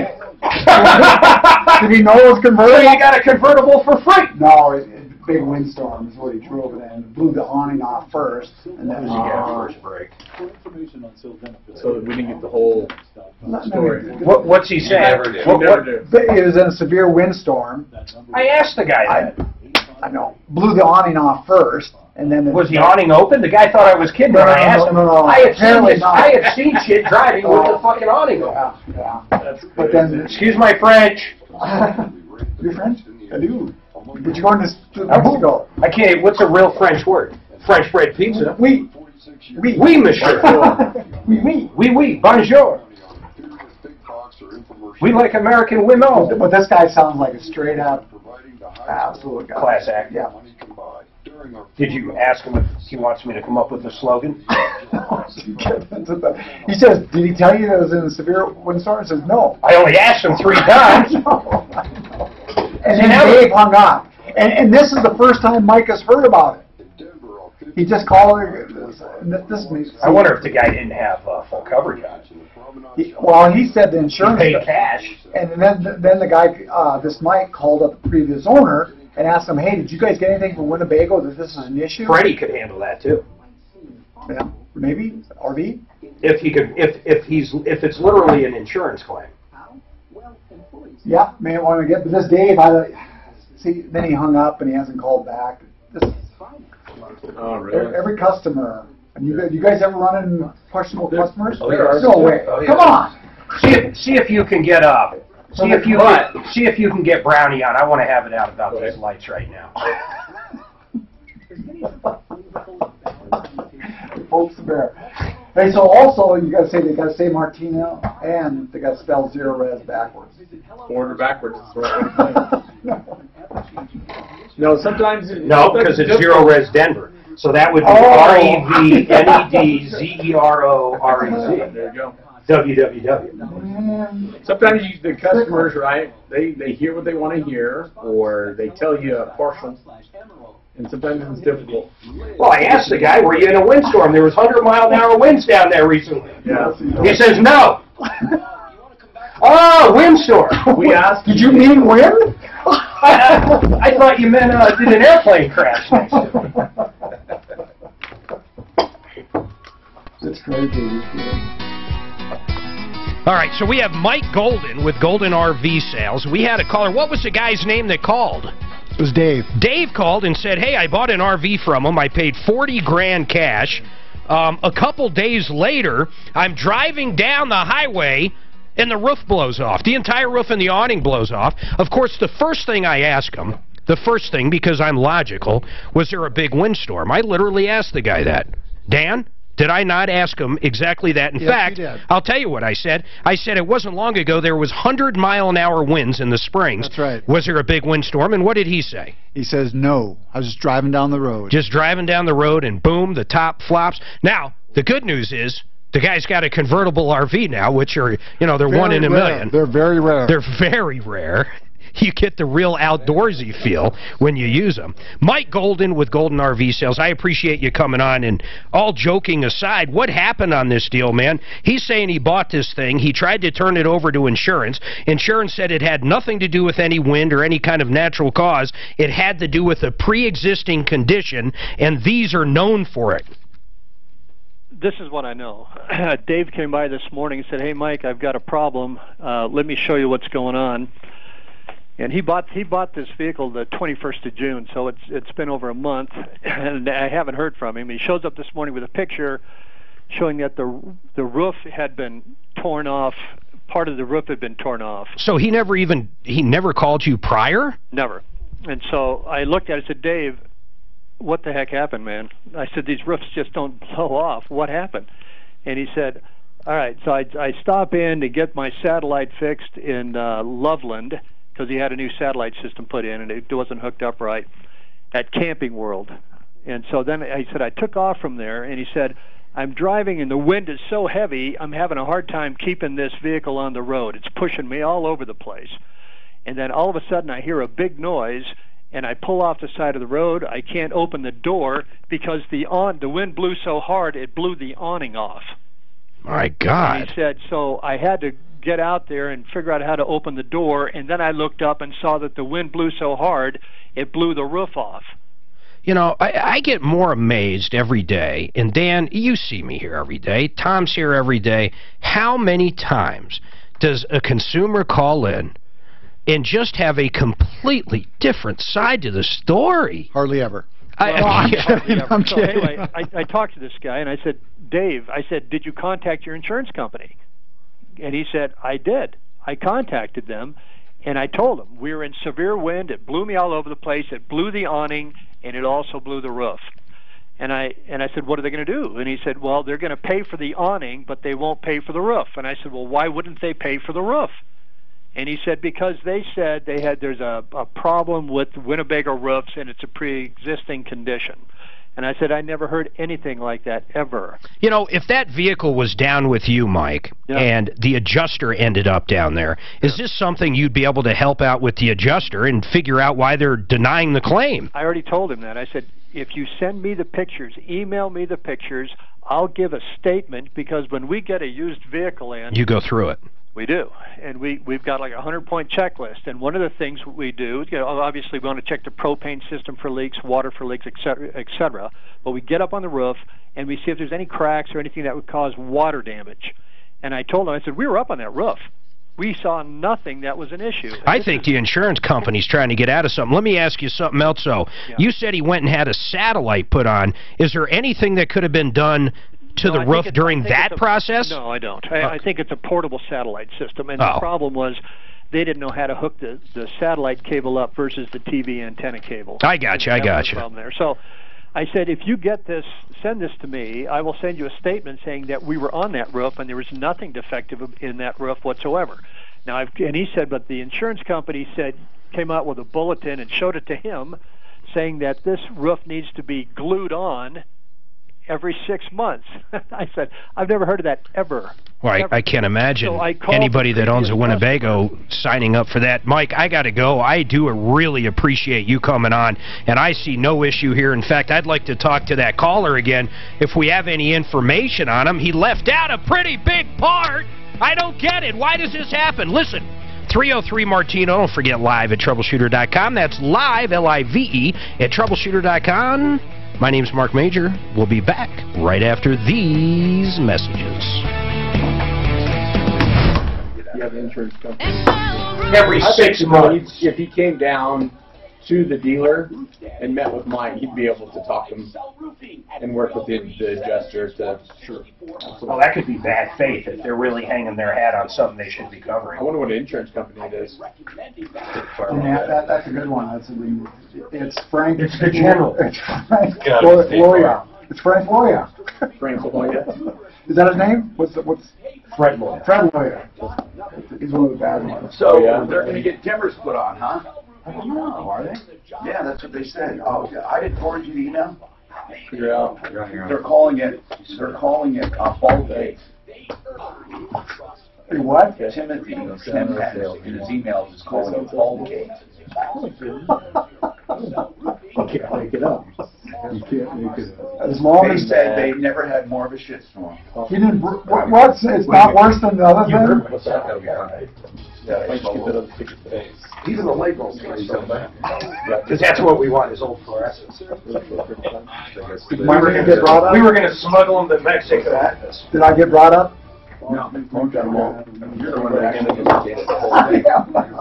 know it was convertible? So you got a convertible for free? No, big windstorm is what he drove it in. Blew the awning off first, and then he got first break. So we didn't get the whole story. What's he saying? It was in a severe windstorm. I asked the guy that. I know. Blew the awning off first. And then was the awning open? The guy thought I was kidding when I asked him. I had seen shit driving with the fucking awning open. Yeah. But then, excuse my French. You're French? I do. But you're going to Mexico. I can't. What's a real French word? French bread pizza. Oui, monsieur. Oui, bonjour. We like American women. But this guy sounds like a straight up absolute guy. Class act. Yeah. Did you ask him if he wants me to come up with a slogan? He says, did he tell you that it was in a severe windstorm? He says, no. I only asked him 3 times. And then Dave hung up. And this is the first time Mike has heard about it. He just called her. I wonder if the guy didn't have full coverage on it. Well, he said the insurance. He paid cash. And then the guy, this Mike, called up the previous owner and asked him, hey, did you guys get anything from Winnebago that this is an issue? Freddie could handle that too. Yeah, maybe RV. If he could, if it's literally an insurance claim. Yeah, may want to get. But this Dave, see, then he hung up and he hasn't called back. Really? Every customer. And you guys ever run into questionable customers? Oh, yeah. No way. Oh, yeah. Come on. See if you can get See if you can get Brownie on. I want to have it out about these lights right now. Folks the bear. Hey, so also they got to say Martino, and they got to spell zero res backwards. Forward or backwards. No, sometimes. No, because it's zero res Denver. So that would be REVNEDZEROREZ. There you go. www. Sometimes the customers, right, they hear what they want to hear, or they tell you a partial, and sometimes it's difficult. Well, I asked the guy, were you in a windstorm? There was 100-mile-an-hour winds down there recently. Yeah. He says, no. Oh, windstorm. We asked. Did you mean wind? I thought you meant did an airplane crash next to it. It's crazy. All right, so we have Mike Golden with Golden RV Sales. We had a caller. What was the guy's name that called? It was Dave. Dave called and said, hey, I bought an RV from him. I paid $40,000 cash. A couple days later, I'm driving down the highway, and the roof blows off. The entire roof and the awning blows off. Of course, the first thing I ask him, because I'm logical, was there a big windstorm? I literally asked the guy that. Dan, did I not ask him exactly that? In fact, I'll tell you what I said. I said it wasn't long ago there was 100-mile-an-hour winds in the Springs. That's right. Was there a big windstorm? And what did he say? He says, no. I was just driving down the road. Just driving down the road, and boom, the top flops. Now, the good news is the guy's got a convertible RV now, which are, they're very 1 in a million. They're very rare. They're very rare. You get the real outdoorsy feel when you use them. Mike Golden with Golden RV Sales, I appreciate you coming on. And all joking aside, what happened on this deal, man? He's saying he bought this thing. He tried to turn it over to insurance. Insurance said it had nothing to do with any wind or any kind of natural cause. It had to do with a pre-existing condition, and these are known for it. This is what I know. Dave came by this morning and said, hey, Mike, I've got a problem. Let me show you what's going on. And he bought this vehicle the 21st of June, so it's been over a month, and I haven't heard from him. He shows up this morning with a picture showing that the roof had been torn off. Part of the roof had been torn off. So he never called you prior? Never. And so I looked at it and said, Dave, what the heck happened, man? I said, these roofs just don't blow off. What happened? And he said, all right, so I stop in to get my satellite fixed in Loveland, because he had a new satellite system put in and it wasn't hooked up right, at Camping World. And so then he said, I took off from there, and he said, I'm driving and the wind is so heavy, I'm having a hard time keeping this vehicle on the road. It's pushing me all over the place. And then all of a sudden I hear a big noise, and I pull off the side of the road. I can't open the door because the wind blew so hard it blew the awning off. My God. And he said, so I had to get out there and figure out how to open the door, and then I looked up and saw that the wind blew so hard it blew the roof off. I get more amazed every day, and Dan, you see me here every day, Tom's here every day. How many times does a consumer call in and just have a completely different side to the story? Hardly ever. I'm kidding. So anyway, I talked to this guy, and I said, Dave, did you contact your insurance company? And he said, I did. I contacted them, and I told them we were in severe wind. It blew me all over the place. It blew the awning, and it also blew the roof. And I said, what are they going to do? And he said, well, they're going to pay for the awning, but they won't pay for the roof. And I said, well, why wouldn't they pay for the roof? And he said, because they said there's a problem with Winnebago roofs, and it's a pre-existing condition. And I said, I never heard anything like that, ever. If that vehicle was down with you, Mike, and the adjuster ended up down there, is this something you'd be able to help out with the adjuster and figure out why they're denying the claim? I already told him that. I said, if you send me the pictures, email me the pictures, I'll give a statement, because when we get a used vehicle in... You go through it. We do, and we've got like a 100-point checklist. And one of the things we do, obviously we want to check the propane system for leaks, water for leaks, etc. But we get up on the roof and we see if there's any cracks or anything that would cause water damage. And I told him, I said, we were up on that roof. We saw nothing that was an issue. I think the insurance company's trying to get out of something. Let me ask you something else, though. Yeah. You said he went and had a satellite put on. Is there anything that could have been done to the roof during that process? No, I don't. I think it's a portable satellite system, and the problem was they didn't know how to hook the satellite cable up versus the TV antenna cable. I got you. Problem there. So I said, if you get this, send this to me. I will send you a statement saying that we were on that roof and there was nothing defective in that roof whatsoever. Now, and he said, but the insurance company came out with a bulletin and showed it to him, saying that this roof needs to be glued on every 6 months. I said, I've never heard of that ever. Well, I can't imagine anybody that owns a Winnebago signing up for that. Mike, I got to go. I do really appreciate you coming on, and I see no issue here. In fact, I'd like to talk to that caller again if we have any information on him. He left out a pretty big part. I don't get it. Why does this happen? Listen, 303-MARTINO. Don't forget live at Troubleshooter.com. That's live, L-I-V-E, at Troubleshooter.com. My name's Mark Major. We'll be back right after these messages. You have an insurance company. Every 6 months. If he came down to the dealer and met with Mike, he'd be able to talk to him and work with the adjuster to. Sure. Well, that could be bad faith if they're really hanging their hat on something they should be covering. I wonder what insurance company it is. Yeah, that's a good one. It's Frank. It's the general. It's Frank Loya. It's Frank Loya. Frank Loya. Is that his name? What's Fred Loya? Fred Loya. He's one of the bad ones. So they're going to get timbers put on, huh? I don't know. Are they? Yeah, that's what they said. Oh, I didn't forward you the email. Figure out. They're calling it Ballgate. What? Timothy in his emails is calling it Ballgate. You can't make it up. You can't make it up. As long They as said they never had more of a shitstorm. he didn't. What's? It's not worse than the other thing. What's that? That'll be fine. Even the labels can come back. Because that's what we want is old fluorescents. We were going to get brought up. We were going to smuggle them to Mexico. Did I get brought up? No,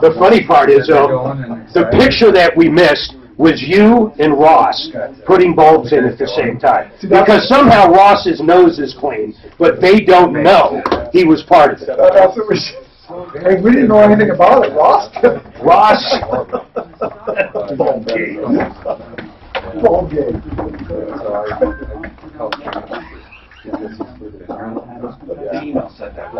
The funny part is, though, the picture that we missed was you and Ross putting bulbs in at the same time. Because somehow Ross's nose is clean, but they don't know he was part of it. That's what we should. Hey, we didn't know anything about it, Ross. Ross. Ballgate. The email said that.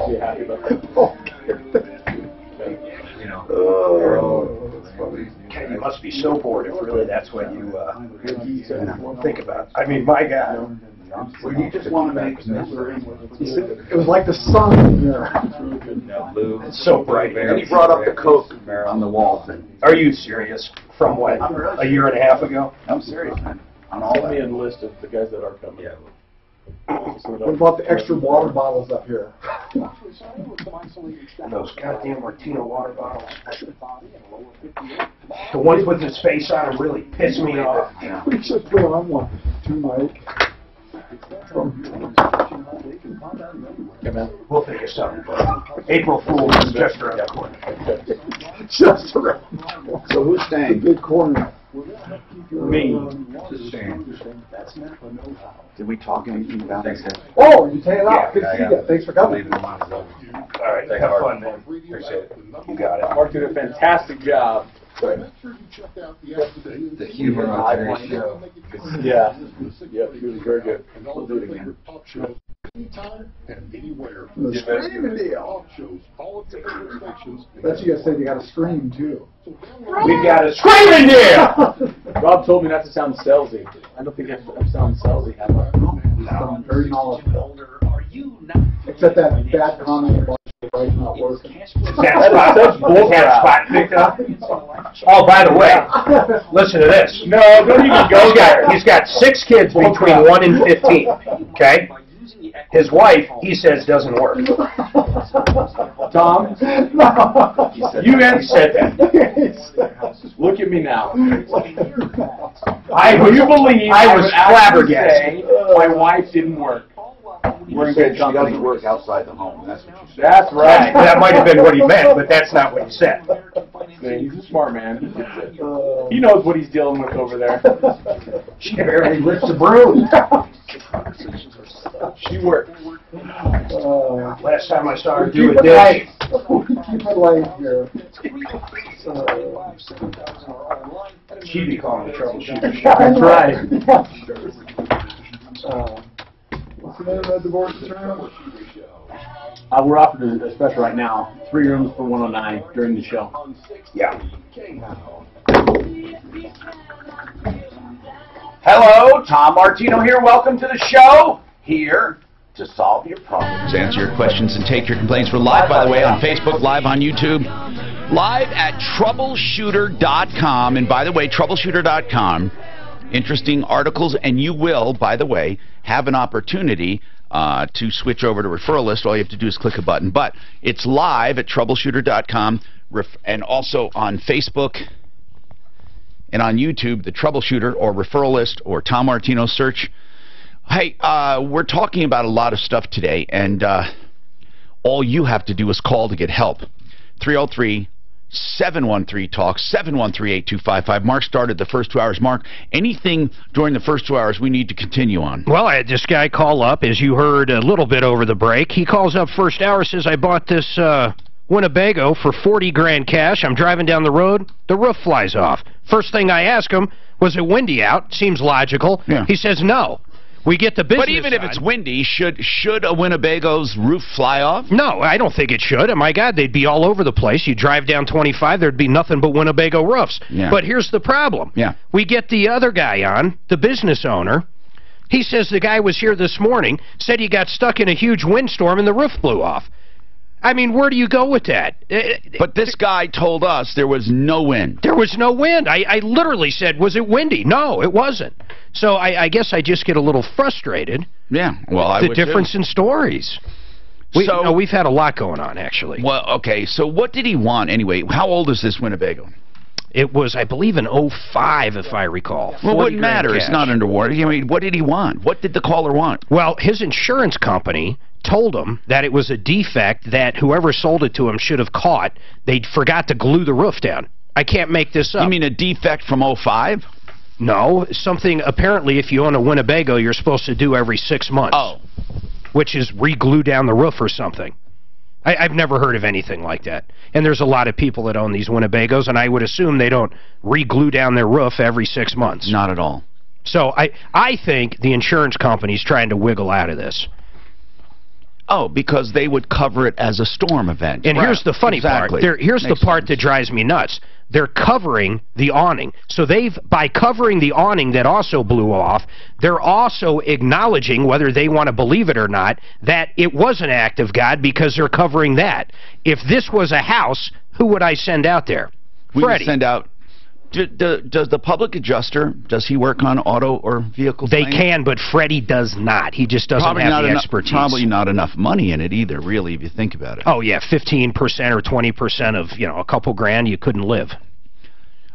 You must be so bored if really that's what you think about. I mean, my God. Well, you just want to make It was like the sun in there. It's so bright. And he brought up the Coke on the wall thing. Are you serious? From what? A year and a half ago? I'm serious, man. On all Send me a that. list of the guys that are coming. Yeah. What about the extra water bottles up here? Those goddamn Martino water bottles. The ones with his face on them really piss me off. We should put on one too, Mike. We'll think of something. April Fool's is just around the corner. Just around. So who's staying? Big corner. Me. Did we talk anything about it? Oh, you take it out. Good to see you. Thanks for coming. All right, have fun, man. Appreciate it. You got it. Mark did a fantastic job. The humor on today's show. Yeah. Yeah, he was very good. We'll do it again. The streaming deal. That's you guys said you got a stream too. We've got a screaming deal! Rob told me not to sound salesy. I don't think I sound salesy, have I? No. Very knowledgeable. Except that bad comment about right not working. That's spot picked up. Oh, by the way, listen to this. No, don't even go there. He's got 6 kids between 1 and 15. Okay? His wife, he says, doesn't work. Tom? No. You haven't said that. Look at me now. I was flabbergasted. My wife didn't work. We're in good company. She doesn't work outside the home. That's what you said. That's right. That might have been what he meant, but that's not what he said. He's a smart man. He knows what he's dealing with over there. She barely lifts the broom. She worked. Last time I saw her do a dish. Keep it light here. She'd be calling the troubleshooter. That's right. What's the name of that divorce term? We're offering a special right now. 3 rooms for $109 during the show. Yeah. Hello, Tom Martino here. Welcome to the show. Here to solve your problems. To answer your questions and take your complaints. We're live, by the way, on Facebook, live on YouTube, live at Troubleshooter.com. And by the way, Troubleshooter.com, interesting articles, and you will, by the way, have an opportunity to switch over to referral list. All you have to do is click a button. But it's live at Troubleshooter.com and also on Facebook and on YouTube, the Troubleshooter or referral list or Tom Martino search. Hey, we're talking about a lot of stuff today, and all you have to do is call to get help. 713-TALK, 713-8255. Mark started the first 2 hours. Mark, anything during the first 2 hours we need to continue on? Well, I had this guy call up, as you heard a little bit over the break. He calls up first hour, says, I bought this Winnebago for 40 grand cash. I'm driving down the road. The roof flies off. First thing I ask him, was it windy out? Seems logical. Yeah. He says no. We get the business But even if it's windy, should a Winnebago's roof fly off? No, I don't think it should. And my God, they'd be all over the place. You drive down 25, there'd be nothing but Winnebago roofs. Yeah. But here's the problem. Yeah. We get the other guy on, the business owner. He says the guy was here this morning, said he got stuck in a huge windstorm and the roof blew off. I mean, where do you go with that? But this guy told us there was no wind. There was no wind. I literally said, was it windy? No, it wasn't. So I guess I just get a little frustrated. Yeah, well, I would the difference in stories. We've had a lot going on, actually. Well, okay, so what did he want anyway? How old is this Winnebago? It was, I believe, in 05, if I recall. Well, it wouldn't matter. It's not under warranty. I mean, what did he want? What did the caller want? Well, his insurance company told him that it was a defect that whoever sold it to him should have caught. They forgot to glue the roof down. I can't make this up. You mean a defect from 05? No, something apparently if you own a Winnebago you're supposed to do every 6 months. Oh. Which is re-glue down the roof or something. I've never heard of anything like that. And there's a lot of people that own these Winnebagos, and I would assume they don't re-glue down their roof every 6 months. Not at all. So I think the insurance company's trying to wiggle out of this. Oh, because they would cover it as a storm event. And here's the funny part. Here's the part that drives me nuts. They're covering the awning. So by covering the awning that also blew off, they're also acknowledging, whether they want to believe it or not, that it was an act of God because they're covering that. If this was a house, who would I send out there? We Freddie. would send out... Does the public adjuster, does he work on auto or vehicle They claims? can, but Freddie does not. He just doesn't have the expertise. Probably not enough money in it either, really, if you think about it. Oh, yeah, 15% or 20% of, a couple grand, you couldn't live.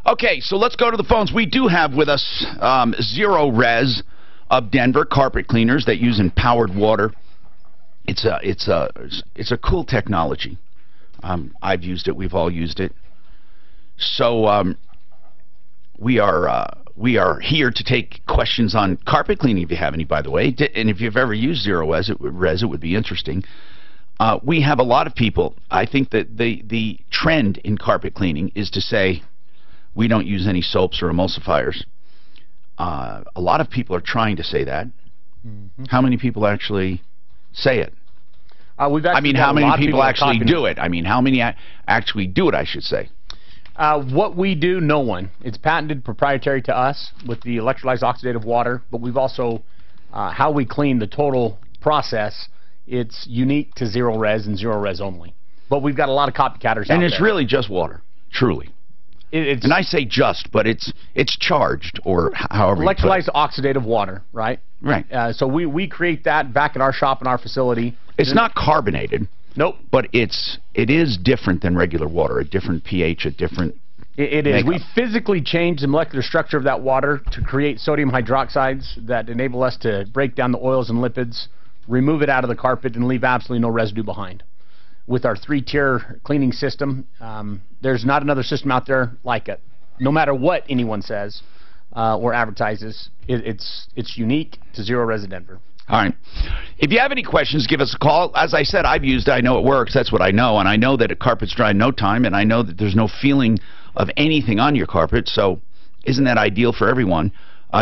Okay, so let's go to the phones. We do have with us Zero Res of Denver, carpet cleaners that use empowered water. It's a cool technology. I've used it. We've all used it. So we are here to take questions on carpet cleaning, if you have any, by the way. And if you've ever used Zero Res, it would be interesting. We have a lot of people. I think that the trend in carpet cleaning is to say we don't use any soaps or emulsifiers. A lot of people are trying to say that. Mm-hmm. How many people actually say it? How many people actually do it? I mean, how many actually do it, I should say. What we do, no one. It's patented, proprietary to us with the electrolyzed oxidative water, but we've also, how we clean the total process, it's unique to Zero Res and Zero Res only. But we've got a lot of copycatters out there. And it's really just water, truly. And I say just, but it's charged, or however electrolyzed oxidative water, right? Right. So we create that back at our shop in our facility. It's not carbonated. Nope. But it is different than regular water, a different pH, a different It is. We physically change the molecular structure of that water to create sodium hydroxides that enable us to break down the oils and lipids, remove it out of the carpet, and leave absolutely no residue behind. With our 3-tier cleaning system, there's not another system out there like it. No matter what anyone says or advertises, it's unique to Zero Res Denver. All right. If you have any questions, give us a call. As I said, I've used it. I know it works. That's what I know. And I know that a carpet's dry in no time, and I know that there's no feeling of anything on your carpet. So isn't that ideal for everyone?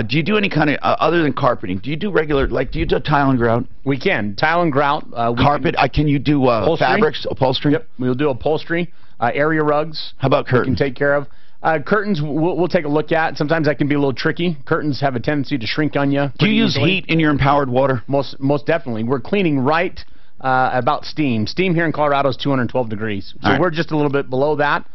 Do you do any kind of, other than carpeting, do you do regular, do you do tile and grout? We can. Tile and grout. Carpet? Can you do fabrics, upholstery? Yep. We'll do upholstery. Area rugs. How about curtains? We can take care of. Curtains, we'll take a look at. Sometimes that can be a little tricky. Curtains have a tendency to shrink on you. Do you use heat in your empowered water? Most definitely. We're cleaning right about steam. Steam here in Colorado is 212 degrees. So we're just a little bit below that.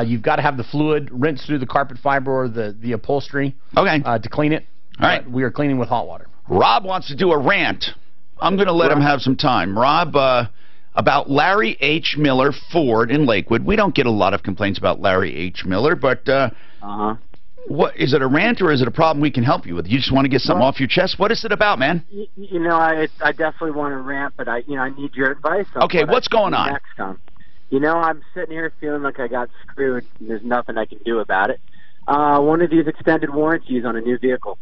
You've got to have the fluid rinse through the carpet fiber or the upholstery to clean it. All right. We are cleaning with hot water. Rob wants to do a rant. I'm going to let him have some time. Rob, about Larry H. Miller Ford in Lakewood. We don't get a lot of complaints about Larry H. Miller, but what is it, a rant or is it a problem we can help you with? You just want to get something off your chest? What is it about, man? I definitely want to rant, but I need your advice on what's going on? Next time. You know, I'm sitting here feeling like I got screwed, and there's nothing I can do about it. One of these extended warranties on a new vehicle.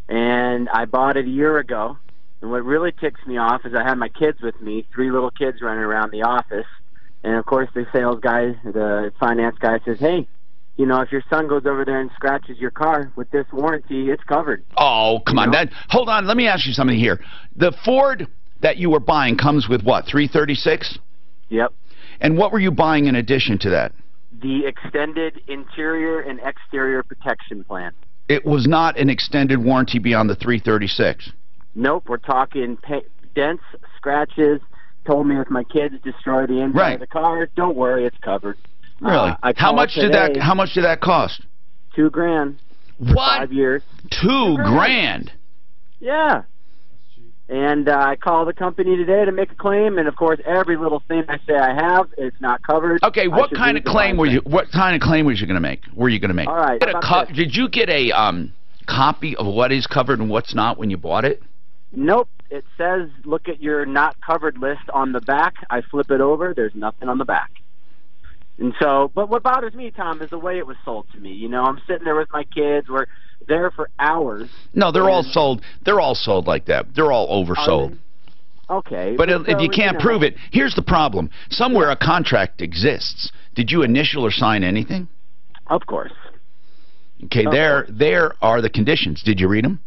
And I bought it a year ago. And what really ticks me off is I had my kids with me, 3 little kids running around the office. And, of course, the sales guy, the finance guy says, hey, you know, if your son goes over there and scratches your car with this warranty, it's covered. Oh, come on. Hold on. Let me ask you something here. The Ford that you were buying comes with what, 336? Yep. And what were you buying in addition to that? The extended interior and exterior protection plan. It was not an extended warranty beyond the 336. Nope, we're talking dents, scratches. Told me if my kids destroy the inside of the car, don't worry, it's covered. Really? How much did that cost? $2,000. What? 5 years. $2,000. Yeah. And I called the company today to make a claim, and of course, every little thing I say I have, it's not covered. Okay, what kind of claim were you? What kind of claim was you going to make? Were you going to make? All right. Did you get a copy of what is covered and what's not when you bought it? Nope. It says look at your not covered list on the back. I flip it over. There's nothing on the back. And so, but what bothers me, Tom, is the way it was sold to me. You know, I'm sitting there with my kids. We're there for hours. No, they're all sold. They're all sold like that. They're all oversold. Okay. But if you can't prove it, here's the problem. Somewhere a contract exists. Did you initial or sign anything? Of course. Okay, there are the conditions. Did you read them?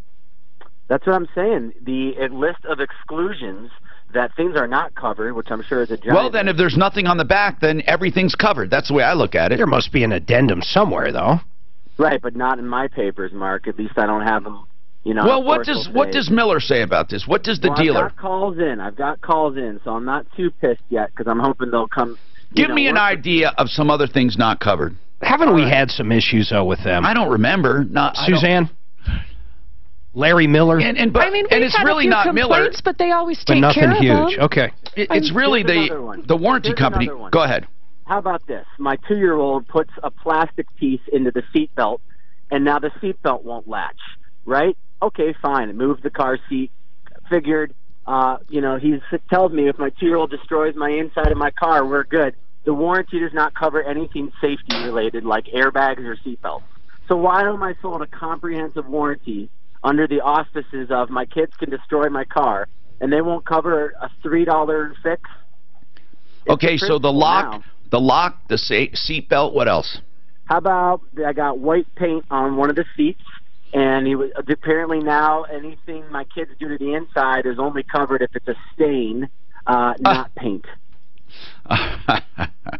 That's what I'm saying. The list of exclusions that things are not covered, which I'm sure is a giant... Well, then if there's nothing on the back, then everything's covered. That's the way I look at it. There must be an addendum somewhere, though. Right, but not in my papers, Mark. At least I don't have them, you know. Well, what does Miller say about this? What does the dealer... I've got calls in, so I'm not too pissed yet, because I'm hoping they'll come... Give me an idea of some other things not covered. Haven't we had some issues, though, with them? I don't remember. Suzanne? Larry Miller? I mean, it's really not Miller. But they always take nothing care of huge. them. Okay. It's really the warranty company. Go ahead. How about this? My 2-year-old puts a plastic piece into the seat belt, and now the seat belt won't latch, right? Okay, fine. It moved the car seat. Figured, you know, he tells me if my 2-year-old destroys my inside of my car, we're good. The warranty does not cover anything safety-related like airbags or seat belts. So why am I sold a comprehensive warranty under the auspices of my kids can destroy my car, and they won't cover a $3 fix? Okay, so the lock, the seat belt, what else? How about I got white paint on one of the seats, and he was apparently now anything my kids do to the inside is only covered if it's a stain, not paint.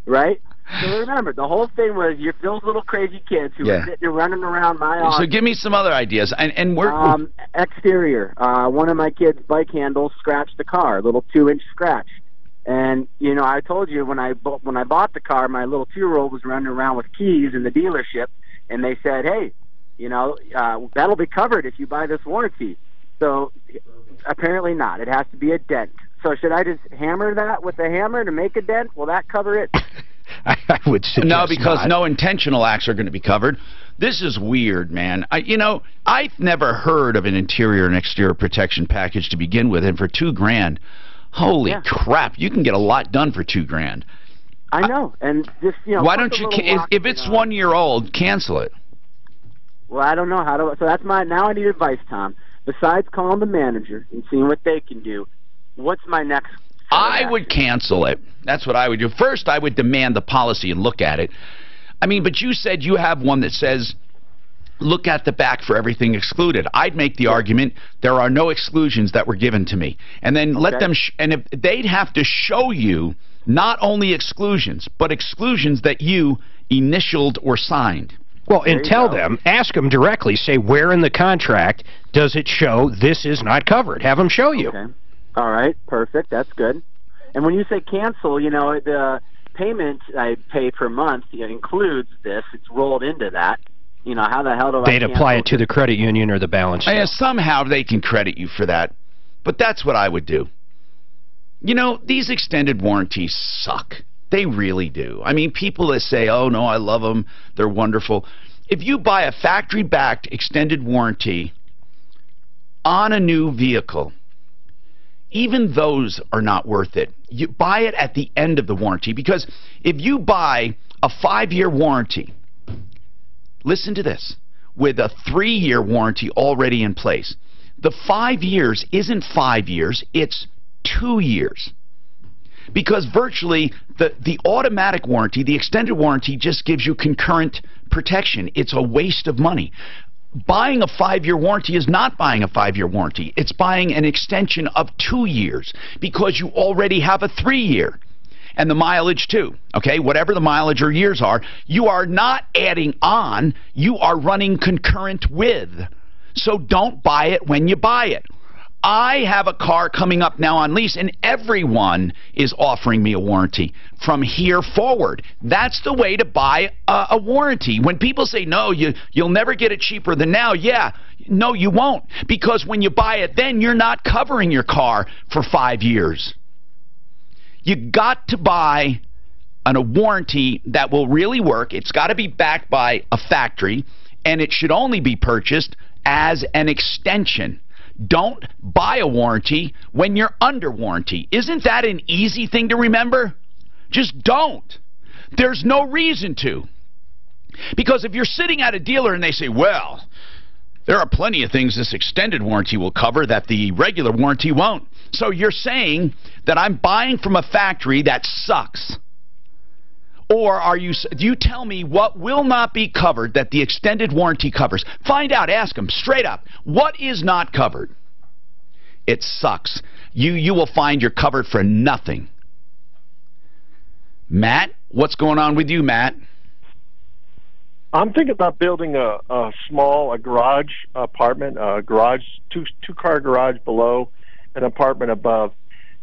Right? So remember, the whole thing was you're those little crazy kids who were sitting running around my office. So give me some other ideas. And we're exterior. One of my kids' bike handles scratched the car, a little 2-inch scratch. And you know, I told you when I bought the car, my little 2-year-old was running around with keys in the dealership, and they said, "Hey, you know, that'll be covered if you buy this warranty." So apparently not. It has to be a dent. So should I just hammer that with a hammer to make a dent? Will that cover it? I would suggest no, because not. No intentional acts are going to be covered. This is weird, man. I've never heard of an interior and exterior protection package to begin with, and for $2,000, holy crap, you can get a lot done for $2,000. I know, and just why don't you? If it's 1 year old, cancel it. Well, I don't know how to. So that's now I need advice, Tom. Besides calling the manager and seeing what they can do, what's my next? I would cancel it. That's what I would do. First, I would demand the policy and look at it. I mean, but you said you have one that says, look at the back for everything excluded. I'd make the argument there are no exclusions that were given to me. And then let them, and if they'd have to show you not only exclusions, but exclusions that you initialed or signed. Well, and tell them, ask them directly, say, where in the contract does it show this is not covered? Have them show you. Okay. All right, perfect. That's good. And when you say cancel, you know, the payment I pay per month includes this. It's rolled into that. You know, how the hell do They'd apply it to the credit union or the balance sheet. Yeah, somehow they can credit you for that. But that's what I would do. You know, these extended warranties suck. They really do. I mean, people that say, oh, no, I love them, they're wonderful. If you buy a factory-backed extended warranty on a new vehicle, even those are not worth it. You buy it at the end of the warranty, because if you buy a 5-year warranty, listen to this, with a 3-year warranty already in place, the 5 years isn't 5 years, it's 2 years. Because virtually the automatic warranty, the extended warranty, just gives you concurrent protection. It's a waste of money. Buying a 5-year warranty is not buying a 5-year warranty. It's buying an extension of 2 years, because you already have a 3-year. And the mileage too, okay? Whatever the mileage or years are, you are not adding on, you are running concurrent with. So don't buy it when you buy it. I have a car coming up now on lease, and everyone is offering me a warranty from here forward. That's the way to buy a warranty. When people say, no, you'll never get it cheaper than now, yeah, no, you won't. Because when you buy it then, you're not covering your car for 5 years. You got to buy a warranty that will really work. It's got to be backed by a factory, and it should only be purchased as an extension. Don't buy a warranty when you're under warranty. Isn't that an easy thing to remember? Just don't. There's no reason to. Because if you're sitting at a dealer and they say, well, there are plenty of things this extended warranty will cover that the regular warranty won't. So you're saying that I'm buying from a factory that sucks. Or do you tell me what will not be covered that the extended warranty covers? Find out, ask them straight up. What is not covered? It sucks. You will find you're covered for nothing. Matt, what's going on with you, Matt? I'm thinking about building a garage apartment, a garage, two-car garage below, an apartment above,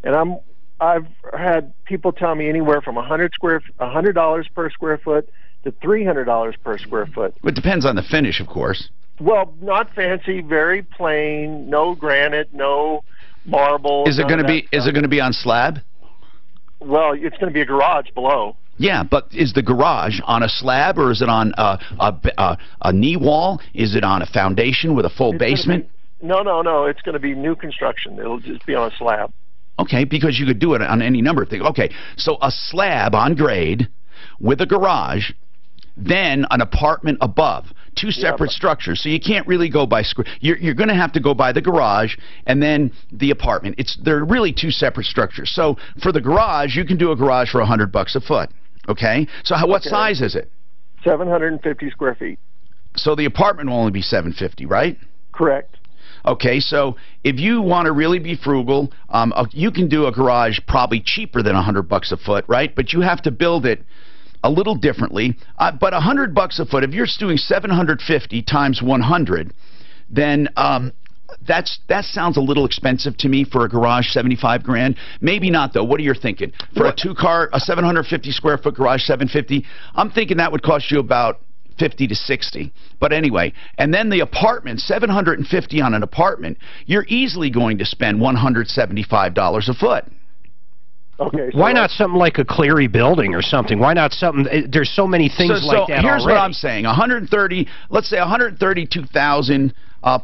and I've had people tell me anywhere from $100 per square foot to $300 per square foot. It depends on the finish, of course. Well, not fancy, very plain, no granite, no marble. Is it going to be on slab? Well, it's going to be a garage below. Yeah, but is the garage on a slab, or is it on a knee wall? Is it on a foundation with a full basement? No. It's going to be new construction. It'll just be on a slab. Okay, because you could do it on any number of things. Okay, so a slab on grade with a garage, then an apartment above. Two separate structures. So you can't really go by square. You're going to have to go by the garage and then the apartment. They're really two separate structures. So for the garage, you can do a garage for $100 a foot. Okay? So what size is it? 750 square feet. So the apartment will only be 750, right? Correct. Okay, so if you want to really be frugal, you can do a garage probably cheaper than $100 a foot, right? But you have to build it a little differently. But $100 a foot, if you're doing 750 times 100, then that sounds a little expensive to me for a garage, 75 grand. Maybe not, though. What are you thinking? For a two-car, a 750 square foot garage, 750, I'm thinking that would cost you about 50 to 60. But anyway, and then the apartment, 750 on an apartment, you're easily going to spend $175 a foot. Okay. So why not something like a Cleary building or something? Why not something? There's so many things like that here's already. What I'm saying. 130. Let's say 132,000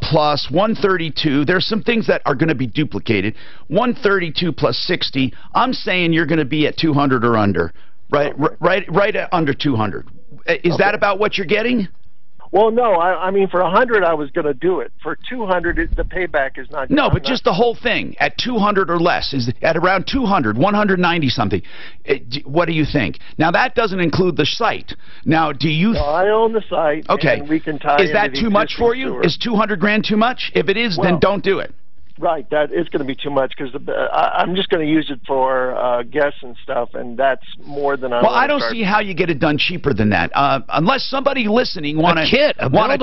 plus 132. There's some things that are going to be duplicated. 132 plus 60. I'm saying you're going to be at 200 or under. Right. Okay. Right at under 200. Is that about what you're getting? Well, no. I mean, for 100, I was going to do it. For 200, the payback is not. No, but just the whole thing at 200 or less is at around 200, 190 something. What do you think? Now that doesn't include the site. Now, do you? No, I own the site. Okay. And we can tie. Is that too much for you? Is 200 grand too much? If it is, then don't do it. Right, that is going to be too much because I'm just going to use it for guests and stuff, and that's more than I. Well, I don't see how you get it done cheaper than that, unless somebody listening want to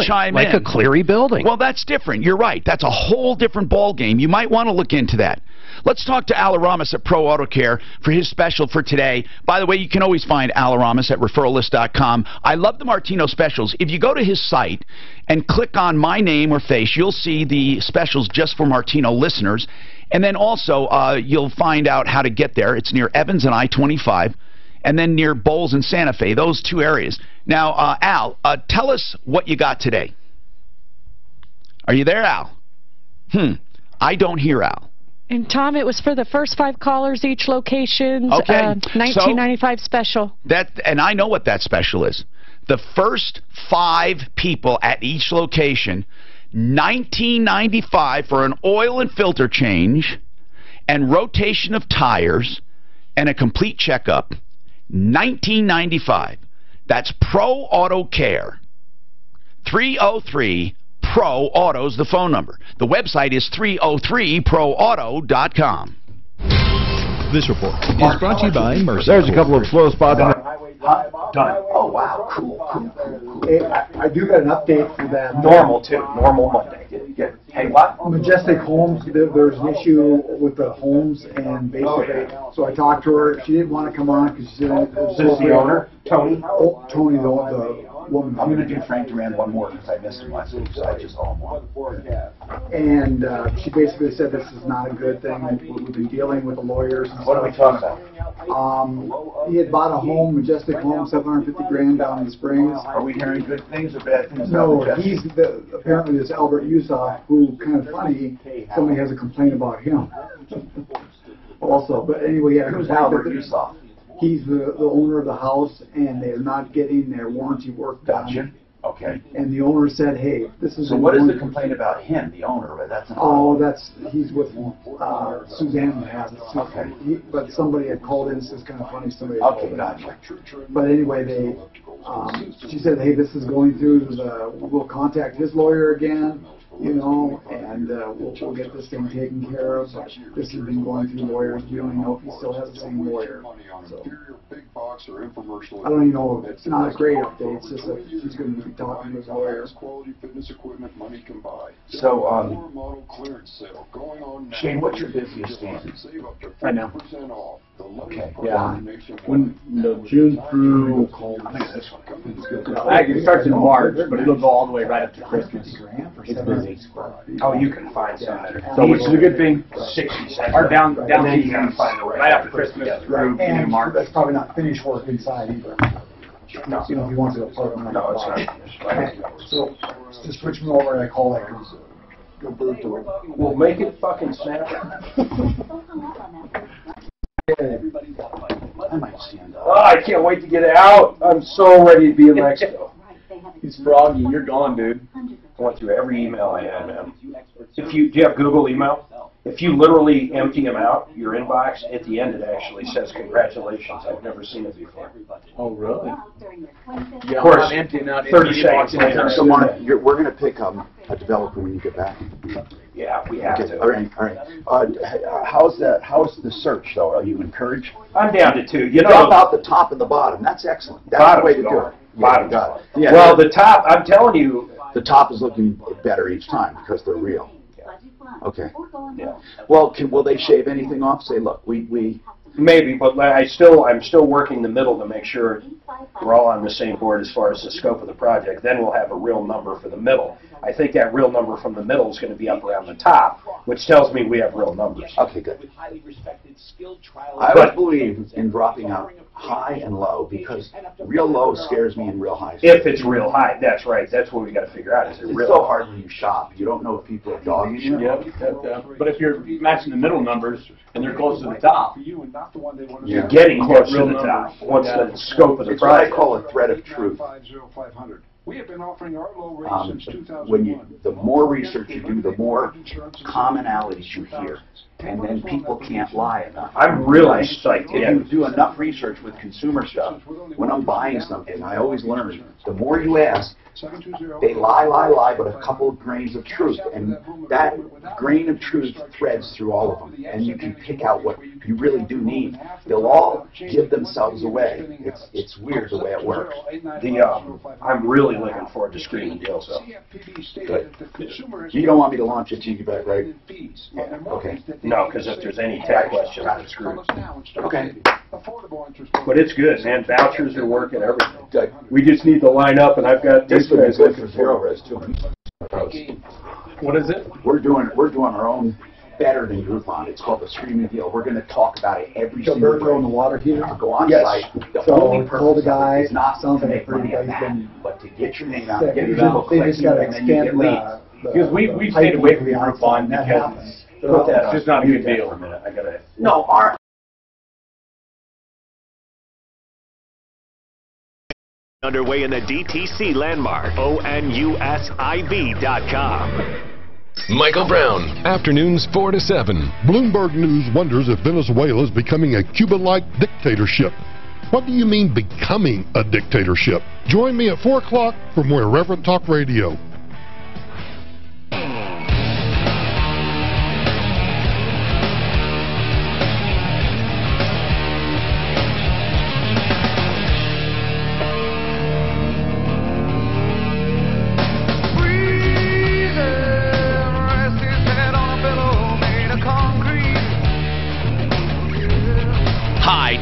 chime in. Like a Cleary building. Well, that's different. You're right. That's a whole different ball game. You might want to look into that. Let's talk to Al Aramis at Pro Auto Care for his special for today. By the way, you can always find Al Aramis at referrallist.com. I love the Martino specials. If you go to his site and click on my name or face, you'll see the specials just for Martino listeners. And then also, you'll find out how to get there. It's near Evans and I-25, and then near Bowles and Santa Fe, those two areas. Now, Al, tell us what you got today. Are you there, Al? I don't hear Al. And Tom, it was for the first 5 callers each location. Okay. $19.95 special. And I know what that special is. The first 5 people at each location, $19.95 for an oil and filter change and rotation of tires and a complete checkup. $19.95. That's Pro Auto Care. 303 Pro Auto's the phone number. The website is 303proauto.com. This report is brought to you by Mercy. There's a couple of slow spots. Done. Oh, wow. Cool. Hey, I do got an update for them. Normal, too. Normal Monday. Good. Hey, what? Majestic Homes, there's an issue with the homes, and basically, so I talked to her. She didn't want to come on because she said it was Is this the owner? Tony? Oh, Tony, the woman. I'm going to do Frank Duran one more because I missed him last week, so I just owe him one. And she basically said this is not a good thing. We've been dealing with the lawyers. And what are we talking about? He had bought a home, Majestic Home, $750,000 down in the Springs. Are we hearing good things or bad things? No, he's apparently this Albert Yusuf, who, kind of funny, somebody has a complaint about him. Also, but anyway, yeah. Who's Albert Yusuf? He's the owner of the house, and they're not getting their warranty work done. Gotcha. Okay. And the owner said, "Hey, this is." So what is the complaint about him, the owner? That's an he's with Suzanne has it. Okay. But somebody had called in. This is kind of funny. Somebody. Okay, gotcha. But anyway, she said, "Hey, this is going through we'll contact his lawyer again, and we'll get this thing taken care of." But this has been going through lawyers. We don't even know if he still has the same lawyer. So I don't even know. It's not a great update. It's just that he's going to be talking to his lawyer. So, Shane, what's your busiest season right now? Okay. Yeah. June through. It starts in March, but it'll go all the way right up to Christmas. It's busy. Oh, you can find some that are. So which is a good thing. 60 cents. Or down season, you gotta find the right after Christmas through beginning of March. That's probably not finished work inside either. No. If he wants to apart. No, it's not. So just switch me over and I call that. We'll make it fucking snap. I might stand up. Oh, I can't wait to get it out. I'm so ready to be in Mexico. He's froggy. You're gone, dude. I went through every email I had, man. Do you have Google email? If you literally empty them out, your inbox, at the end it actually says congratulations. I've never seen it before. Oh, really? Yeah, of course, emptying out 30 seconds later. So, Mark, we're going to pick a developer when you get back. Yeah, we have to. All right. How's the search, though? Are you encouraged? I'm down to 2. You drop out the top and the bottom. That's excellent. That's the way to do it. Bottom. Got it. Yeah. Well, the top, I'm telling you. The top is looking better each time because they're real. Okay. Yeah. Well, will they shave anything off? Say, look, we maybe, but I'm still working the middle to make sure we're all on the same board as far as the scope of the project. Then we'll have a real number for the middle. I think that real number from the middle is going to be up around the top, which tells me we have real numbers. Okay, good. I would believe in dropping out high and low because real low scares me and real high. If it's real high, that's right. That's what we got to figure out. Is it real? It's so hard when you shop. You don't know if people are dogging you. Yep. But if you're matching the middle numbers and they're close to the top, you're getting close to the top once the scope of the project. It's what I call a thread of truth. We have been offering our low rates since 2001. The more research you do, the more commonalities you hear, and then people can't lie enough. I'm really psyched. If you do enough research with consumer stuff, when I'm buying something, I always learn, the more you ask, they lie, but a couple of grains of truth, and that grain of truth threads through all of them, and you can pick out what you really do need. They'll all give themselves away. It's weird the way it works. I'm really looking forward to screening deals, though. Good. You don't want me to launch it to you back, right? Yeah. Okay. No, because if there's any tech questions, I'm screwed. Okay. But it's good, man. Vouchers are working, everything. Good. We just need to line up, and I've got this guys looking for zero res too. What is it? We're doing our own better than Groupon. It's called the Screaming Deal. We're going to talk about it every single day. On the water heater. Go on site. The only purpose is not sounds to like make money on that, but to get your name out, get they people clicking, just got to and then you expand get leads. Because we've stayed away from Groupon because Put that on. It's just not a good deal. For a minute. I gotta. No, Underway in the DTC landmark, ONUSIV.com. Michael Brown, afternoons 4 to 7. Bloomberg News wonders if Venezuela is becoming a Cuba-like dictatorship. What do you mean, becoming a dictatorship? Join me at 4 o'clock for more Irreverent Talk Radio.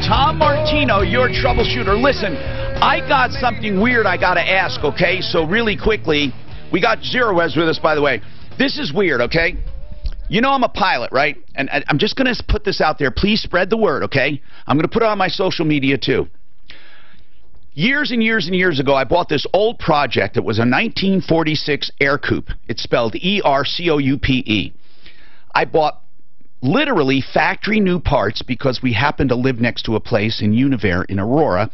Tom Martino, your troubleshooter. Listen, I got something weird I got to ask, okay? So really quickly, we got Zero Res with us, by the way. This is weird, okay? You know I'm a pilot, right? And I'm just going to put this out there. Please spread the word, okay? I'm going to put it on my social media, too. Years and years and years ago, I bought this old project. It was a 1946 Air Coupe. It's spelled E-R-C-O-U-P-E. I bought literally factory new parts because we happen to live next to a place in Univer in Aurora.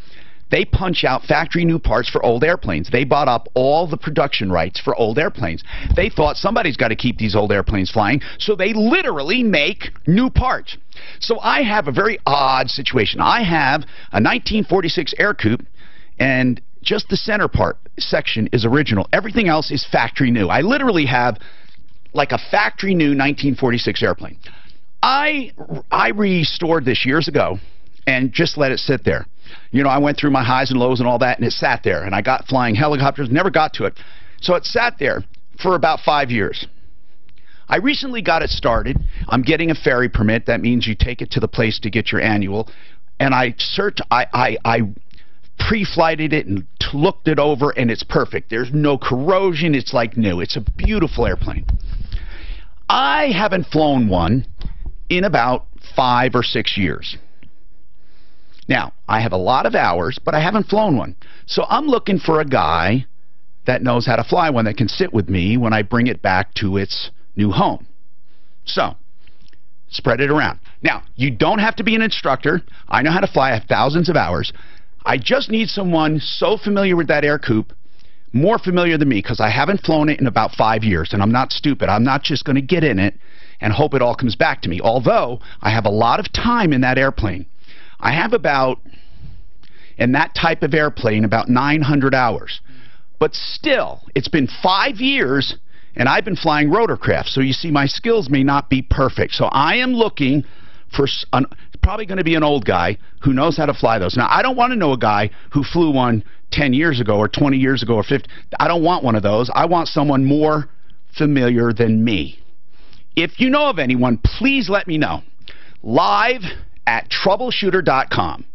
They punch out factory new parts for old airplanes. They bought up all the production rights for old airplanes. They thought somebody's got to keep these old airplanes flying, so they literally make new parts. So I have a very odd situation. I have a 1946 Air Coupe, and just the center part section is original. Everything else is factory new. I literally have like a factory new 1946 airplane. I restored this years ago and just let it sit there. You know, I went through my highs and lows and all that, and it sat there. And I got flying helicopters, never got to it. So it sat there for about 5 years. I recently got it started. I'm getting a ferry permit. That means you take it to the place to get your annual. And I pre-flighted it and looked it over, and it's perfect. There's no corrosion. It's like new. It's a beautiful airplane. I haven't flown one in about 5 or 6 years. Now, I have a lot of hours, but I haven't flown one. So I'm looking for a guy that knows how to fly one that can sit with me when I bring it back to its new home. So, spread it around. Now, you don't have to be an instructor. I know how to fly. I have thousands of hours. I just need someone so familiar with that Air Coupe, more familiar than me, because I haven't flown it in about 5 years, and I'm not stupid. I'm not just going to get in it and hope it all comes back to me, although I have a lot of time in that airplane. I have about, in that type of airplane, about 900 hours. But still, it's been 5 years, and I've been flying rotorcraft, so you see my skills may not be perfect. So I am looking for probably going to be an old guy who knows how to fly those. Now, I don't want to know a guy who flew one 10 years ago or 20 years ago or 50. I don't want one of those. I want someone more familiar than me. If you know of anyone, please let me know. Live at Troubleshooter.com.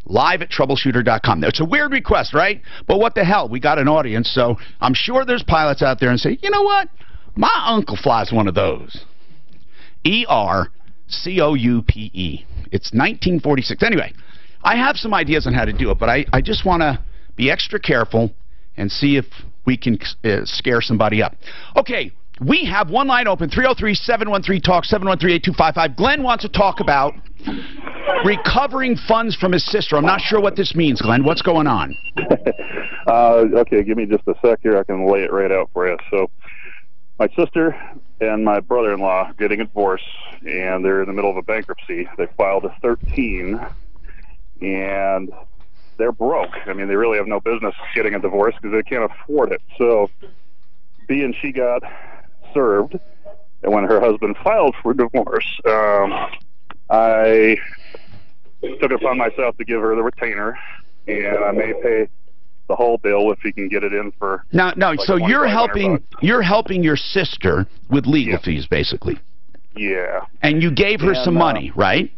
Live at Troubleshooter.com. It's a weird request, right? But what the hell? We got an audience, so I'm sure there's pilots out there and say, you know what? My uncle flies one of those. E-R-C-O-U-P-E. It's 1946. Anyway, I have some ideas on how to do it, but I just want to be extra careful and see if we can scare somebody up. Okay, we have one line open, 303-713-TALK, 713-8255. Glenn wants to talk about recovering funds from his sister. I'm not sure what this means, Glenn. What's going on? Okay, give me just a sec here. I can lay it right out for you. So, my sister and my brother-in-law are getting a divorce, and they're in the middle of a bankruptcy. They filed a 13, and they're broke. I mean, they really have no business getting a divorce because they can't afford it. So, she got served, and when her husband filed for divorce, I took it upon myself to give her the retainer, and I may pay the whole bill if he can get it in for. No. Like so you're helping your sister with legal fees, basically. Yeah. And you gave her some money, right?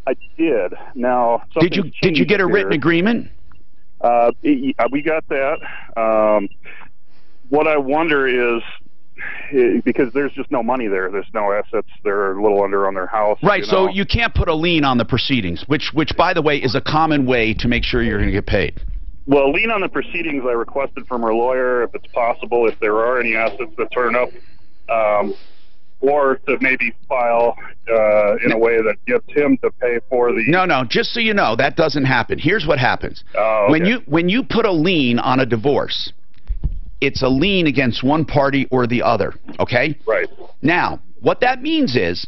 I did. Now, did you get a written agreement? We got that. What I wonder is, because there's just no money there. There's no assets. They're a little under on their house. Right, so you can't put a lien on the proceedings, which, by the way, is a common way to make sure you're going to get paid. Well, lien on the proceedings I requested from her lawyer, if it's possible, if there are any assets that turn up. or to maybe file in a way that gets him to pay for the... No, just so you know, that doesn't happen. Here's what happens. Oh, okay. When you put a lien on a divorce, it's a lien against one party or the other, okay? Right. Now, what that means is,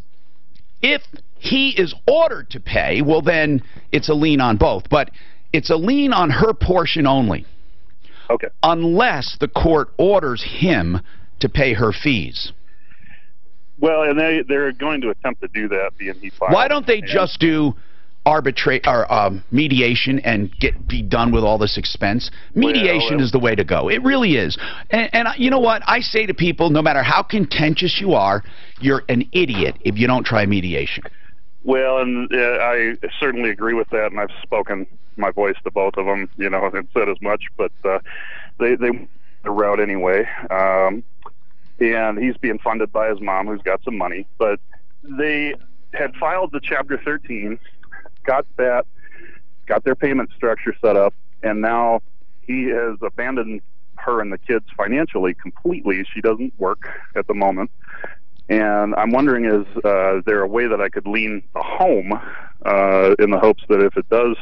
if he is ordered to pay, well, then it's a lien on both. But it's a lien on her portion only. Okay. Unless the court orders him to pay her fees. Well, and they're going to attempt to do that, being he filed. Why don't they just do mediation and be done with all this expense? Mediation is the way to go. It really is. And you know what? I say to people, no matter how contentious you are, you're an idiot if you don't try mediation. Well, and I certainly agree with that, and I've spoken my voice to both of them, you know, and said as much, but they went the route anyway. And he's being funded by his mom, who's got some money. But they had filed the Chapter 13, got their payment structure set up, and now he has abandoned her and the kids financially completely. She doesn't work at the moment. And I'm wondering, is there a way that I could lien the home in the hopes that if it does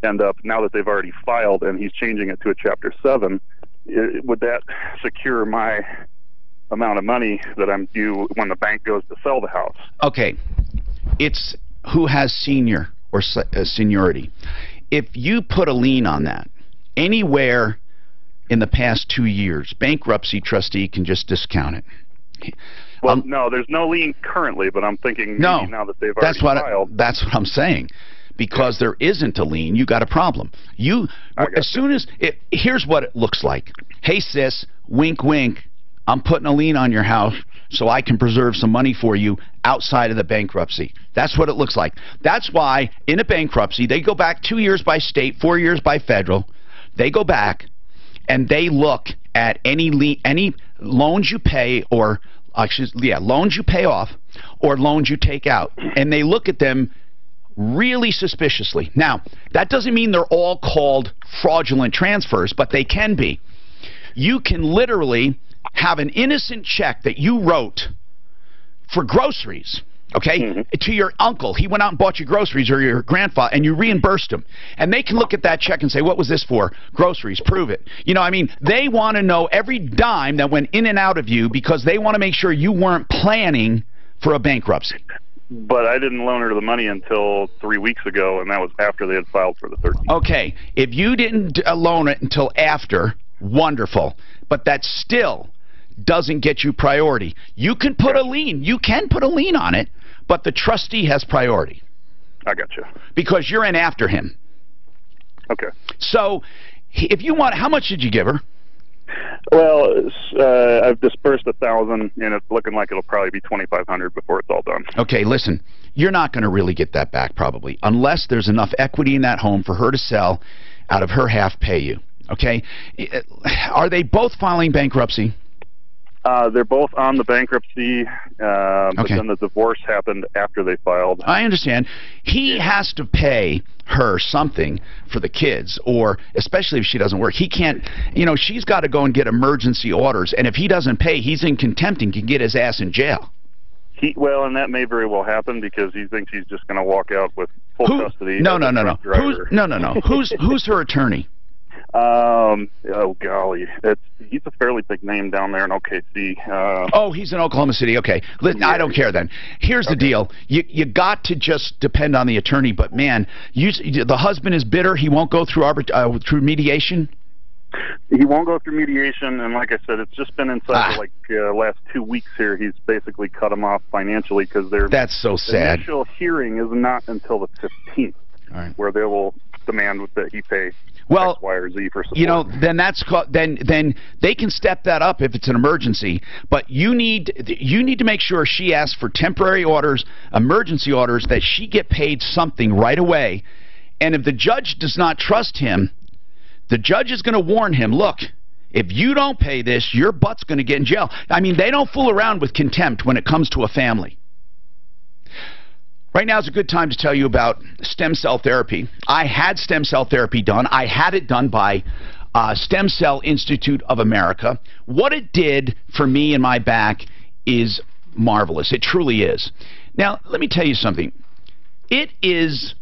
end up, now that they've already filed and he's changing it to a Chapter 7, would that secure my amount of money that I'm due when the bank goes to sell the house? Okay. It's who has senior or seniority. If you put a lien on that, anywhere in the past 2 years, bankruptcy trustee can just discount it. Well, no, there's no lien currently, but I'm thinking maybe now that they've already filed. That's what I'm saying. Because there isn't a lien, you got a problem. Here's what it looks like. Hey, sis, wink, wink, I'm putting a lien on your house so I can preserve some money for you outside of the bankruptcy. That's what it looks like. That's why in a bankruptcy, they go back 2 years by state, 4 years by federal. They go back and they look at any loans you pay or loans you pay off or loans you take out, and they look at them really suspiciously. Now, that doesn't mean they're all called fraudulent transfers, but they can be. You can literally have an innocent check that you wrote for groceries, okay, to your uncle. He went out and bought you groceries, or your grandfather, and you reimbursed him. And they can look at that check and say, what was this for? Groceries, prove it. You know, I mean, they want to know every dime that went in and out of you because they want to make sure you weren't planning for a bankruptcy. But I didn't loan her the money until 3 weeks ago, and that was after they had filed for the 13th. Okay, if you didn't loan it until after, wonderful. But that still doesn't get you priority. You can put a lien. You can put a lien on it, but the trustee has priority. I got you. Because you're in after him. Okay. So, if you want, how much did you give her? Well, I've dispersed $1,000, and it's looking like it'll probably be $2,500 before it's all done. Okay, listen, you're not going to really get that back probably, unless there's enough equity in that home for her to sell out of her half pay you. Okay? Are they both filing bankruptcy? They're both on the bankruptcy, but then the divorce happened after they filed. I understand. He has to pay her something for the kids, or especially if she doesn't work. He can't, you know, she's got to go and get emergency orders, and if he doesn't pay, he's in contempt and can get his ass in jail. Well, and that may very well happen because he thinks he's just going to walk out with full custody. No. Who's her attorney? Oh golly, he's a fairly big name down there in OKC. Oh, he's in Oklahoma City. Okay, listen, I don't care then. Here's the deal: you got to just depend on the attorney. But man, the husband is bitter. He won't go through through mediation. He won't go through mediation, and like I said, it's just been inside the last 2 weeks here. He's basically cut him off financially because that's so sad. Initial hearing is not until the 15th, where they will demand that he pay X, Y, or Z for support. You know, then then they can step that up if it's an emergency. But you need to make sure she asks for temporary orders, emergency orders, that she get paid something right away. And if the judge does not trust him, the judge is going to warn him, look, if you don't pay this, your butt's going to get in jail. I mean, they don't fool around with contempt when it comes to a family. Right now is a good time to tell you about stem cell therapy. I had stem cell therapy done. I had it done by Stem Cell Institute of America. What it did for me and my back is marvelous. It truly is. Now, let me tell you something. It is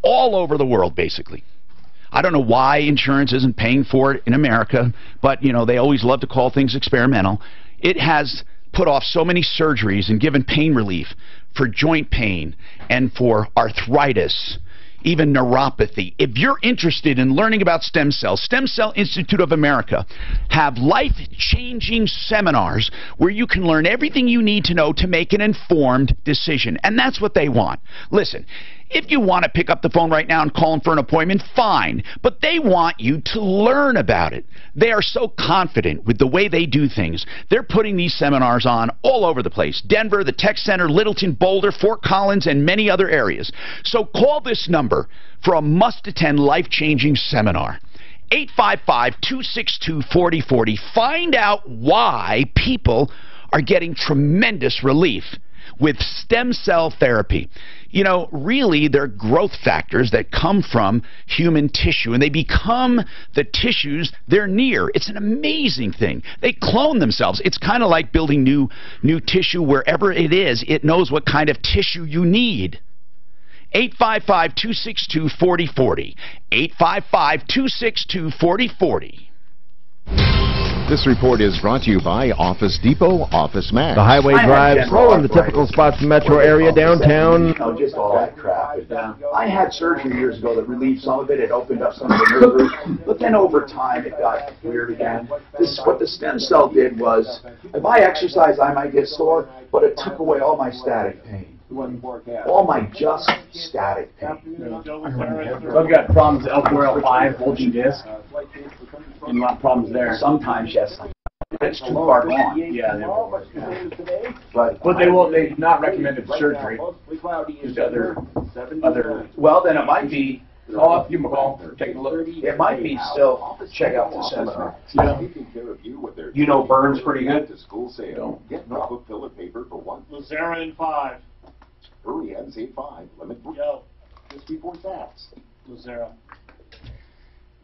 all over the world, basically. I don't know why insurance isn't paying for it in America, but, you know, they always love to call things experimental. It has put off so many surgeries and given pain relief for joint pain and for arthritis, even neuropathy. If you're interested in learning about stem cells, Stem Cell Institute of America have life-changing seminars where you can learn everything you need to know to make an informed decision. And that's what they want. Listen, if you want to pick up the phone right now and call them for an appointment, fine. But they want you to learn about it. They are so confident with the way they do things. They're putting these seminars on all over the place. Denver, the Tech Center, Littleton, Boulder, Fort Collins, and many other areas. So call this number for a must-attend life-changing seminar. 855-262-4040. Find out why people are getting tremendous relief with stem cell therapy. You know, really, they're growth factors that come from human tissue, and they become the tissues they're near. It's an amazing thing. They clone themselves. It's kind of like building new tissue wherever it is. It knows what kind of tissue you need. 855-262-4040. 855-262-4040. This report is brought to you by Office Depot Office Max. The highway drives slow in the typical spots in the metro area downtown. You know, just all that crap. I had surgery years ago that relieved some of it. It opened up some of the nerve roots. But then over time, it got weird again. What the stem cell did was, if I exercise, I might get sore, but it took away all my static pain. All my just static pain. So I've got problems L4, L5, bulging disc, and a lot of problems there. Sometimes, yes. It's too far gone. Yeah, they will. But they will. They've not recommended surgery. Just other. Well, then it might be. Oh, give them a call. Take a look. It might be still. Check out the seminar. You know Burns pretty good. Get notebook filler paper for one. Lazera in 5. Hurry and save 5. Limit. Yo. Just before tax. Lazera.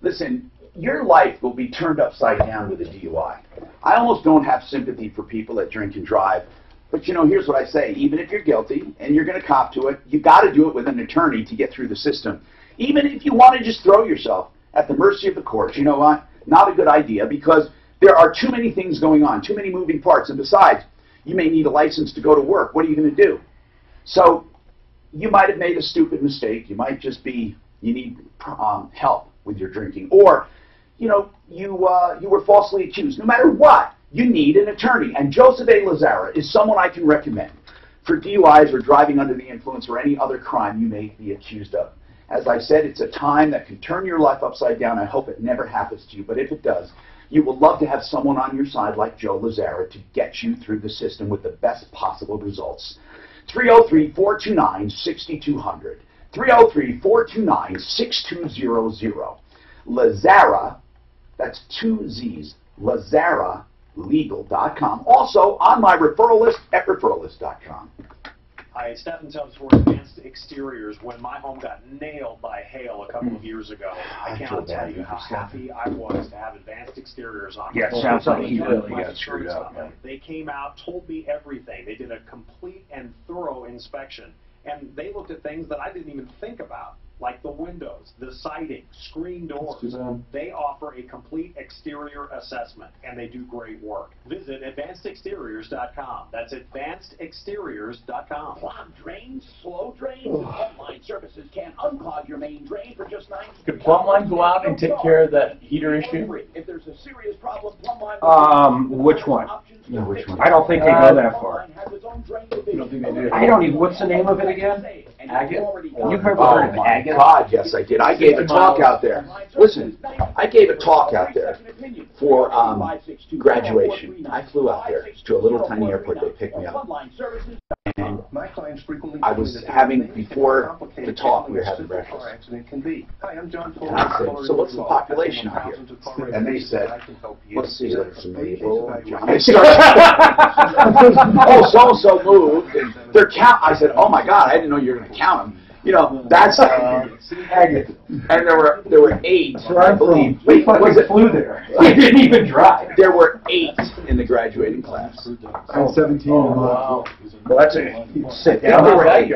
Listen, your life will be turned upside down with a DUI. I almost don't have sympathy for people that drink and drive. But, you know, here's what I say. Even if you're guilty and you're going to cop to it, you got to do it with an attorney to get through the system. Even if you want to just throw yourself at the mercy of the courts, you know what? Not a good idea, because there are too many things going on, too many moving parts. And besides, you may need a license to go to work. What are you going to do? So you might have made a stupid mistake. You might just be, you need help with your drinking. Or, you know, you were falsely accused. No matter what, you need an attorney. And Joseph A. Lazara is someone I can recommend for DUIs or driving under the influence or any other crime you may be accused of. As I said, it's a time that can turn your life upside down. I hope it never happens to you. But if it does, you will love to have someone on your side like Joe Lazara to get you through the system with the best possible results. 303-429-6200. 303-429-6200. Lazara, that's 2 Z's, LazaraLegal.com. Also on my referral list at referrallist.com. Hi, Stephen Tubbs for Advanced Exteriors. When my home got nailed by hail a couple of years ago, I cannot tell you how happy I was to have Advanced Exteriors on. Yeah, it sounds like he really got screwed up. They came out, told me everything. They did a complete and thorough inspection, and they looked at things that I didn't even think about, like the windows, the siding, screen doors. They offer a complete exterior assessment, and they do great work. Visit AdvancedExteriors.com. That's AdvancedExteriors.com. Clogged drains, slow drains, and Plumbline Services can unclog your main drain for just $9. Could Plumbline go out and take care of that heater issue? If there's a serious problem, Plumbline which one? Yeah, which one? I don't think they go that far. You don't think they do? I don't even, what's the name of it again? Agate? You've ever heard of Agate? God, yes, I did. I gave a talk out there. Listen, I gave a talk out there for graduation. I flew out there to a little tiny airport. They picked me up. And I was having, before the talk, we were having breakfast. And I said, so what's the population out here? And they said, let's see, there's Mabel, John. They started, oh, so-and-so moved. And they're I said, oh my God, I didn't know you were going to count them. You know, that's agate. And there were 8, I believe. We fucking flew there. We didn't even drive. There were 8 in the graduating class. I'm 17. Wow. Well, that's a sit Yeah, down. there were 8.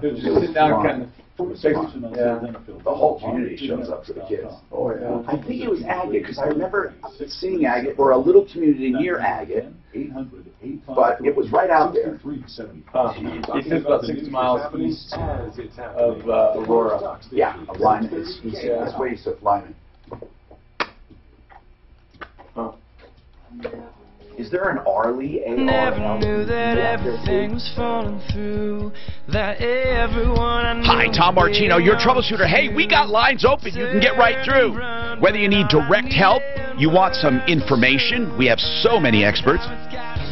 Just sit down, kind of. Yeah. The whole community shows up for the kids. Oh, yeah. I think it was agate because I remember seeing agate or a little community near agate, but it was right out there. He says about 60 miles east of Aurora. Yeah, of Lyman. It's east. That's way east of Lyman. Is there an Arlie? Never knew that everything was falling through. That everyone I knew. Hi, Tom Martino, your troubleshooter. Hey, we got lines open. You can get right through. Whether you need direct help, you want some information, we have so many experts,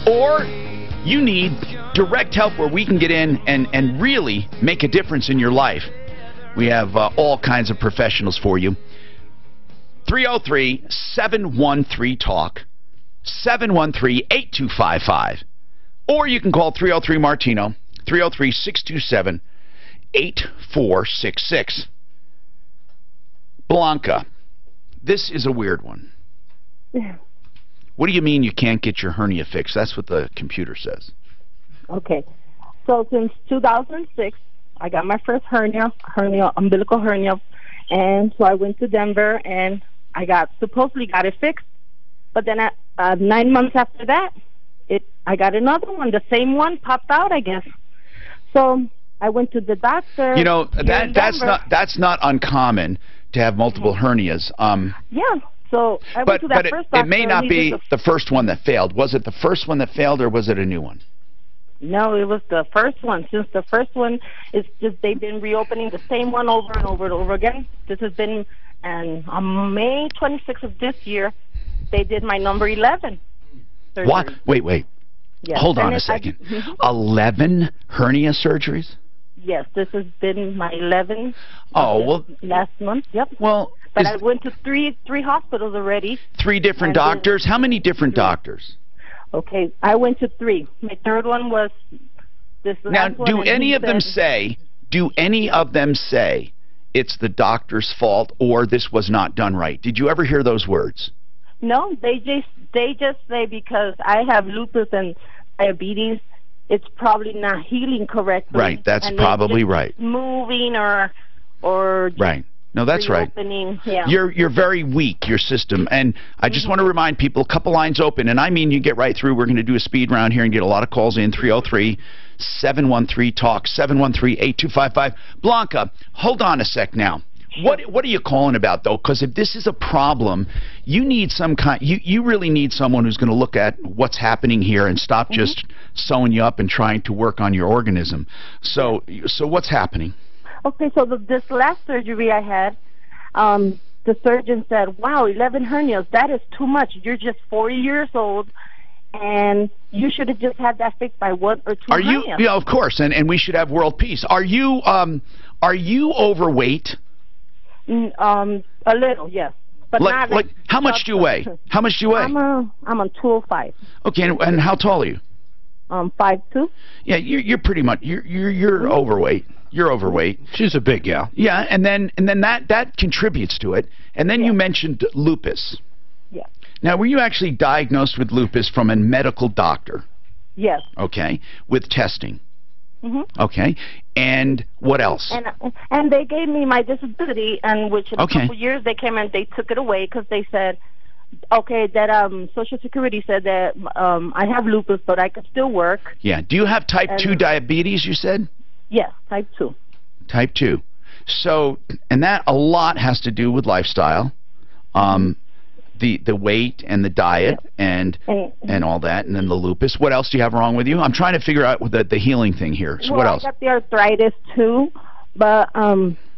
or you need direct help where we can get in and really make a difference in your life. We have all kinds of professionals for you. 303-713-TALK. 713-8255. Or you can call 303-MARTINO, 303-627-8466. Blanca, this is a weird one. What do you mean you can't get your hernia fixed? That's what the computer says. Okay. So since 2006, I got my first umbilical hernia, and so I went to Denver, and I supposedly got it fixed. But then 9 months after that, I got another one. The same one popped out, I guess. So I went to the doctor. You know, that's not uncommon to have multiple hernias. Yeah. So I went to that first doctor. It may not be the first one that failed. Was it the first one that failed, or was it a new one? No, it was the first one. Since the first one, it's just they've been reopening the same one over and over and over again. This has been, and on May 26th of this year, they did my number 11 surgery. What? Wait. Yes. Hold on a second. 11 hernia surgeries? Yes, this has been my 11th. Last month, yep. Well, but I went to three hospitals already. 3 different doctors? How many different doctors? Okay, I went to 3. My third one was this last now, one. do any of them say it's the doctor's fault or this was not done right? Did you ever hear those words? No, they just say because I have lupus and diabetes, it's probably not healing correctly. Right, that's probably right. Moving or right. No, that's right. Yeah. You're very weak, your system. And I just want to remind people, a couple lines open, and I mean you get right through. We're going to do a speed round here and get a lot of calls in. 303-713-TALK, 713-8255. Blanca, hold on a sec now. What are you calling about, though? Because if this is a problem, you need some kind. You really need someone who's going to look at what's happening here and stop just sewing you up and trying to work on your organism. So what's happening? Okay, so this last surgery I had, the surgeon said, "Wow, 11 hernias. That is too much. You're just 40 years old, and you should have just had that fixed by 1 or 2 hernias." Yeah, of course, and we should have world peace. Are you overweight? A little, yes, but not like how much do you weigh? How much do you weigh? I'm on 205. Okay, and how tall are you? 5'2". Yeah, you're pretty much you're overweight. You're overweight. She's a big gal. Yeah, and then that contributes to it. And then you mentioned lupus. Yeah. Now, were you actually diagnosed with lupus from a medical doctor? Yes. Okay, with testing. Okay, and what else? And they gave me my disability, and which in a couple years they came and they took it away because they said, okay, that Social Security said that I have lupus, but I could still work. Yeah. Do you have type 2 diabetes? You said. Yes, type 2. Type 2. So, and that a lot has to do with lifestyle. The weight and the diet and all that, and then the lupus. What else do you have wrong with you? I'm trying to figure out the healing thing here. So what else? I got the arthritis too, but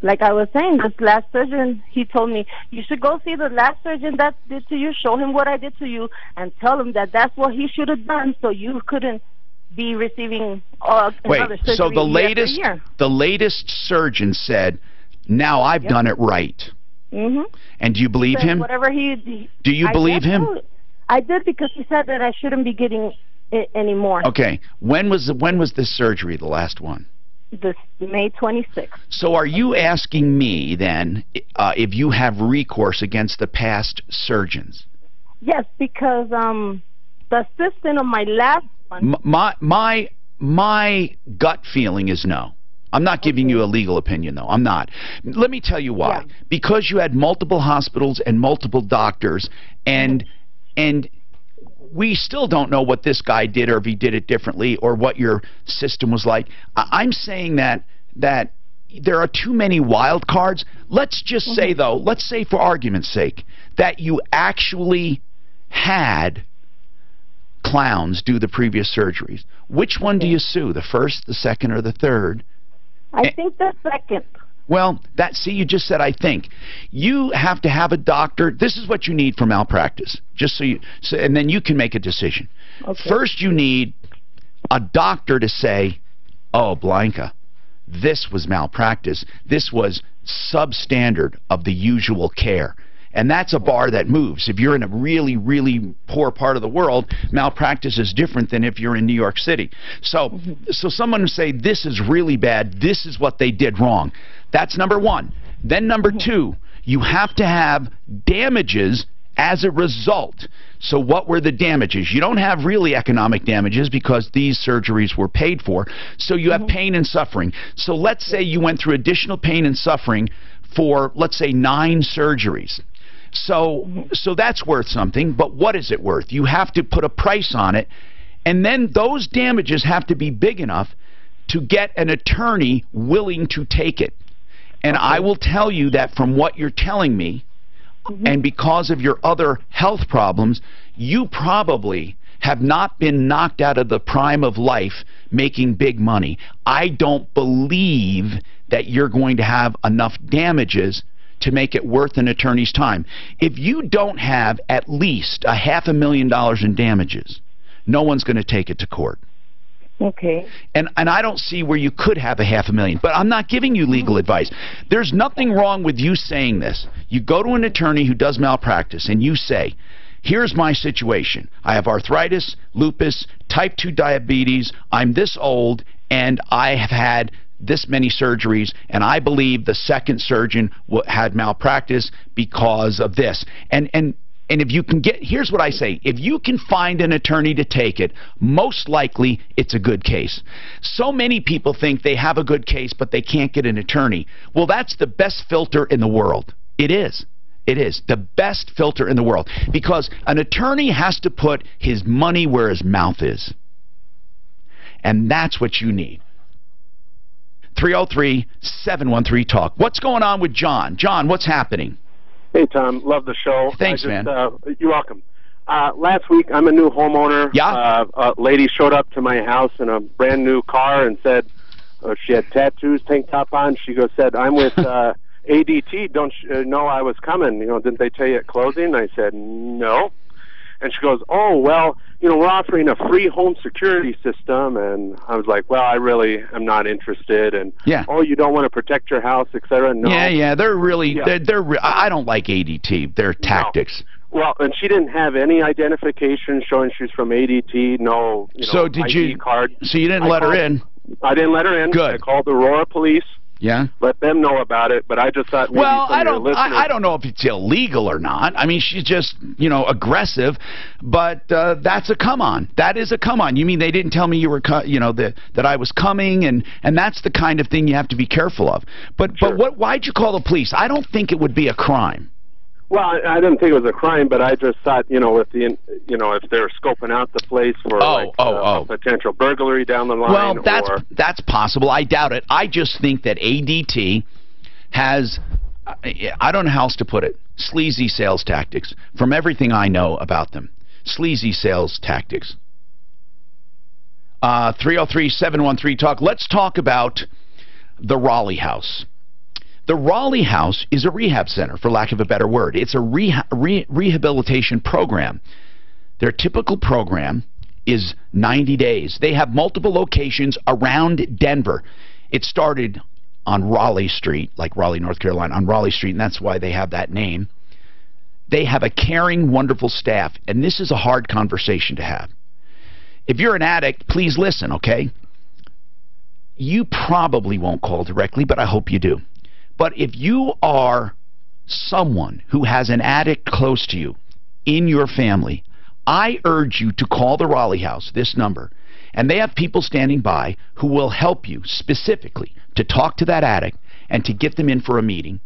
like I was saying, this last surgeon, he told me you should go see the last surgeon that did to you, show him what I did to you, and tell him that that's what he should have done, so you couldn't be receiving another surgery. So the latest surgeon said, "Now I've done it right." And do you believe him? Whatever do you believe him? I did, because he said that I shouldn't be getting it anymore. Okay. When was this surgery, the last one? This May 26th. So are you asking me then if you have recourse against the past surgeons? Yes, because the assistant of my last one. My gut feeling is no. I'm not giving you a legal opinion, though. I'm not. Let me tell you why. Yeah. Because you had multiple hospitals and multiple doctors, and we still don't know what this guy did or if he did it differently or what your system was like. I'm saying that there are too many wild cards. Let's just say, though, let's say for argument's sake, that you actually had clowns do the previous surgeries. Which one do you sue, the first, the second, or the third? I think the second. Well, see, you just said I think. You have to have a doctor. This is what you need for malpractice, just and then you can make a decision. Okay. First, you need a doctor to say, oh, Blanca, this was malpractice. This was substandard of the usual care. And that's a bar that moves. If you're in a really, really poor part of the world, malpractice is different than if you're in New York City. So someone will say, this is really bad, this is what they did wrong. That's number one. Then number two, you have to have damages as a result. So what were the damages? You don't have really economic damages because these surgeries were paid for. So you have pain and suffering. So let's say you went through additional pain and suffering for, let's say, 9 surgeries. So that's worth something, but what is it worth? You have to put a price on it, and then those damages have to be big enough to get an attorney willing to take it. And I will tell you that from what you're telling me, and because of your other health problems, you probably have not been knocked out of the prime of life making big money. I don't believe that you're going to have enough damages to make it worth an attorney's time. If you don't have at least $500,000 in damages, no one's going to take it to court. Okay. And I don't see where you could have $500,000, but I'm not giving you legal advice. There's nothing wrong with you saying this. You go to an attorney who does malpractice and you say, here's my situation. I have arthritis, lupus, type 2 diabetes, I'm this old, and I have had this many surgeries, and I believe the second surgeon had malpractice because of this. And if you can get, here's what I say, if you can find an attorney to take it, most likely it's a good case. So many people think they have a good case, but they can't get an attorney. Well, that's the best filter in the world. It is. It is the best filter in the world, because an attorney has to put his money where his mouth is. And that's what you need. 303-713-TALK. What's going on with John? John, what's happening? Hey, Tom. Love the show. Thanks, man. You're welcome. Last week, I'm a new homeowner. Yeah? A lady showed up to my house in a brand new car and said she had tattoos, tank top on. She said, I'm with ADT. Don't you know I was coming? Didn't they tell you at closing? I said, no. And she goes, oh, well, we're offering a free home security system. And I was like, well, I really am not interested. And, oh, you don't want to protect your house, et cetera? No. Yeah, they're really, I don't like ADT, their tactics. No. Well, and she didn't have any identification showing she's from ADT, no so did ID card. So you didn't let her in? I didn't let her in. Good. I called the Aurora police. Yeah. Let them know about it, but I just thought maybe I don't know if it's illegal or not. I mean, she's just, aggressive, but that's a come on. That is a come on. You mean they didn't tell me you were that I was coming, and that's the kind of thing you have to be careful of. But why'd you call the police? I don't think it would be a crime. Well, I didn't think it was a crime, but I just thought, with the, if they're scoping out the place for a potential burglary down the line. Well, that's possible. I doubt it. I just think that ADT has, I don't know how else to put it, sleazy sales tactics. From everything I know about them, sleazy sales tactics. 303-713-TALK. Let's talk about the Raleigh House. The Raleigh House is a rehab center, for lack of a better word. It's a rehabilitation program. Their typical program is 90 days. They have multiple locations around Denver. It started on Raleigh Street, like Raleigh, North Carolina, on Raleigh Street, and that's why they have that name. They have a caring, wonderful staff, and this is a hard conversation to have. If you're an addict, please listen, okay? you probably won't call directly, but I hope you do. But if you are someone who has an addict close to you in your family, I urge you to call the Raleigh House, this number, and they have people standing by who will help you specifically to talk to that addict and to get them in for a meeting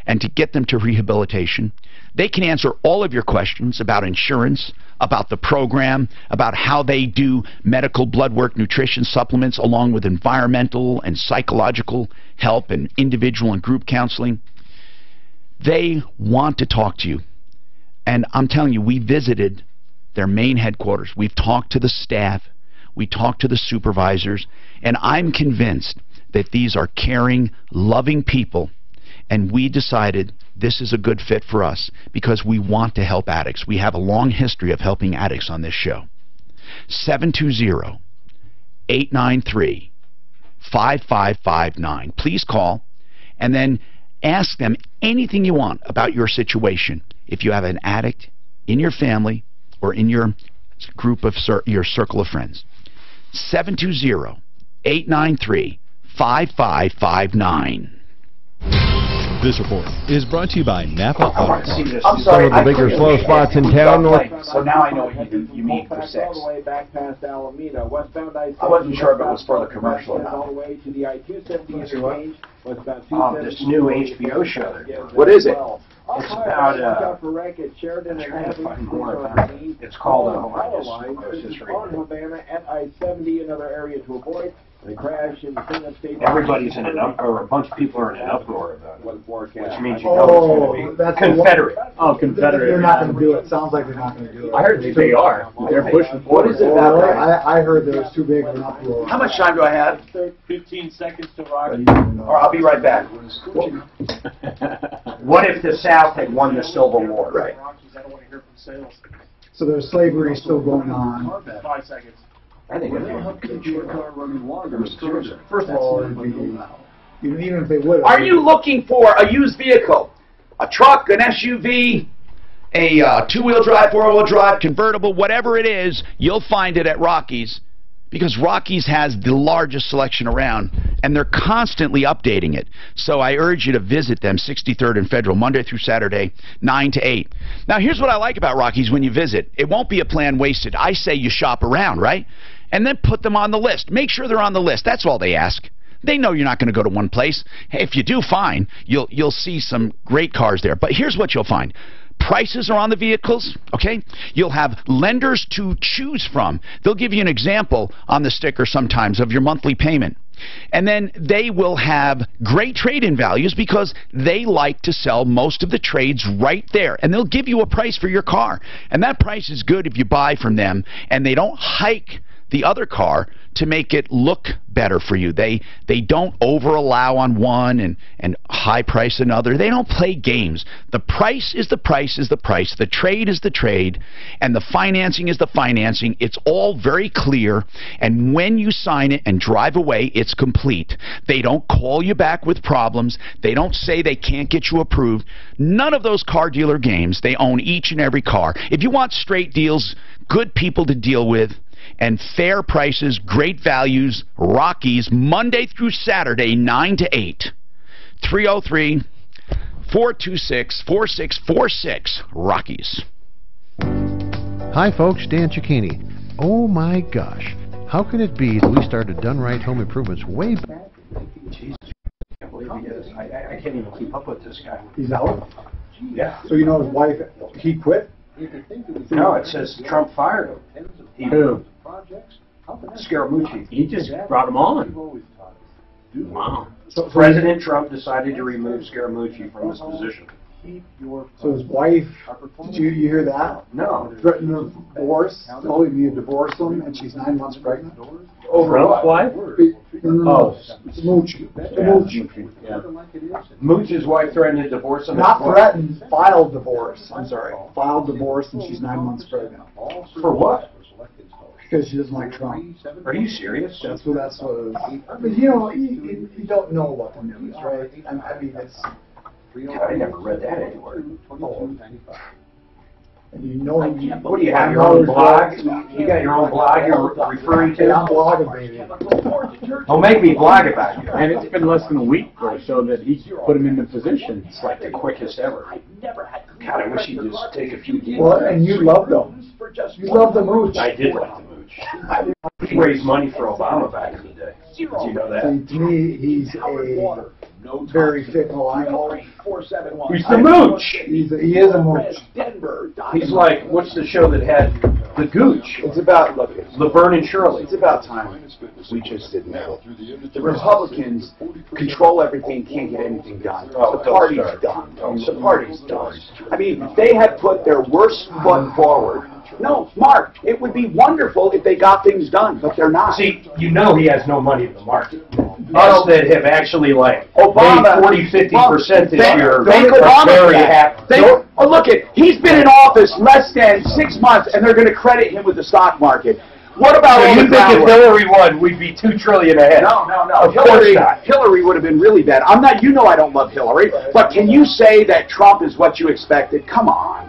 and to get them to rehabilitation. They can answer all of your questions about insurance, about the program, about how they do medical, blood work, nutrition supplements, along with environmental and psychological help and individual and group counseling. They want to talk to you. And I'm telling you, we visited their main headquarters. We've talked to the staff. We talked to the supervisors. And I'm convinced that these are caring, loving people. And we decided this is a good fit for us because we want to help addicts. We have a long history of helping addicts on this show. 720-893-5559. Please call and then ask them anything you want about your situation. If you have an addict in your family or in your group of your circle of friends. 720-893-5559. This report is brought to you by Napa Auto. I'm Some sorry, of the bigger slow spots in town. So now I know what you mean for 6. All the way back past Alameda, westbound I wasn't sure if it was for the commercial or not. all the way to the I-270 interchange. Westbound This new HBO show. What is it? It's about, for wreck at Sheridan and trying to find more about it. Havana. It's called, I was just on reading. Havana at I-70, another area to avoid. The crash in the Cleanup State. Everybody's in an uproar, a bunch of people are in an uproar about it, which means you know it's going to be that's Confederate. Oh, Confederate. They're not going to do it. Sounds like they're not going to do it. I heard they are. They're pushing for it. What is it about that? I heard there was too big of an uproar. How much time do I have? 15 seconds to rock. Or I'll be right back. What if the South had won the Civil War? Right. So there's slavery still going on. 5 seconds. I think it'd be First of all, it'd be, even if they would. Are you looking for a used vehicle? A truck, an SUV? A two-wheel drive, four-wheel drive, convertible, whatever it is, you'll find it at Rocky's because Rocky's has the largest selection around, and they're constantly updating it. So I urge you to visit them, 63rd and Federal, Monday through Saturday, 9 to 8. Now, here's what I like about Rocky's when you visit. It won't be a plan wasted. I say you shop around, right? And then put them on the list. Make sure they're on the list. That's all they ask. They know you're not going to go to one place. Hey, if you do, fine. You'll see some great cars there. But here's what you'll find. Prices are on the vehicles, okay? You'll have lenders to choose from. They'll give you an example on the sticker sometimes of your monthly payment. And then they will have great trade-in values because they like to sell most of the trades right there. And they'll give you a price for your car. And that price is good if you buy from them. And they don't hike the other car to make it look better for you. They don't over-allow on one and high price another. They don't play games. The price is the price is the price. The trade is the trade. And the financing is the financing. It's all very clear. And when you sign it and drive away, it's complete. They don't call you back with problems. They don't say they can't get you approved. None of those car dealer games. They own each and every car. If you want straight deals, good people to deal with, and fair prices, great values, Rockies, Monday through Saturday, 9 to 8. 303-426-4646, Rockies. Hi, folks. Dan Cicchini. Oh, my gosh. How can it be that we started Done Right Home Improvements way back? Jesus, I can't believe he is. I can't even keep up with this guy. He's out? Yeah. So you know his wife, he quit? No, it says Trump fired him. Who? Scaramucci. He just brought him on. Wow. So President Trump decided to remove Scaramucci from his position. So his wife, did you hear that? No. Threatened a divorce. Oh, you need to divorce him, and she's 9 months pregnant. Over Trump's wife? No. Mooch. Yeah. Mooch's wife threatened to divorce him. Not threatened, filed divorce. I'm sorry. Filed divorce, and she's 9 months pregnant. For what? Because she doesn't like Trump. Are you serious? That's what it is. But you know, you don't know about the news, right? I mean, it's... I never read that anywhere. And you know him. What do you have, your own blog? You got your own blog you're referring to? I'm blogging, baby. Don't make me blog about you. And it's been less than a week or so that he put him into position. It's like the quickest ever. God, I wish he'd just take a few games. Well, and you loved them. You loved the mooch. I did like the mooch. He raised money for Obama back in the day. Did you know that? See, to me, he's a very fickle animal. He's the mooch. He is a mooch. He's like, what's the show that had the Gooch? It's about, look, Laverne and Shirley. it's about time we just admit it. The Republicans control everything, can't get anything done. The party's done. The party's done. I mean, they have put their worst foot forward. No, Mark, it would be wonderful if they got things done, but they're not. See, you know he has no money in the market. Us that have actually, like, Obama, made 40-50% this year thank are Obama very for that. happy. Oh, look it, he's been in office less than 6 months, and they're going to credit him with the stock market. What about So all you the think if groundwork? Hillary won, we'd be $2 trillion ahead? No. Of course not. Hillary would have been really bad. I'm not. You know I don't love Hillary, but can you say that Trump is what you expected? Come on.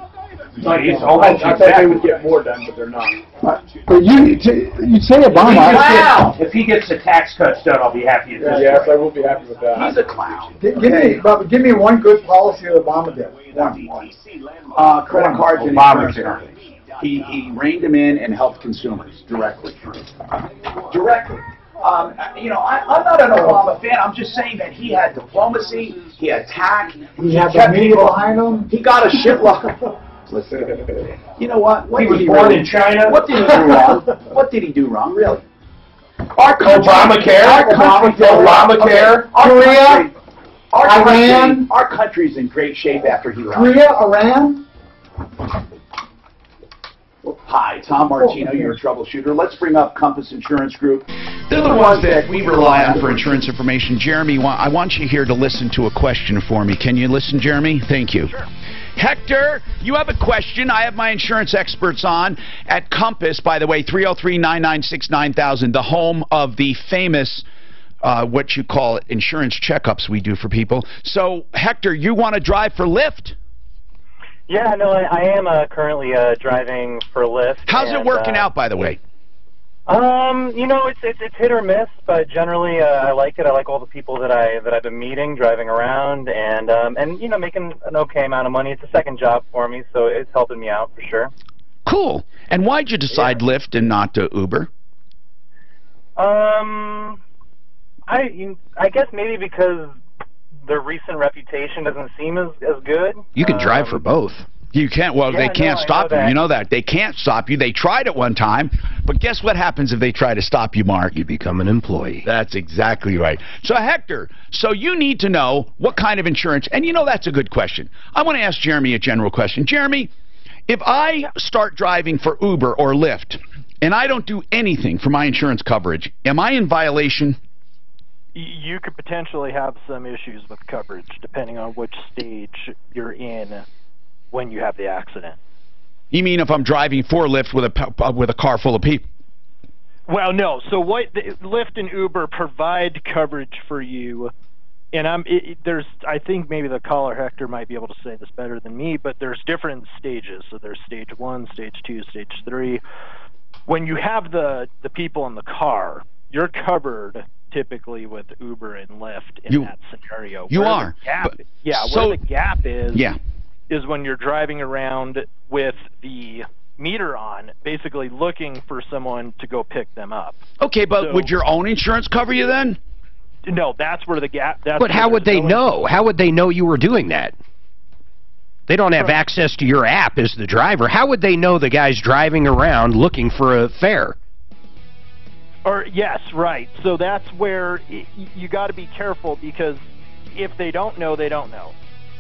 Like, it's I almost thought they would get more done, but they're not. But you'd say Obama. If he gets the tax cuts done, I'll be happy at this. Yes, I will be happy with that. He's a clown. Give me one good policy that Obama did. Credit cards and Obamacare. He reined them in and helped consumers directly. Directly. You know, I'm not an Obama fan. I'm just saying that he had diplomacy, he had tact, He had the kept media people behind him. He got a shitload. Listen, you know what? He was born in China. What did he do wrong? What did he do wrong, really? Our country, Obamacare. Obamacare. Korea. Iran. Our country's in great shape after he left. Korea, Iran. Hi, Tom Martino, your troubleshooter. Let's bring up Compass Insurance Group. They're the ones that we rely on for insurance information. Jeremy, I want you here to listen to a question for me. Can you listen, Jeremy? Thank you. Sure. Hector, you have a question. I have my insurance experts on at Compass, by the way, 303-996-9000, the home of the famous, what you call it, insurance checkups we do for people. So, Hector, you want to drive for Lyft? Yeah, no, I am currently driving for Lyft. How's it working out, by the way? You know, it's hit or miss, but generally I like it. I like all the people that I've been meeting, driving around, and you know, making an okay amount of money. It's a second job for me, so it's helping me out for sure. Cool. And why'd you decide Lyft and not Uber? I guess maybe because their recent reputation doesn't seem as good. You can drive for both. You can't. Well, they can't stop you. You know that. They can't stop you. They tried it one time, but guess what happens if they try to stop you, Mark? You become an employee. That's exactly right. So, Hector, so you need to know what kind of insurance, and you know that's a good question. I want to ask Jeremy a general question. Jeremy, if I start driving for Uber or Lyft, and I don't do anything for my insurance coverage, am I in violation? You could potentially have some issues with coverage, depending on which stage you're in when you have the accident. You mean if I'm driving for Lyft with a car full of people? Well, no. So what Lyft and Uber provide coverage for you, and I think maybe the caller Hector might be able to say this better than me, but there's different stages. So there's stage 1, stage 2, stage 3. When you have the people in the car, you're covered typically with Uber and Lyft in that scenario. You are. Where the gap is when you're driving around with the meter on, basically looking for someone to go pick them up. Okay, but would your own insurance cover you then? No, that's where the gap. But how would they know? How would they know you were doing that? They don't have access to your app as the driver. How would they know the guy's driving around looking for a fare? Or yes, right. So that's where you got to be careful, because if they don't know, they don't know.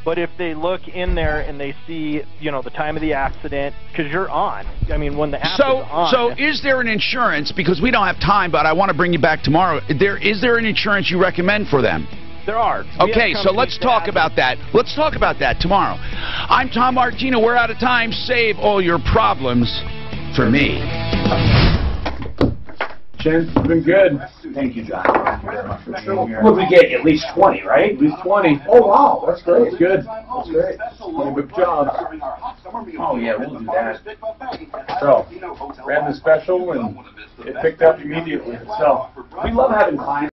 But if they look in there and they see, you know, the time of the accident, because you're on. I mean, when the app is on. So is there an insurance, because we don't have time, but I want to bring you back tomorrow, is there an insurance you recommend for them? There are. Okay, so let's talk about that. Let's talk about that tomorrow. I'm Tom Martino. We're out of time. Save all your problems for me. Chance, it's been good. Thank you, John. Thank you very much for being here. Would we get at least 20, right? At least 20. Oh, wow, that's great. That's good. That's great. 20 big jobs. Oh, yeah, we'll do that. So, ran the special and it picked up immediately. So, We love having clients.